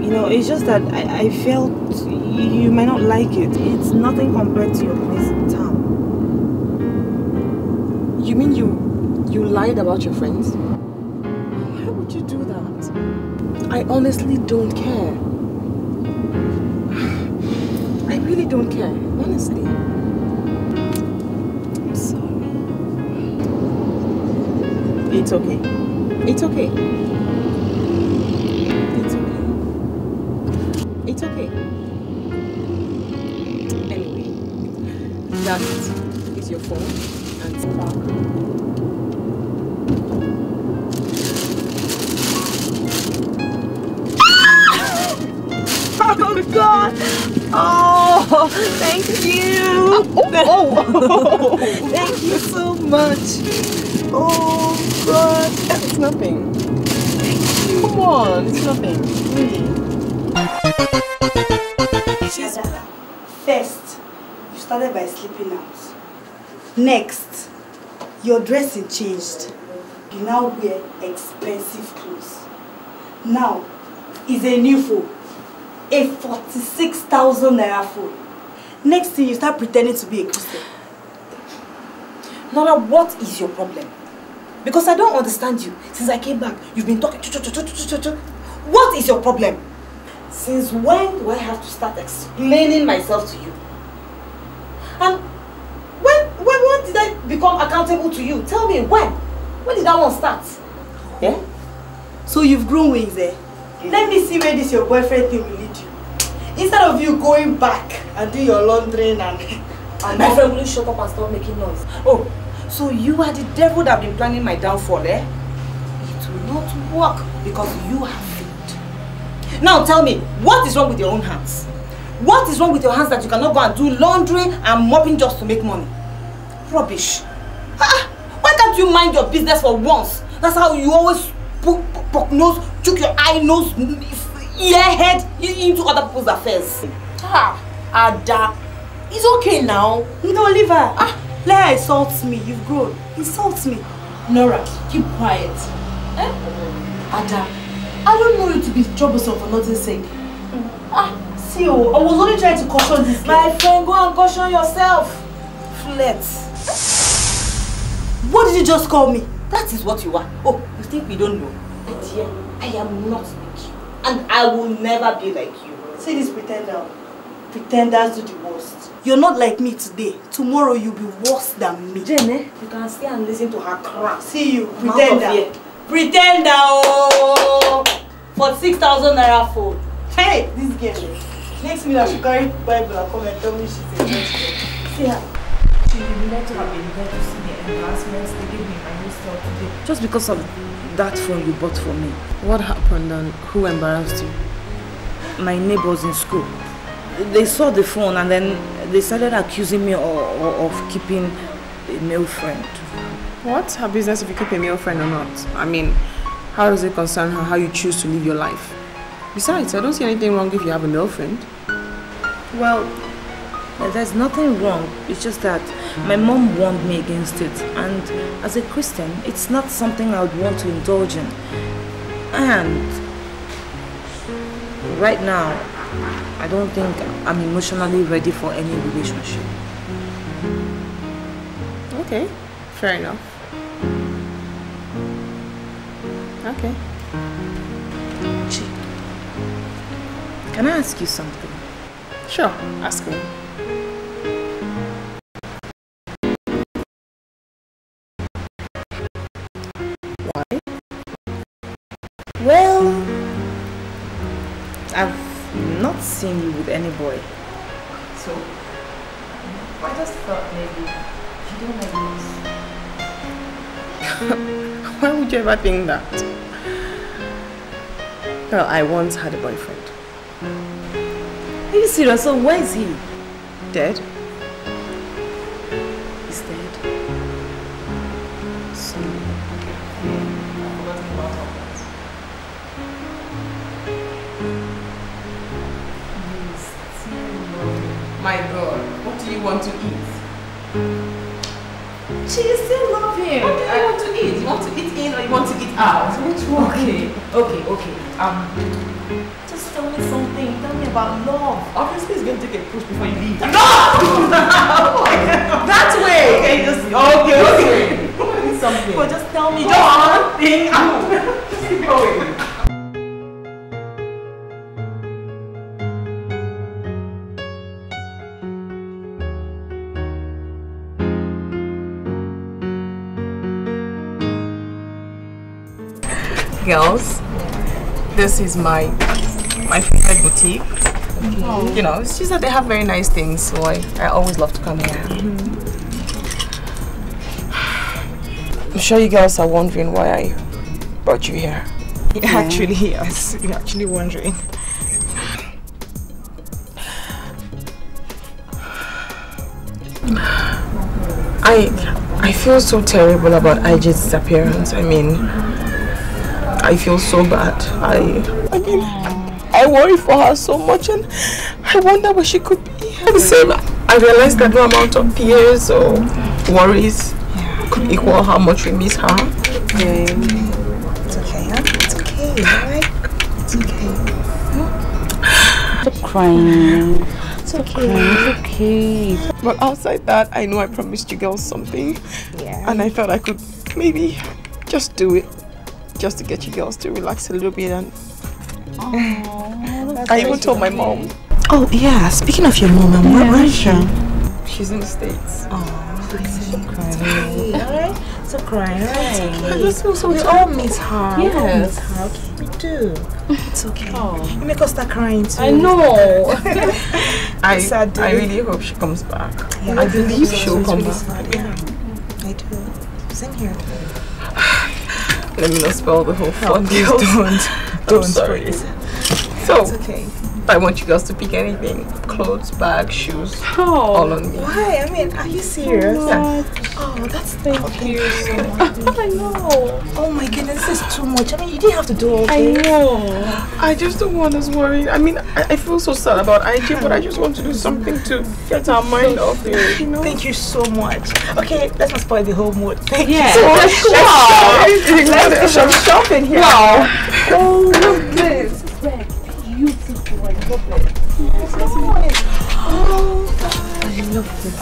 You know, it's just that I felt you might not like it. It's nothing compared to your place in town. You mean you lied about your friends? Why would you do that? I honestly don't care. I really don't care, honestly. I'm sorry. It's okay. It's okay. It's okay. It's okay. Anyway, that is your phone and spark. Oh God! Oh, thank you! Oh. Thank you so much! Oh God! It's nothing. Thank you. Come on, it's nothing. Really. First, you started by sleeping out. Next, your dressing changed. You now wear expensive clothes. Now, is a new phone. A 46,000 naira phone. Next thing, you start pretending to be a Christian. Nora, what is your problem? Because I don't understand you. Since I came back, you've been talking. What is your problem? Since when do I have to start explaining myself to you? And when did I become accountable to you? Tell me, when? When did that one start? Yeah? So you've grown wings, eh? Let me see where this your boyfriend thing will lead you. Instead of you going back and do your laundry and my friend, will you shut up and stop making noise? Oh, so you are the devil that have been planning my downfall, eh? It will not work because you have failed. Now tell me, what is wrong with your own hands? What is wrong with your hands that you cannot go and do laundry and mopping just to make money? Rubbish. Why can't you mind your business for once? That's how you always poke nose, chook your eye nose, ear head into other people's affairs. Ada, it's okay now. No, leave her. Let her insult me. You've grown. Insult me. Nora, keep quiet. Eh? Ada, I don't know you to be troublesome for nothing's sake. See, I was only trying to caution this girl. My friend, go and caution yourself. Flirt. What did you just call me? That is what you are. Oh, you think we don't know? My dear, I am not like you. And I will never be like you. See this pretender. Pretenders do the worst. You're not like me today. Tomorrow you'll be worse than me. Jenny, you can stay and listen to her crap. See you, pretender. Pretender, oh! 46,000 naira phone. Hey, this girl. Next minute I should carry Bible and come and tell me she's a church. See her. She would not have been there to see the embarrassments they gave me in my hostel today. Just because of that phone you bought for me. What happened and who embarrassed you? My neighbors in school. They saw the phone and then they started accusing me of keeping a male friend. What's her business if you keep a male friend or not? I mean, how does it concern her how you choose to live your life? Besides, I don't see anything wrong if you have a male friend. Well, there's nothing wrong. It's just that my mom warned me against it. And as a Christian, it's not something I would want to indulge in. And right now, I don't think I'm emotionally ready for any relationship. Okay, fair enough. Okay. Chi, can I ask you something? Sure, ask me. Why? Well, I've not seen you with any boy. So, I just thought maybe you don't like this. Why would you ever think that? Girl, I once had a boyfriend. Are you serious? So where is he? Dead? He's dead. So my God, what do you want to eat? she still love him. What do you want to eat? You want to eat in or you want to eat out? Which one? Okay. Just tell me something. Tell me about love. Obviously, it's going to take a push before you leave. No! That way! Okay, just Okay. something. But just tell me Go just on. one thing. Just keep going. Girls, this is my favorite boutique. You know, it's just that they have very nice things, so I always love to come here. I'm sure you girls are wondering why I brought you here. Actually, yes. You're actually wondering. I feel so terrible about IJ's disappearance. I mean, I feel so bad. I worry for her so much, and I wonder where she could be. At the same, I realized that no amount of tears or worries could equal how much we miss her. It's okay, huh? It's okay, alright? It's okay. Stop crying. It's okay. It's okay. But outside that, I know I promised you girls something. Yeah. And I thought I could maybe just do it. Just to get you girls to relax a little bit. And I even told my mom. Oh yeah, speaking of your mom, where is she? She's in the States. Oh, it's okay, alright? It's crying, alright? I just feel so we all miss her. Yes. We all miss her, okay? We do. It's okay. You make us start crying too. I know. I really hope she comes back. Yeah, I believe she'll come back. Yeah, I do. Same here. Let me not spoil the whole fun. Don't. Sorry. So, it's okay. I want you girls to pick anything. Clothes, bags, shoes, all on me. Why? I mean, are you serious? Oh, that's thank you so much. I know. Oh my goodness, this is too much. I mean, you didn't have to do all this. I know. I just don't want us worrying. I mean, I feel so sad about IJ, but I just want to do something to get our mind off it, you know? Thank you so much. Okay, let's not spoil the whole mood. Thank you so so much. Let's do some shopping here. Wow. Oh, look this. It's very beautiful. I love it. Oh, I love this. Oh,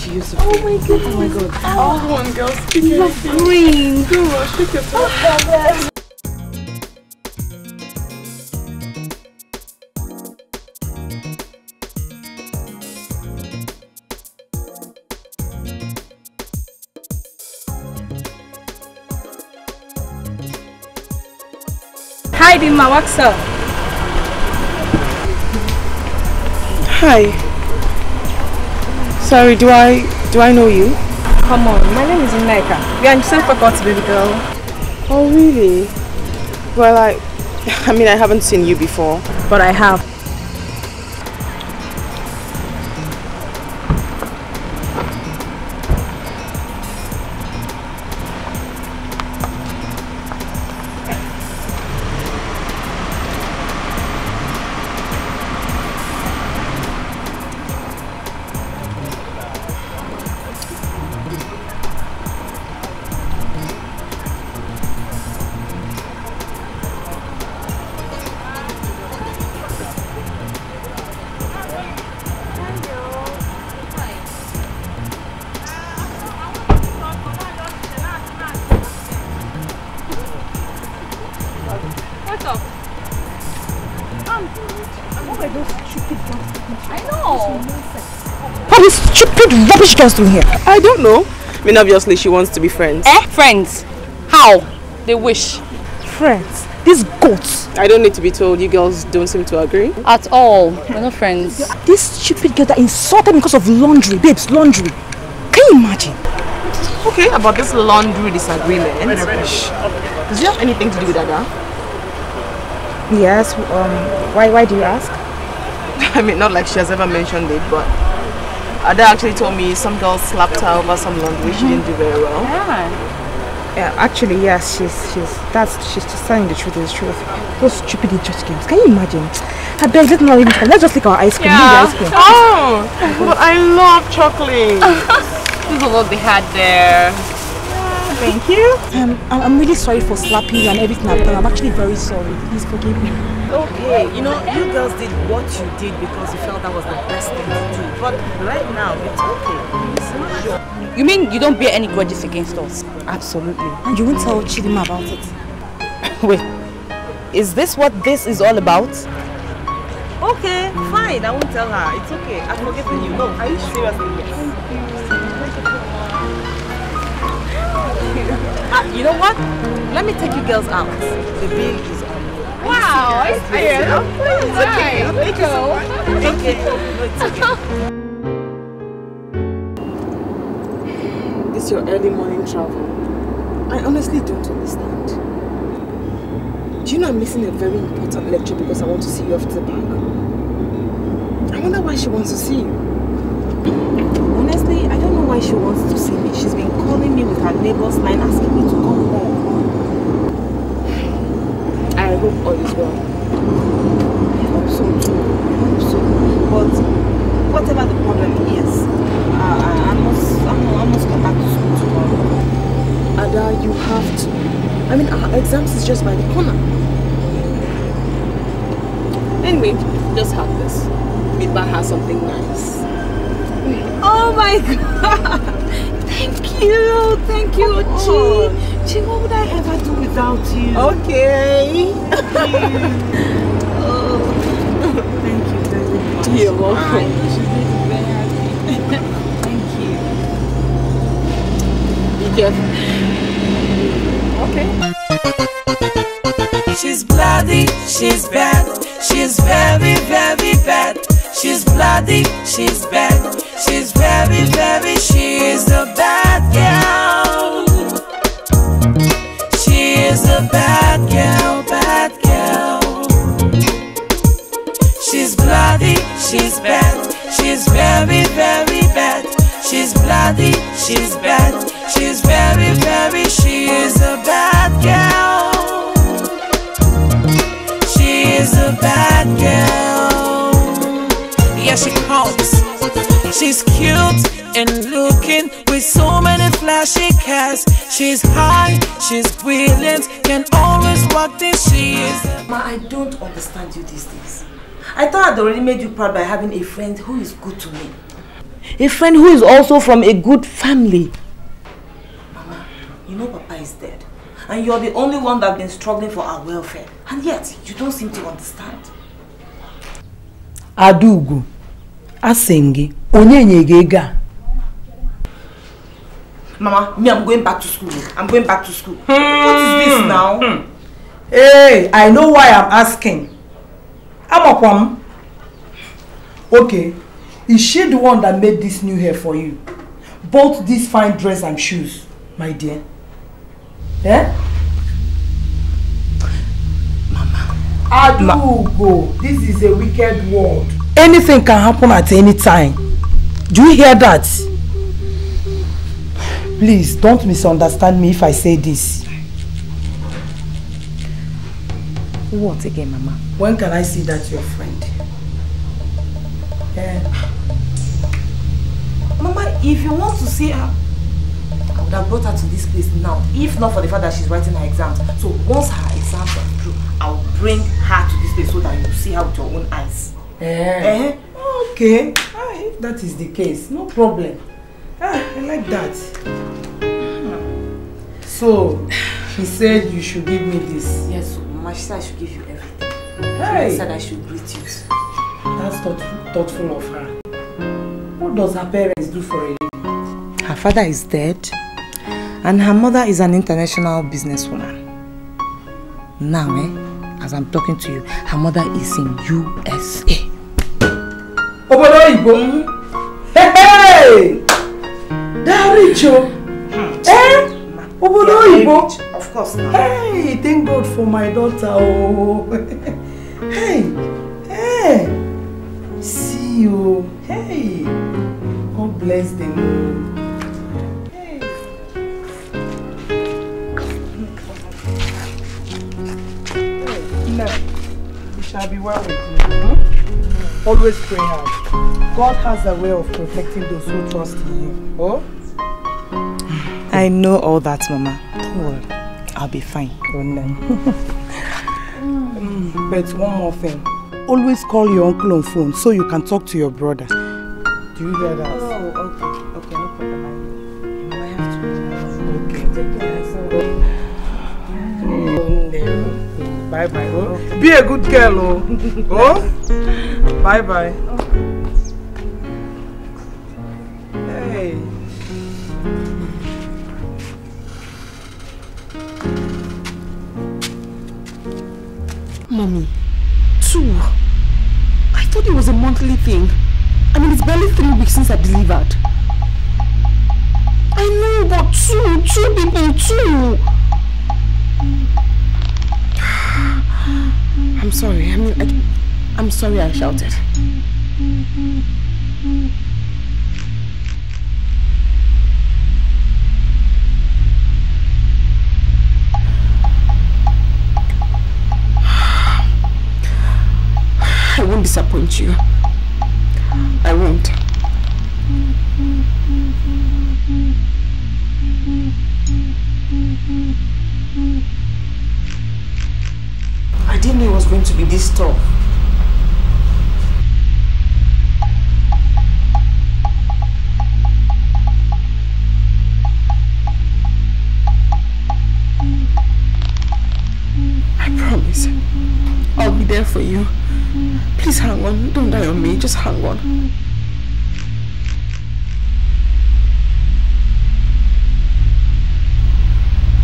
beautiful. Oh my god. Oh my god. Oh, come on, girls. Pick anything. Green. Go on, pick your top. Hi, Dima, what's up? Hi. Sorry, do I know you? Come on, my name is Naija. We are in the same faculty, baby girl. Oh, really? Well, I mean, I haven't seen you before. But I have. Rubbish girls doing here? I don't know. I mean, obviously she wants to be friends. Friends? How? They wish. friends. These goats. I don't need to be told. You girls don't seem to agree. At all. We're not friends. This stupid girl that insulted me because of laundry. Babes, laundry. Can you imagine? Okay, about this laundry disagreement. Does it have anything to do with Ada? Yes. Why do you ask? I mean, not like she has ever mentioned it, but Ada actually told me some girl slapped her over some laundry. She didn't do very well. Yeah, actually, yes, she's just telling the truth. Is the truth. Those stupid idiot games. Can you imagine? I beg, let's just lick our ice cream. Yeah. Ice cream. Oh, but I love chocolate. This is what they had there. Thank you. I'm really sorry for slapping you and everything I've done. I'm actually very sorry. Please forgive me. Okay, you know, you girls did what you did because you felt that was the best thing to do. But right now, it's okay. You mean you don't bear any grudges against us? Absolutely. And you won't tell Chidima about it? Wait, is this what this is all about? Okay, fine, I won't tell her. It's okay, I've forgiven you. No, are you seriously? Yes. You know what? Let me take you girls out. The bill is on. Wow, I see it. It's okay. Thank you so much. Okay. It's okay. This your early morning travel. I honestly don't understand. Do you know I'm missing a very important lecture because I want to see you after the park? I wonder why she wants to see you. Honestly, I don't know why she wants to see me. She's been calling me with her neighbor's line asking me to come home. I hope all is well. I hope so too. I hope so. But whatever the problem is, I must come back to school tomorrow. Ada, you have to. I mean, our exams is just by the corner. Anyway, just have this. Maybe buy her something nice. Oh my God! Thank you, Chi. Chi, what would I ever do without you? Okay. Oh, thank you very much. You're welcome. You should be very happy. Thank you. Be careful. Okay. She's bloody, she's bad, she's very, very bad. She's bloody, she's bad, she's very, very, she's a bad girl. She is a bad girl, bad girl. She's bloody, she's bad, she's very, very bad. She's bloody, she's bad, she's very, very, she is a bad girl. She is a bad girl. Yeah, she comes. She's cute and looking with so many flashy cars. She's high, she's brilliant, can always walk this. She is. Ma, I don't understand you these days. I thought I'd already made you proud by having a friend who is good to me. A friend who is also from a good family. Mama, you know Papa is dead. And you're the only one that's been struggling for our welfare. And yet, you don't seem to understand. Adugu, Asengi, Onyenyegega. Mama, me, I'm going back to school. I'm going back to school. What is this now? Hey, I know why I'm asking. Amakwam. Okay, is she the one that made this new hair for you? Both this fine dress and shoes, my dear. Eh? Mama. Adugo, this is a wicked world. Anything can happen at any time. Do you hear that? Please, don't misunderstand me if I say this. What again, Mama? When can I see that your friend? Yeah. Mama, if you want to see her, I would have brought her to this place now, if not for the fact that she's writing her exams. So once her exams are through, I'll bring her to this place so that you'll see her with your own eyes. Okay. If that is the case, no problem. I like that. So, she said you should give me this. Yes, Mama, she said I should give you everything. Hey. She said I should greet you. That's thoughtful of her. What does her parents do for a living? Her father is dead, and her mother is an international businesswoman. Now, as I'm talking to you, her mother is in USA. Hey! They're rich, Of course not. Hey, thank God for my daughter. Oh. Hey, see you. Hey, God bless them. Hey. No, it shall be well with you. Always pray hard. God has a way of protecting those who trust in Him. Oh? I know all that, Mama. Don't worry. I'll be fine. But one more thing. Always call your uncle on phone so you can talk to your brother. Do you hear that? Oh, okay. Okay, no problem. I have to. Okay. Take care. Bye-bye. Oh. Be a good girl, oh. Oh? Bye-bye. Hey. Mommy, 2? I thought it was a monthly thing. I mean, it's barely 3 weeks since I delivered. I know, but 2 people, 2. I'm sorry. I mean, I'm sorry I shouted. I won't disappoint you. I won't. I didn't know it was going to be this tough. I promise. I'll be there for you. Please hang on. Don't die on me. Just hang on.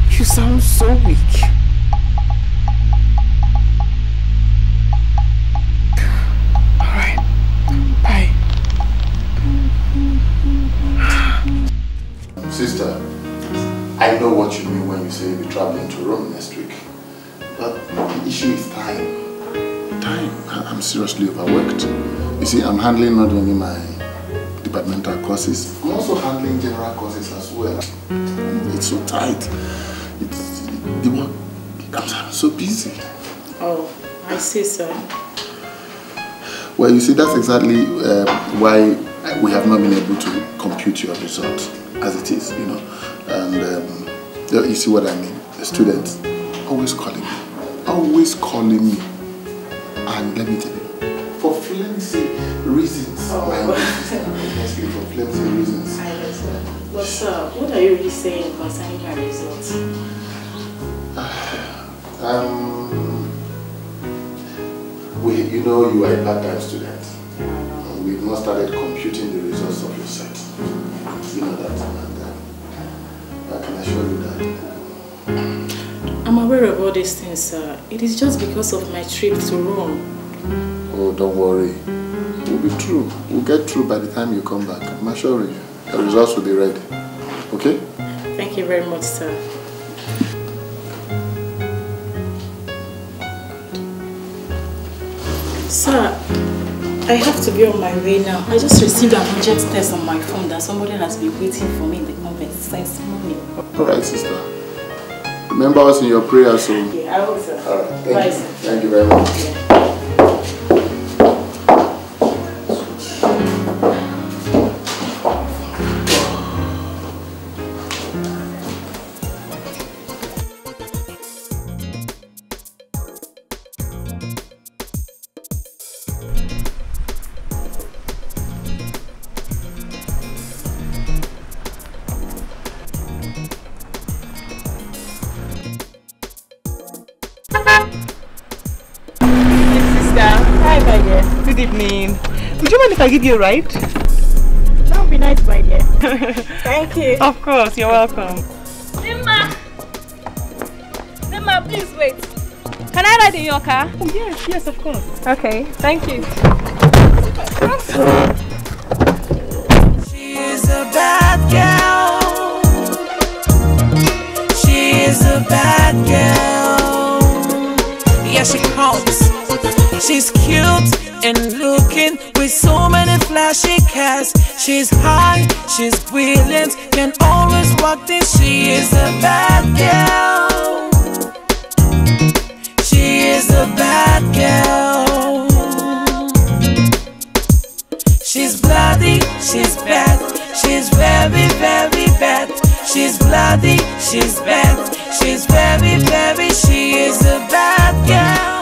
You sound so weak. Alright. Bye. Sister, I know what you mean when you say you'll be traveling to Rome next week. But the issue is time. I'm seriously overworked. You see, I'm handling not only my departmental courses, I'm also handling general courses as well. It's so tight. The work, I'm so busy. Oh, I see, sir. Well, you see, that's exactly why we have not been able to compute your result as it is, you know. And you see what I mean? The students always calling me. And let me tell you, for flimsy reasons. Honestly, for flimsy reasons. I understand. But sir, what are you really saying concerning my results? You know you are a part-time student. We've not started computing the results of your set. You know that, and I can assure you that. I'm aware of all these things, sir. It is just because of my trip to Rome. Oh, don't worry. We'll be through. We'll get through by the time you come back. I'm assuring you. The results will be ready. Okay? Thank you very much, sir. Sir, I have to be on my way now. I just received an urgent text on my phone that somebody has been waiting for me in the convent since morning. Alright, sister. Remember us in your prayers, so... Yeah, I will, sir. Alright, Bye, sir. Thank you very much. Yeah. Would you mind if I give you a ride? That would be nice, my dear. Thank you. Of course, you're welcome. Nima, please wait. Can I ride in your car? Oh, yes, yes, of course. Okay, thank you. She is a bad girl. She is a bad girl. Yeah, she comes. She's cute and looking with so many flashy cars. She's high, she's brilliant, can always walk this. She is a bad girl. She is a bad girl. She's bloody, she's bad. She's very, very bad. She's bloody, she's bad. She's very, very, she is a bad girl.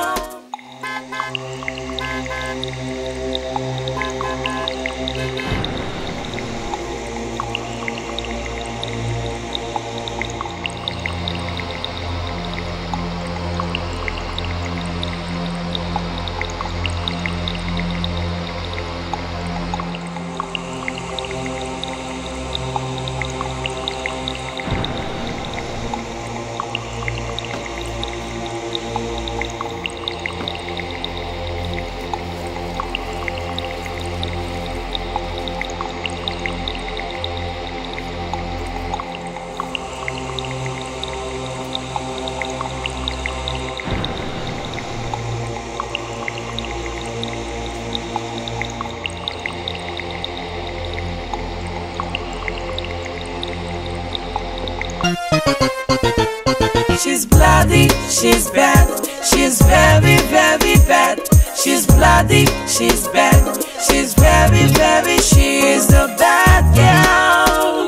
She's bloody, she's bad. She's very, very bad. She's bloody, she's bad. She's very, very, she is a bad girl.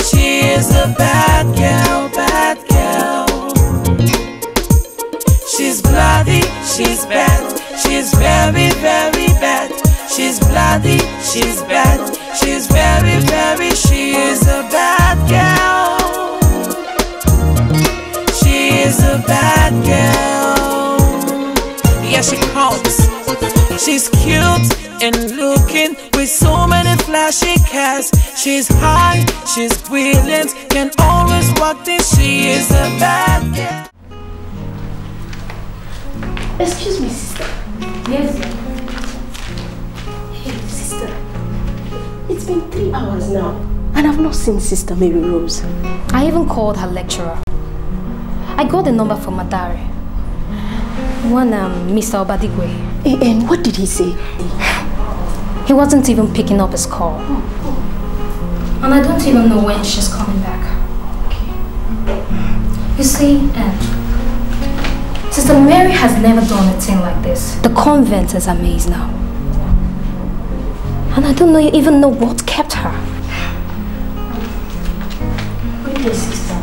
She is a bad girl, bad girl. She's bloody, she's bad. She's very, very bad. She's bloody, she's bad. She's very, very, she is a bad girl. She is a bad girl. Yeah, she comes. She's cute and looking with so many flashy cars. She's high, she's brilliant, can always walk this. She is a bad girl. Excuse me, sister. Yes, sir. Hey, sister. It's been 3 hours now, and I've not seen Sister Mary Rose. I even called her lecturer. I got the number from Madare. One, Mr. Obadigwe. And what did he say? He wasn't even picking up his call. And I don't even know when she's coming back. You see, Sister Mary has never done a thing like this. The convent is a maze now. And I don't even know what kept her. Good day, sister.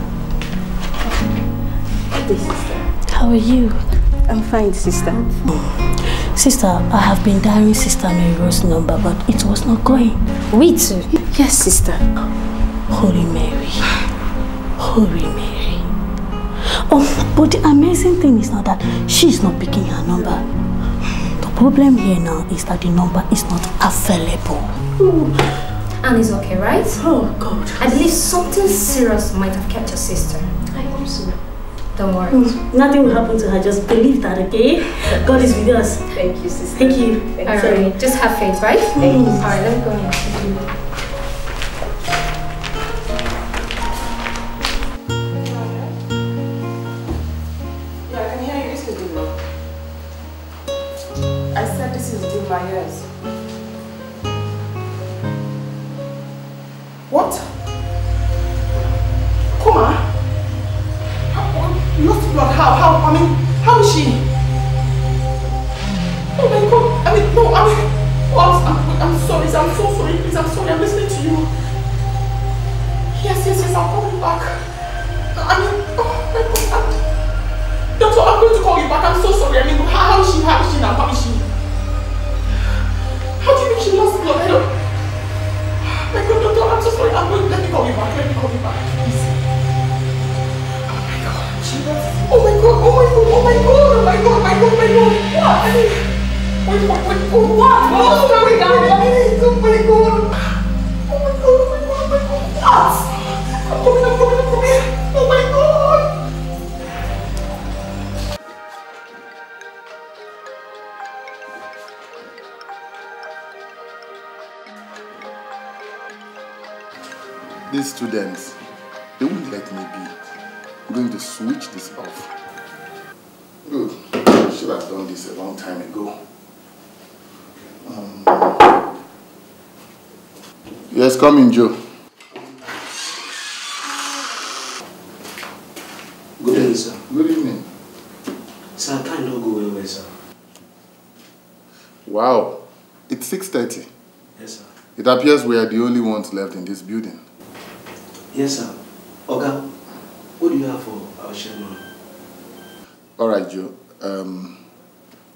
Good day, sister. How are you? I'm fine, sister. Sister, I have been dialing Sister Mary Rose's number, but it was not going. We too? Yes, sister. Holy Mary. Holy Mary. Oh, but the amazing thing is not that she's not picking her number. The problem here now is that the number is not available. And it's okay, right? Oh, God. I believe something serious might have kept your sister. I hope so. Don't worry. Nothing will happen to her. Just believe that, okay? God is with us. Thank you, sister. Thank you. Alright, just have faith, right? Thank you. Alright, let me go in. Yeah, I can hear you. This is Dima. I said this is Dima, yes. What? Kuma? Lost blood? How? I mean, how is she? Oh my God! I mean, no, I'm sorry. I'm so sorry. Please, I'm sorry. I'm listening to you. Yes, I'll call you back. I mean, oh my God. Doctor, I'm going to call you back. I'm so sorry. I mean, how is she? How is she now? How is she? How do you mean she lost blood? I don't. My God, doctor, I'm so sorry. Let me call you back. Please. Oh my God. What? I mean, wait, what? What's going on? Oh my God. What? I'm coming. Oh my God. these students, they won't let me be. I'm going to switch this off. Good. I should have done this a long time ago. Yes, come in, Joe. Good evening, sir. Good evening. Sir, I can't go away, sir. Wow. It's 6:30. Yes, sir. It appears we are the only ones left in this building. Yes, sir. Oga, what do you have for our chairman? Alright, Joe.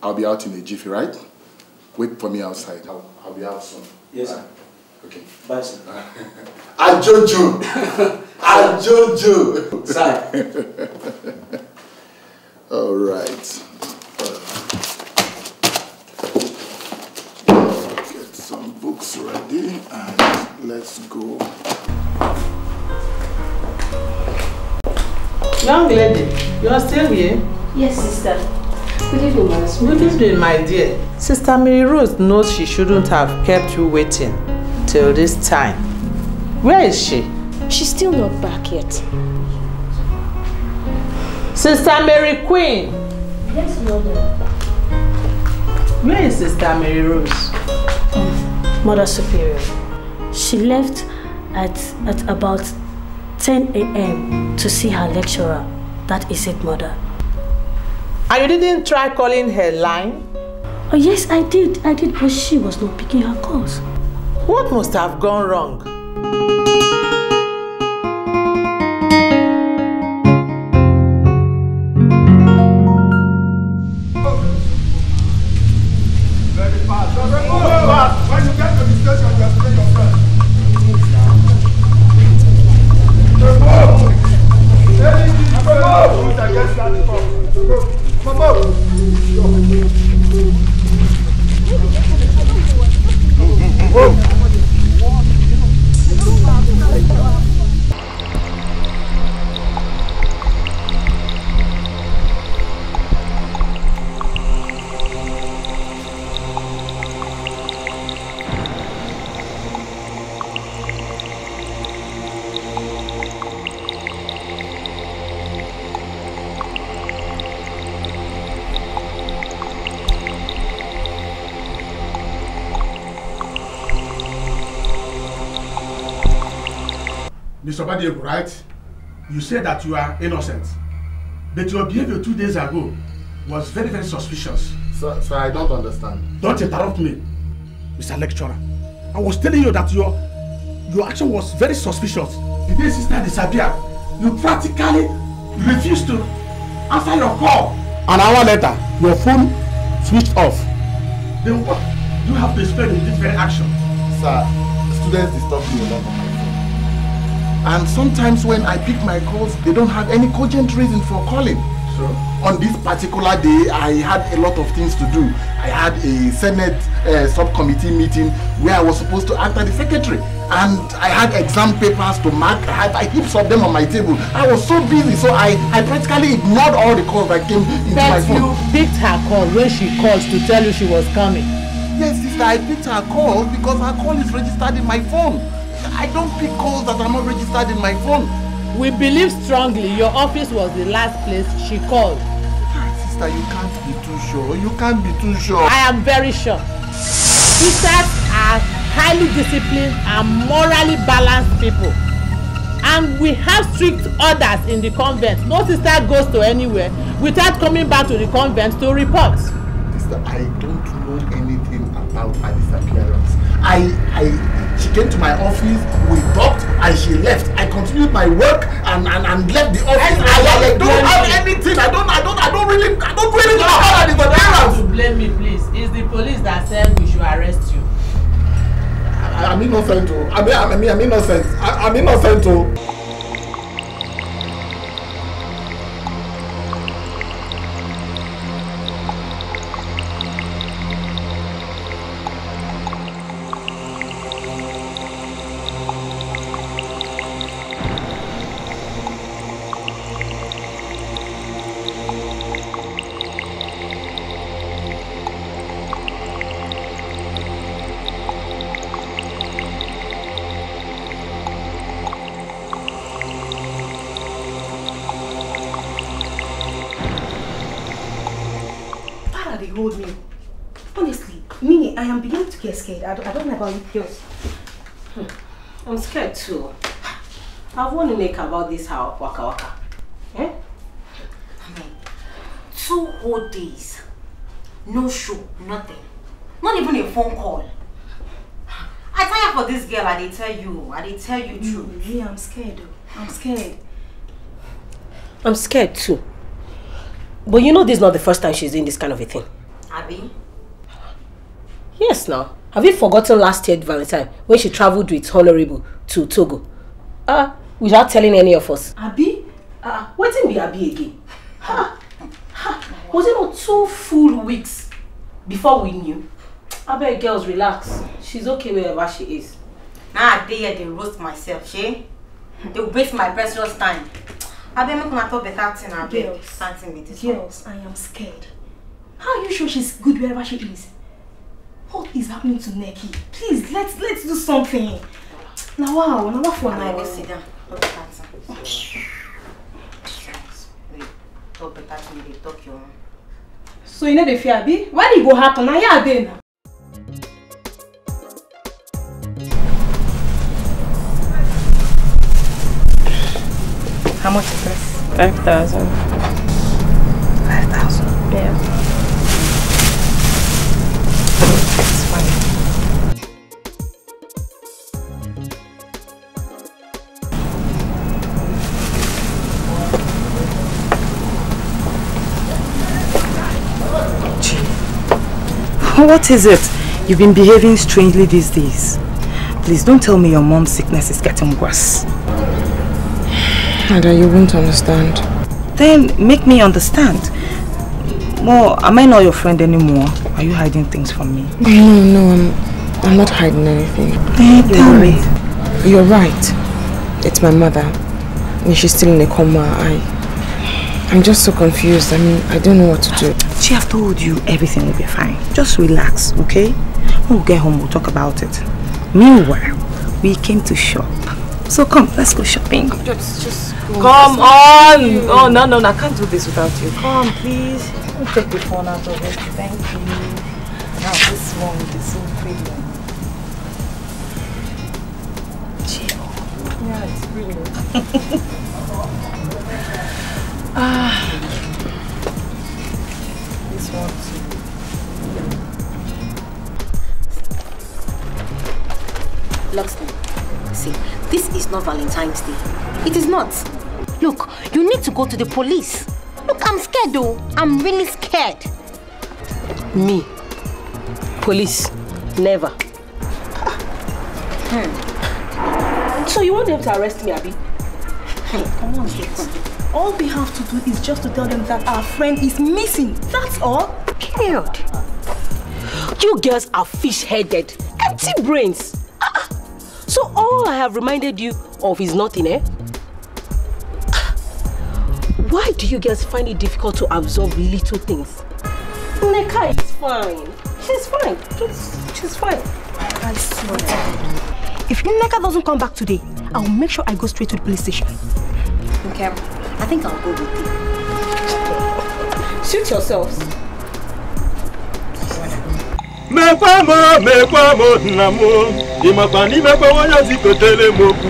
I'll be out in a jiffy, right? Wait for me outside. I'll be out soon. Yes, sir. Okay. Bye, sir. Ajojo! Ajojo! Sir. Alright. Get some books ready and let's go. Young lady, you are still here? Yes, sister. Good evening, Master. Good evening, my dear. Sister Mary Rose knows she shouldn't have kept you waiting till this time. Where is she? She's still not back yet. Sister Mary Queen. Yes, Mother. Where is Sister Mary Rose? Mother Superior. She left at about 10 a.m. to see her lecturer. That is it, Mother. And you didn't try calling her line? Oh yes, I did, but she was not picking her calls. What must have gone wrong? Very fast. When you get to the station, you have to your friend. Mr. Badiego, right? You said that you are innocent. But your behavior 2 days ago was very, very suspicious. Sir, I don't understand. Don't interrupt me, Mr. Lecturer. I was telling you that your action was very suspicious. The day sister disappeared, you practically refused to answer your call. An hour later, your phone switched off. Then what do you have to explain in this very action? Sir, students disturb me a lot on my phone. And sometimes when I pick my calls, they don't have any cogent reason for calling. So? On this particular day, I had a lot of things to do. I had a Senate subcommittee meeting where I was supposed to act as the secretary. And I had exam papers to mark. I had heaps of them on my table. I was so busy, so I practically ignored all the calls that came into my phone. But you picked her call when she called to tell you she was coming. Yes, sister, I picked her call because her call is registered in my phone. I don't pick calls that are not registered in my phone. We believe strongly your office was the last place she called. Sister, you can't be too sure. You can't be too sure. I am very sure. Sisters are highly disciplined and morally balanced people. And we have strict orders in the convent. No sister goes to anywhere without coming back to the convent to report. Sister, I don't know anything about her disappearance. She came to my office, we talked, and she left. I continued my work and left the office. I don't have anything. I don't really know about her disappearance. To blame me, please. It's the police that said we should arrest you. I'm innocent. I'm innocent. I'm innocent. they hold me. Honestly, me, I am beginning to get scared. I don't know about you girls. I'm scared too. I've warned Nneka about this how waka waka. Eh? I mean, 2 whole days. No show, nothing. Not even a phone call. I tire for this girl, I did tell you true. Me, I'm scared though. I'm scared. I'm scared too. But you know this is not the first time she's doing this kind of a thing. Abby? Yes now. Have you forgotten last year Valentine when she traveled with Honorable to Togo? Without telling any of us. Abby? What didn't be Abby again? Was it not 2 full weeks before we knew? I beg girls, relax. She's okay wherever she is. Now they roast myself, she? They waste my precious time. I beg me talk better thing. Girls, I am scared. How are you sure she's good wherever she is? What is happening to Neki? Please, let's do something. Now wow, now what for now? Let's sit down. Talk better to me, they talk your own. So you know the fear, Abi? Why did it go happen? Now you there now. How much is this? 5,000. 5,000? Yeah. It's fine. What is it? You've been behaving strangely these days. Please don't tell me your mom's sickness is getting worse. Ada, you won't understand. Then make me understand. Well, am I not your friend anymore? Are you hiding things from me? No, I'm not hiding anything. Tell me. You're right. It's my mother. She's still in a coma. I'm just so confused. I don't know what to do. She have told you everything will be fine. Just relax, okay? When we get home, we'll talk about it. Meanwhile, we came to shop. So come, let's go shopping. Just go. Come on! Oh, no, I can't do this without you. Come, please. I'll take the phone out of it. Thank you. Now this one is so pretty. Yeah, it's pretty. This one too. Locksmith, see, this is not Valentine's Day. It is not. Look, you need to go to the police. Look, I'm scared though. I'm really scared. Me? Police? Never. So you want them to arrest me, Abby? Hey, come on, kids. All we have to do is just to tell them that our friend is missing. That's all. Period. You girls are fish-headed, empty brains. So all I have reminded you of is nothing, eh? Why do you girls find it difficult to absorb little things? Nneka is fine. She's fine. She's fine. I swear. If Nneka doesn't come back today, I'll make sure I go straight to the police station. Okay, I think I'll go with you. Shoot yourselves. Mekwamo namo imakani mekwamo zikotele moku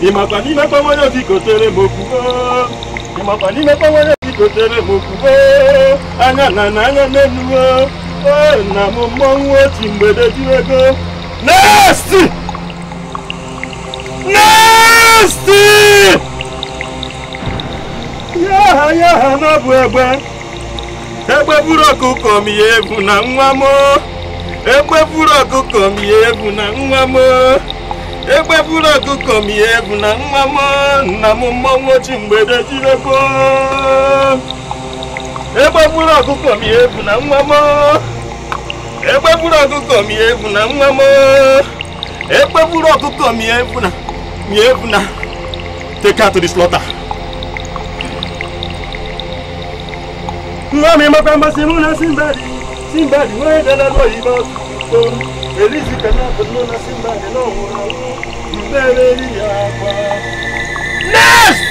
imakani mekwamo zikotele moku imakani mekwamo zikotele moku anya nenuo na monwo timbede jiwego nasty ya na buegbe egbe buru ọkụkọ m ya ebu na nwa m egbe buru ọkụkọ m ya ebu na nwa m egbe buru ọkụkọ m ya ebu na nwa m nna m mmọnwụ chi mgbede jirego egbe buru ọkụkọ m ya ebu na nwa m egbe buru ọkụkọ m ya ebu na nwa m egbe buru ọkụkọ m ya ebu na take her to the slaughter. Mami makamba simuna simbadi wewe dala loibo ko elizi kana bodona simbadi no mbele yakwa Nest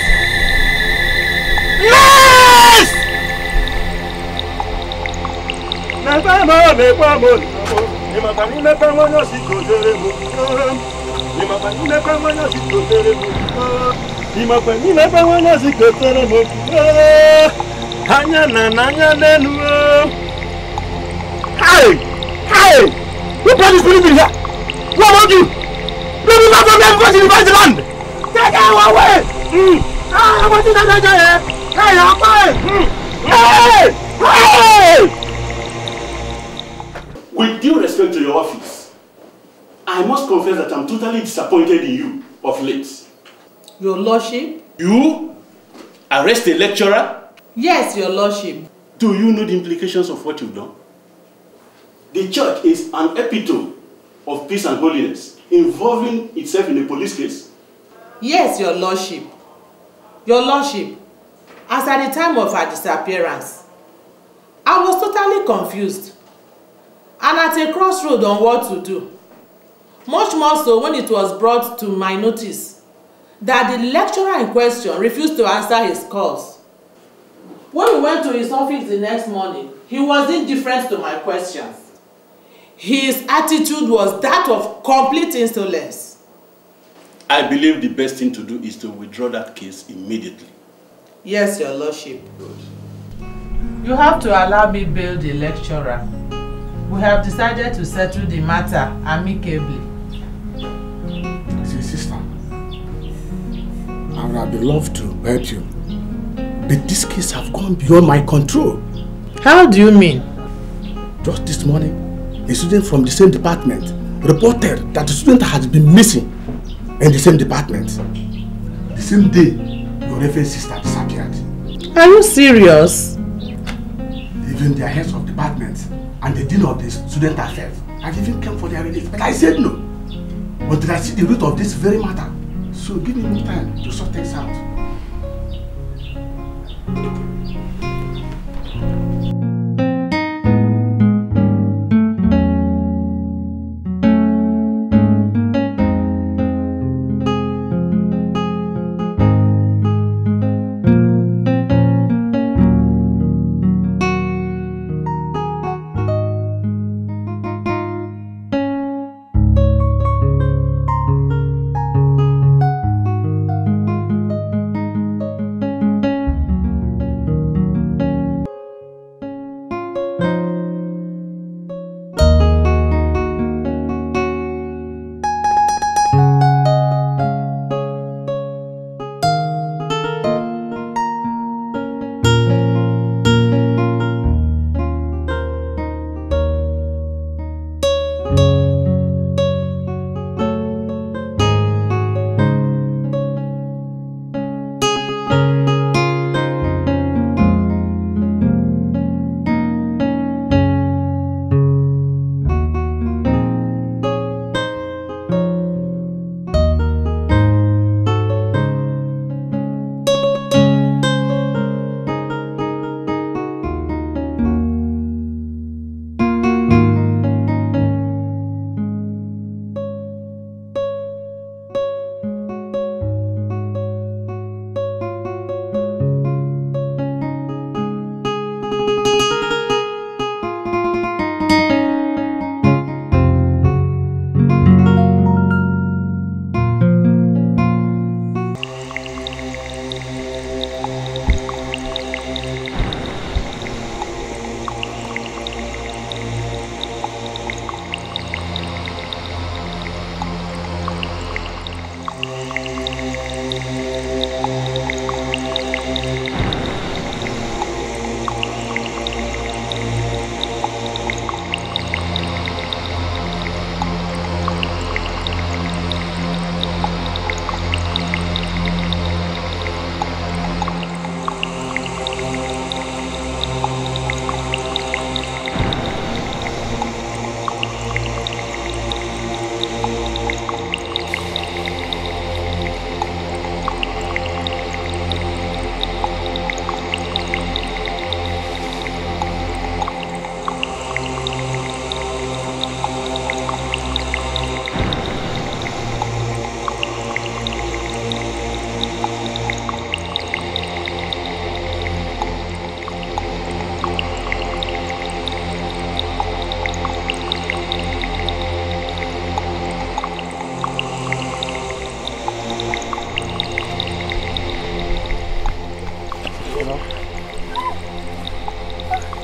Hey! Hey! Who brought this people here? Who among you? People not from them because you invite the land! Take it away! Ah, what is that here? Hey, away! Hey! Hey! With due respect to your office, I must confess that I'm totally disappointed in you of late. Your Lordship? You arrest a lecturer? Yes, Your Lordship. Do you know the implications of what you've done? The church is an epitome of peace and holiness, involving itself in a police case? Yes, Your Lordship. Your Lordship, as at the time of her disappearance, I was totally confused and at a crossroad on what to do. Much more so when it was brought to my notice that the lecturer in question refused to answer his calls. When we went to his office the next morning, he was indifferent to my questions. His attitude was that of complete insolence. I believe the best thing to do is to withdraw that case immediately. Yes, Your Lordship. You have to allow me bail the lecturer. We have decided to settle the matter amicably. See, sister, I would have loved to help you, but this case has gone beyond my control. How do you mean? Just this morning, a student from the same department reported that the student has been missing in the same department. The same day, your reverend sister disappeared. Are you serious? Even the heads of departments and the dean of the student affairs had even come for their relief, but I said no. Until I see the root of this very matter. So give me more time to sort things out.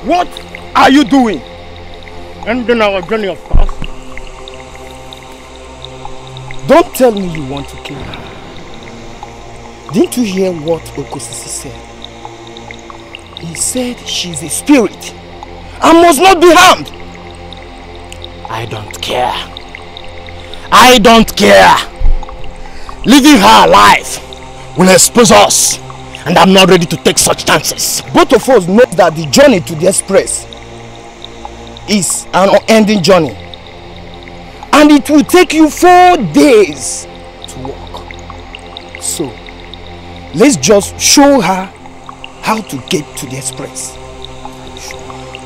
What are you doing? Ending our journey of course. Don't tell me you want to kill her. Didn't you hear what Okosisi said? He said she's a spirit and must not be harmed. I don't care. I don't care. Leaving her alive will expose us, and I'm not ready to take such chances. Both of us know that the journey to the express is an unending journey, and it will take you 4 days to walk. So let's just show her how to get to the express.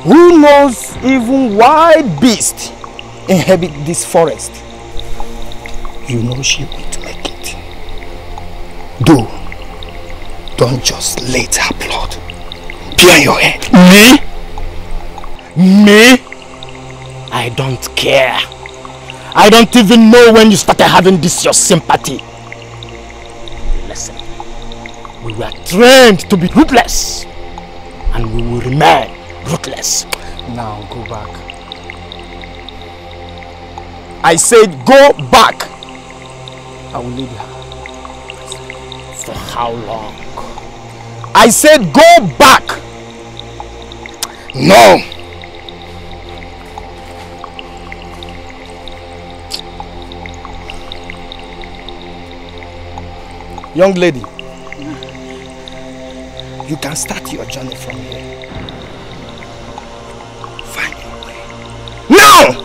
Who knows, even wild beasts inhabit this forest. You know she will make it. Don't just let her blood be on your head. Me? Me? I don't care. I don't even know when you started having this your sympathy. Listen, we were trained to be ruthless, and we will remain ruthless. Now go back. I said go back. I will leave her. For how long? I said go back. No. Young lady, you can start your journey from here. Find your way. Now!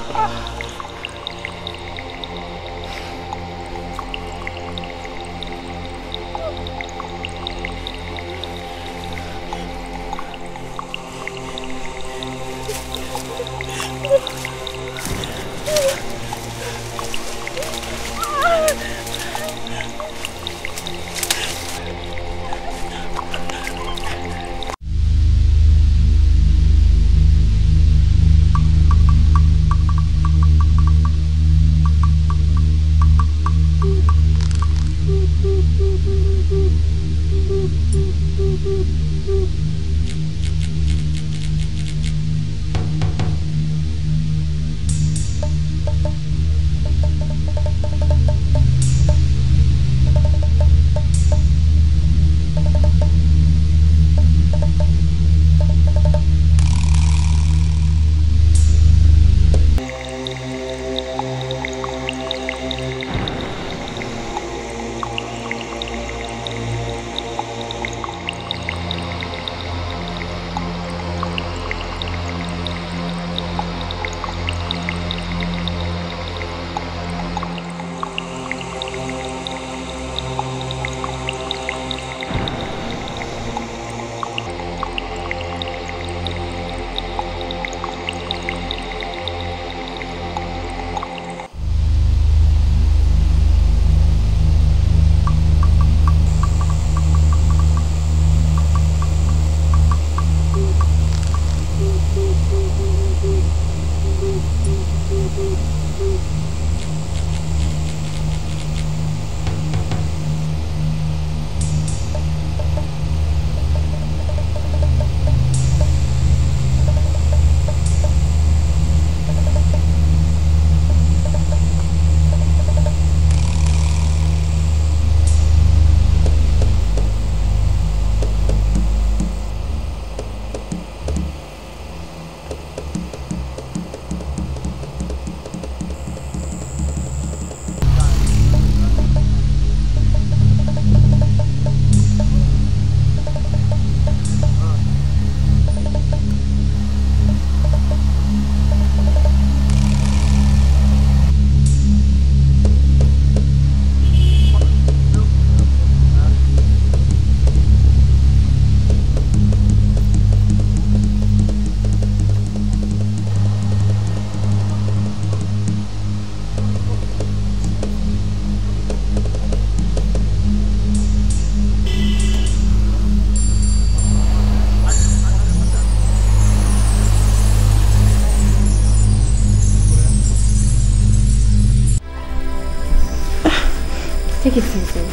Take it easy.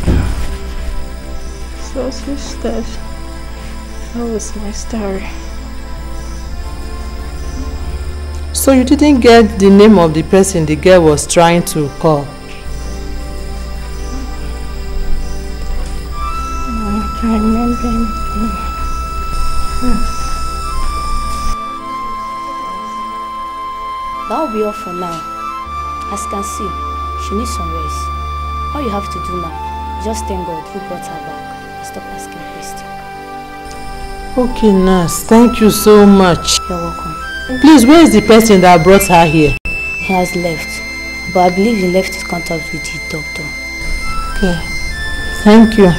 So, sisters, that was my story. So you didn't get the name of the person the girl was trying to call? I can't remember anything. That'll be all for now. As you can see, she needs some rest. All you have to do now is just thank God who brought her back and stop asking questions. Okay, nurse. Thank you so much. You're welcome. Please, where is the person that brought her here? He has left, but I believe he left his contact with the doctor. Okay. Thank you.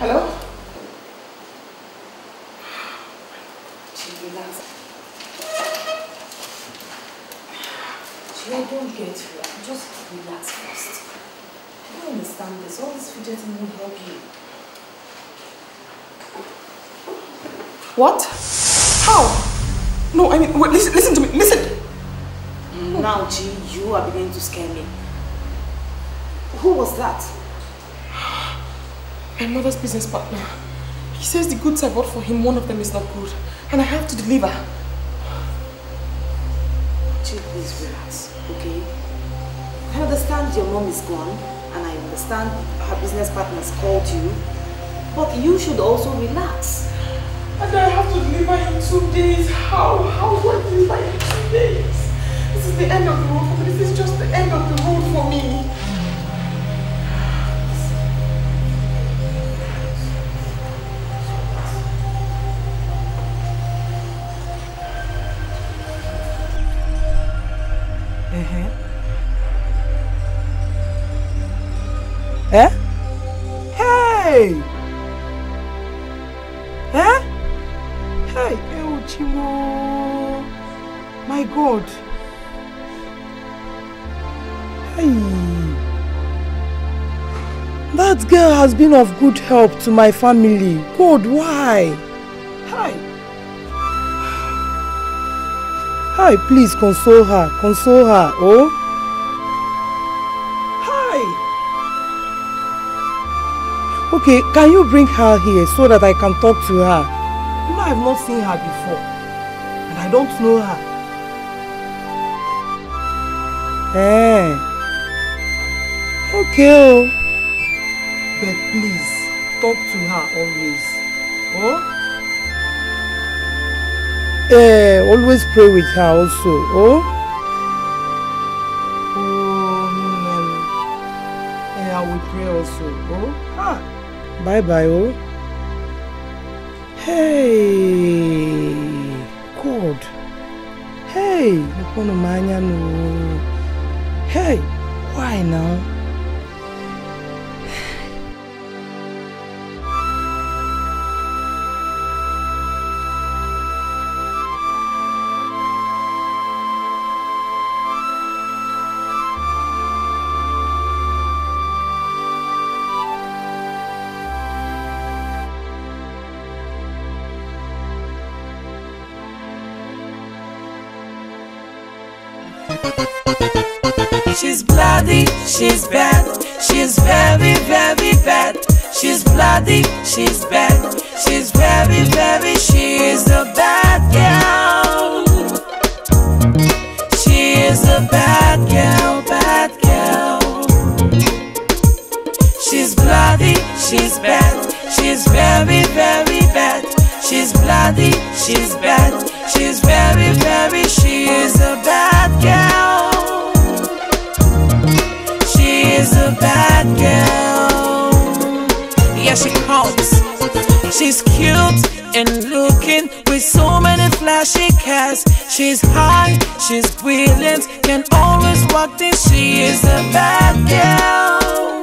Hello? I don't get you. Just relax first. I don't understand this. All this fidgeting won't help you. What? How? No, I mean, wait, listen to me, listen! Now, G, you are beginning to scare me. Who was that? My mother's business partner. He says the goods I bought for him, one of them is not good. And I have to deliver. G, please relax, okay? I understand your mom is gone, and I understand her business partners called you, but you should also relax. And I have to deliver in 2 days. How? How do I deliver in 2 days? This is the end of the road for me. This is just the end of the road for me. Eh? Hey! Eh? Hey, Chimo! My God! Hey! That girl has been of good help to my family. God, why? Hi! Hi, please console her. Console her, oh? Okay, can you bring her here so that I can talk to her? You know, I've not seen her before. And I don't know her. Eh. Okay. But please, talk to her always. Oh? Always pray with her also. Oh? I will pray also. Oh? Ah. Bye-bye, oh. Hey, God. Hey, no. Hey, why now? She's bloody, she's bad, she's very, very bad. She's bloody, she's bad, she's very, very, she's a bad girl. She is a bad girl, bad girl. She's bloody, she's bad, she's very, very bad. She's bloody, she's bad, she's very, very, she is a bad girl. She's a bad girl. Yeah, she comes. She's cute and looking with so many flashy cars. She's high, she's brilliant, can always walk this. She is a bad girl.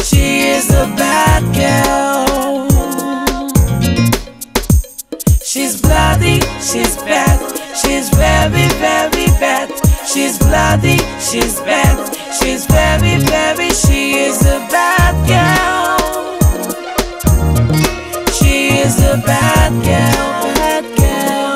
She is a bad girl. She's bloody, she's bad, she's very, very bad. She's bloody, she's bad, she's very, very, she is a bad girl. She is a bad girl, bad girl.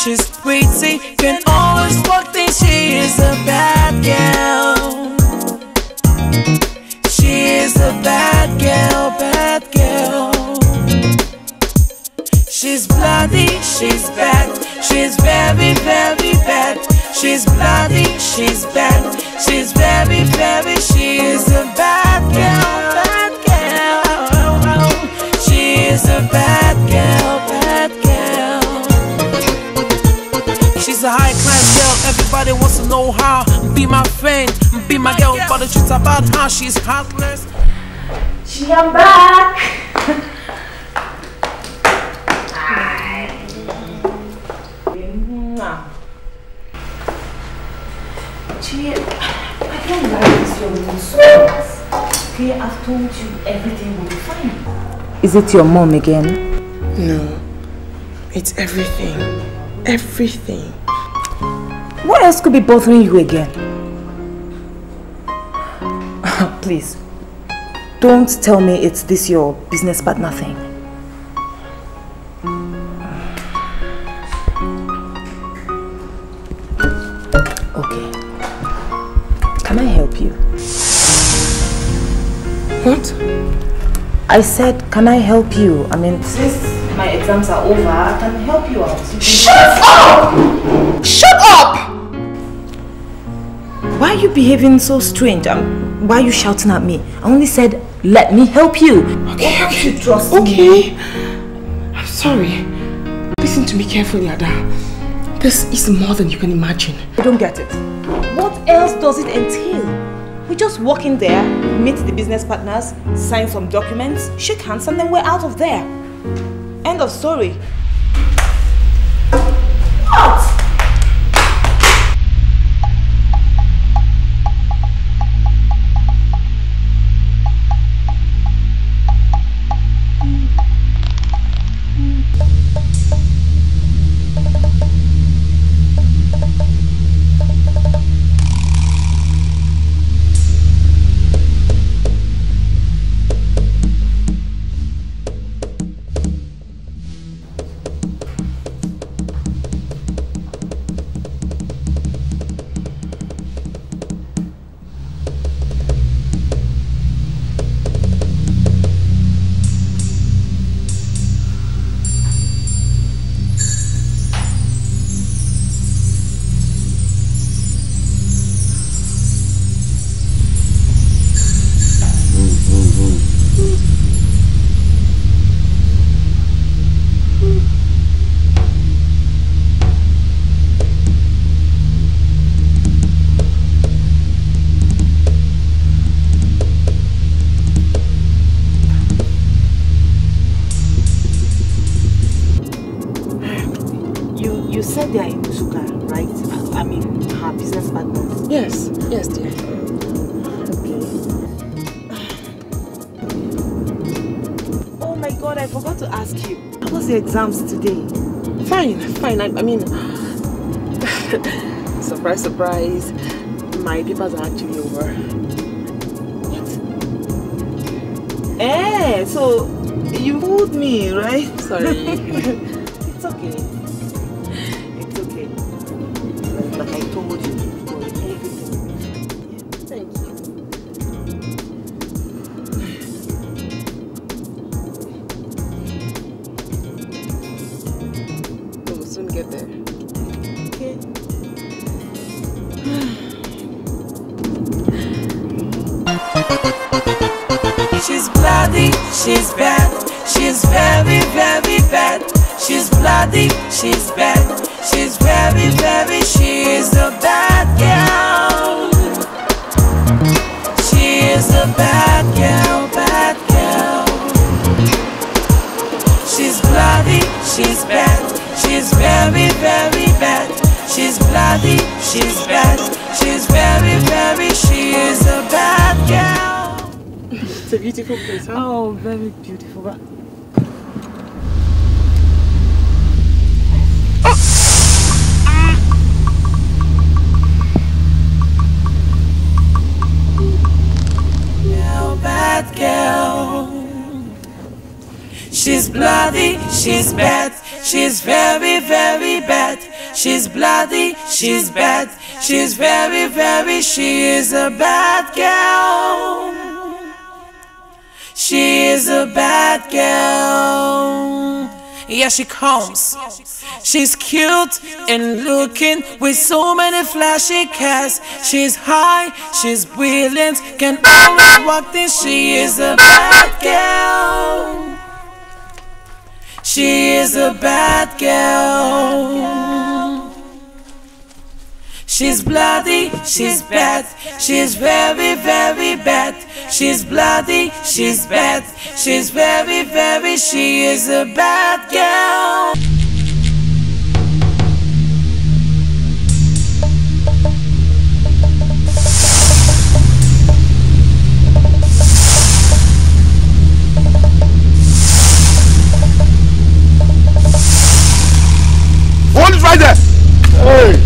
she's pretty, can always walk things. She is a bad girl. She is a bad girl, bad girl. She's bloody, she's bad. She's very, very bad. She's bloody, she's bad. She's very, very, she is a bad girl, bad girl. She is a bad girl, bad girl. She's a high class girl, everybody wants to know how. Be my friend, be my girl, but the truth about how she's heartless. I'm back. Gee, I don't like this your mood so much. Okay, I've told you everything will be fine. Is it your mom again? No. It's everything. Everything. What else could be bothering you again? Please, don't tell me it's this your business partner thing. Okay. Can I help you? What? I said, can I help you? I mean, since my exams are over, I can help you out. Shut up! Shut up! Why are you behaving so strange? Why are you shouting at me? I only said, let me help you. Okay, Why don't you trust me? me? I'm sorry. Listen to me carefully, Ada. This is more than you can imagine. I don't get it. What else does it entail? We just walk in there, meet the business partners, sign some documents, shake hands, and then we're out of there. End of story. What? Yes, dear. Okay. Oh my God, I forgot to ask you. How was the exams today? Fine. I mean, surprise, surprise. My papers are actually over. What? Eh, so you fooled me, right? Sorry. It's okay. It's okay. Like I told you. Get there. Okay. She's bloody, she's bad. She's very, very bad. She's bloody, she's bad. She's very, very, she is a bad girl. She is a bad girl, bad girl. She's bloody, she's bad. She's very, very bad. She's bloody, she's bad. She's very, very, she is a bad girl. It's a beautiful place, huh? Oh, very beautiful. Bad girl. She's bloody, she's bad. She's very, very bad. she's bloody, she's bad, she's very, very, she is a bad girl. She is a bad girl. Yeah, she comes. She's cute and looking with so many flashy cars. She's high, she's brilliant, can always walk this. She is a bad girl. She is a bad girl. She's bloody, she's bad, she's very, very bad. She's bloody, she's bad, she's very, very, she is a bad girl. Hold it right there! Hey!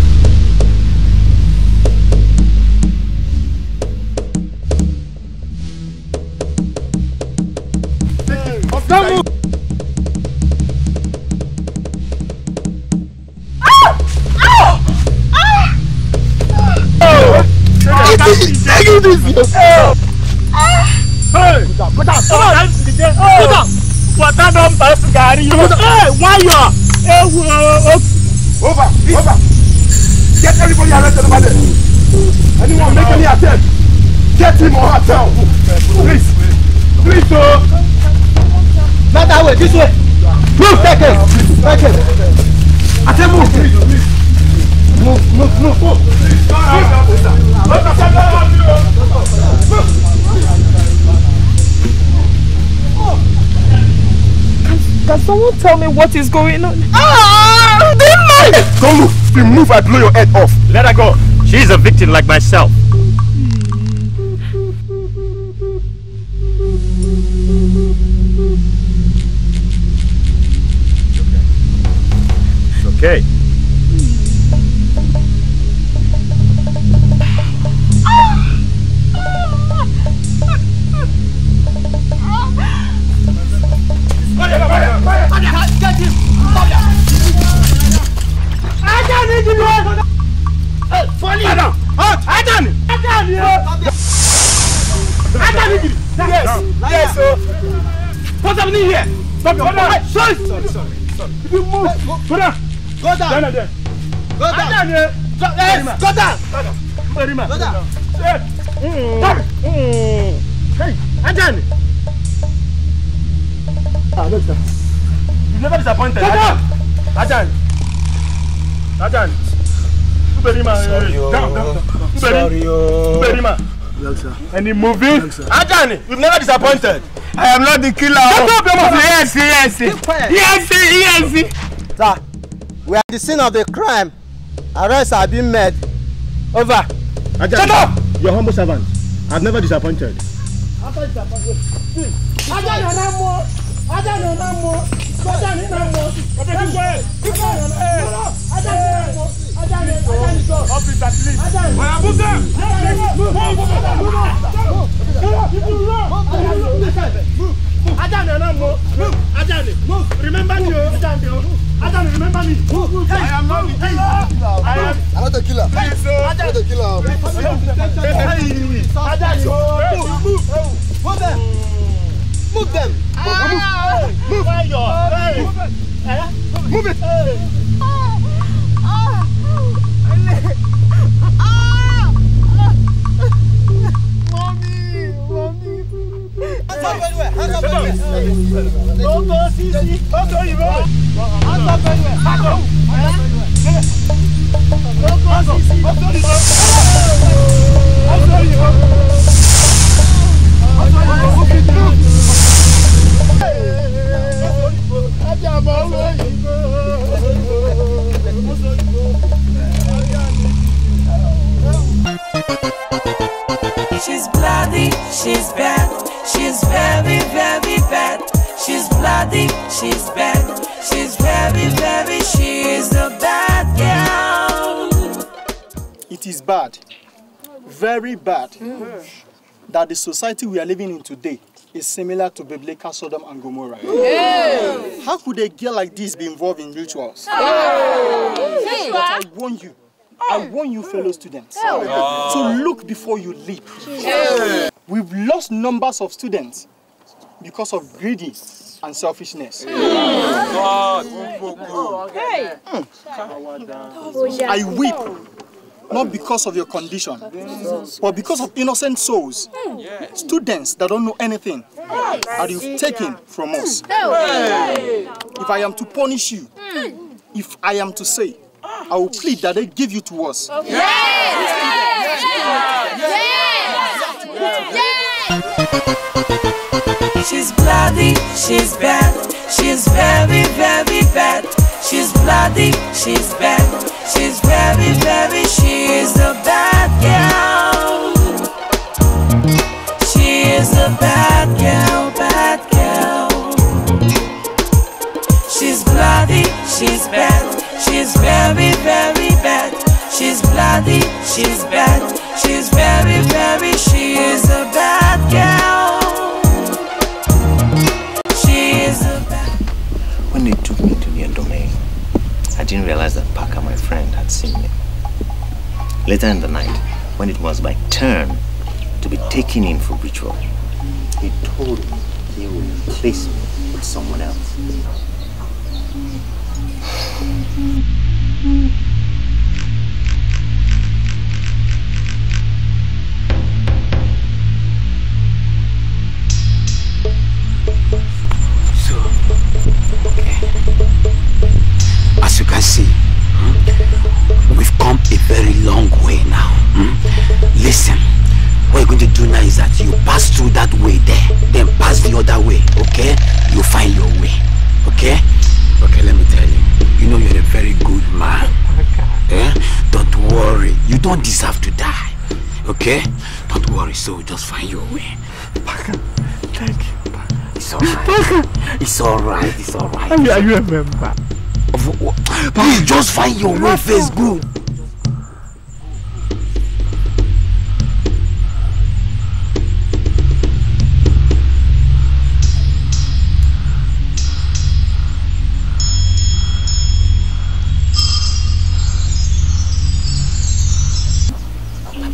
Don't move! Over! Get everybody arrested over there! Anyone make any attempt? Get him or her down! Please! Please, sir! Not that way, this way! Move, take it! Take it! I said move! Move! Can someone tell me what is going on? Don't move! If you move, I blow your head off. Let her go. She's a victim like myself. Okay. Get him! Yes, sir. What's happening here? Stop your head. Sorry. If you move, go down. Go down. Go down. Go down. Go down. Go down. Hey, Ajani. Look, sir. You've never disappointed. Ajani. Sorry, Yes, sir. Any movie? Yes, sir. Ajani, you've never disappointed. I am not the killer. Yes. Sir, we are at the scene of the crime. Arrests are being made. Over. Ajani, shut up! Your humble servant. I've never disappointed. After disappointed. Ajani, no more. Ajani, no more. Ajani, no more. Officer, please. Remember me. Remember me. I am not the killer. I am not the killer. I'm not the killer. Move them. Move it. She's bloody, she's bad, she's very, very bad. She's bloody, she's bad, she's very, very, she is a bad girl. It is bad, very bad, that the society we are living in today is similar to biblical Sodom and Gomorrah. Hey. How could a girl like this be involved in rituals? Hey. But I warn you fellow students, to look before you leap. Hey. We've lost numbers of students because of greedy and selfishness. I weep, not because of your condition, but because of innocent souls, students that don't know anything, that you've taken from us. If I am to punish you, if I am to say, I will plead that they give you to us. She's bloody, she's bad, she's very, very bad. She's bloody, she's bad, she's very, very, she's a bad girl. She is a bad girl, bad girl. She's bloody, she's bad, she's very, very bad. She's bloody, she's bad, she's very, very, she is a bad girl. When they took me to their domain, I didn't realize that Parker, my friend, had seen me. Later in the night, when it was my turn to be taken in for ritual, he told me he would replace me with someone else. As you can see, we've come a very long way now. Listen, what you're going to do now is that you pass through that way there, then pass the other way, okay? You'll find your way, okay? Okay, let me tell you, you know you're a very good man. Eh? Don't worry, you don't deserve to die, okay? Don't worry, so just find your way. Thank you. It's alright. It's alright, it's alright. Are you a member? Please just find your way first, good.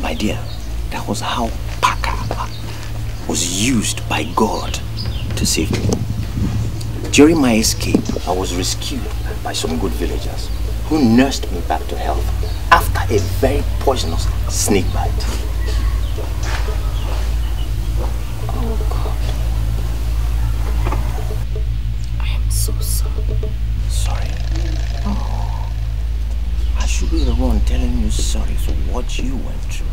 My dear, that was how Parker was used by God to save me. During my escape, I was rescued by some good villagers who nursed me back to health after a very poisonous snake bite. Oh God. I am so sorry. Sorry? Oh. I should be the one telling you sorry for what you went through.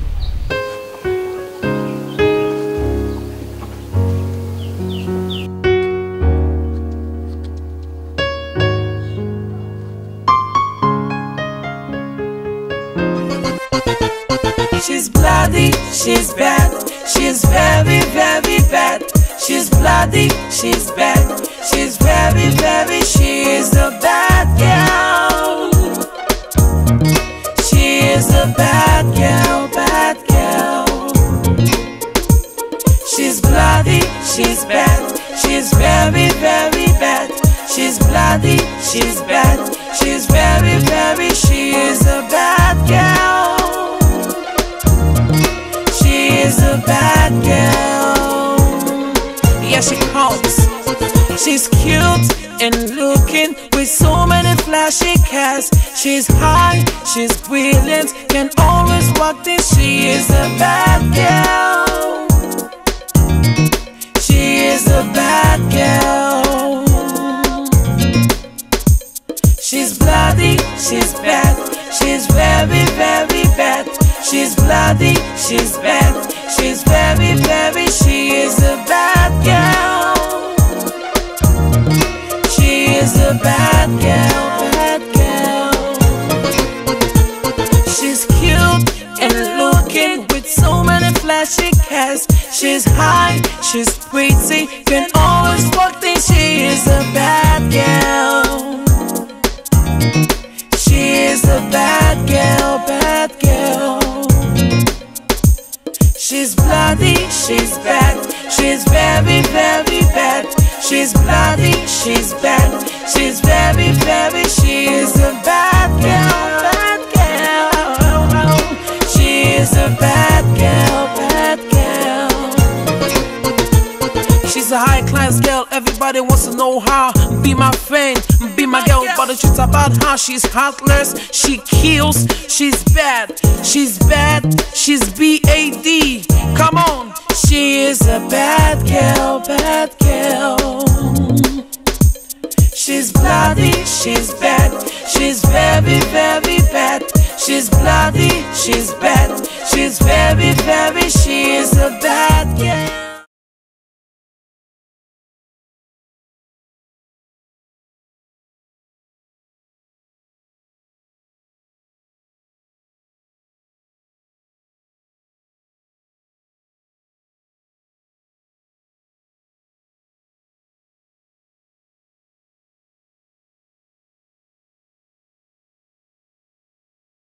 She's bloody, she's bad, she's very, very bad. She's bloody, she's bad, she's very, very, she is a bad girl. She is a bad girl, bad girl. She's bloody, she's bad, she's very, very bad. She's bloody, she's bad, she's very, very, she is a bad girl. She's a bad girl. Yeah, she comes. She's cute and looking with so many flashy cars. She's high, she's brilliant, can always walk this. She is a bad girl. She is a bad girl. She's bloody, she's bad, she's very, very bad. She's bloody, she's bad, she's very, very, she is a bad girl. She is a bad girl, bad girl. She's cute and looking with so many flashy cars. She's high, she's pretty, can always walk things. She is a bad girl. She is a bad girl, bad girl. She's bloody, she's bad, She's very, very bad. She's bloody, she's bad. She's very, very, she is a bad girl, bad girl. She is a bad girl, bad girl. She's a high class girl, everybody wants to know how. Be my friend, be my girl, but the truth about her, she's heartless, she kills, she's bad, she's bad, she's B-A-D. Come on, she is a bad girl, bad girl. She's bloody, she's bad, she's very, very bad. She's bloody, she's bad, she's very, very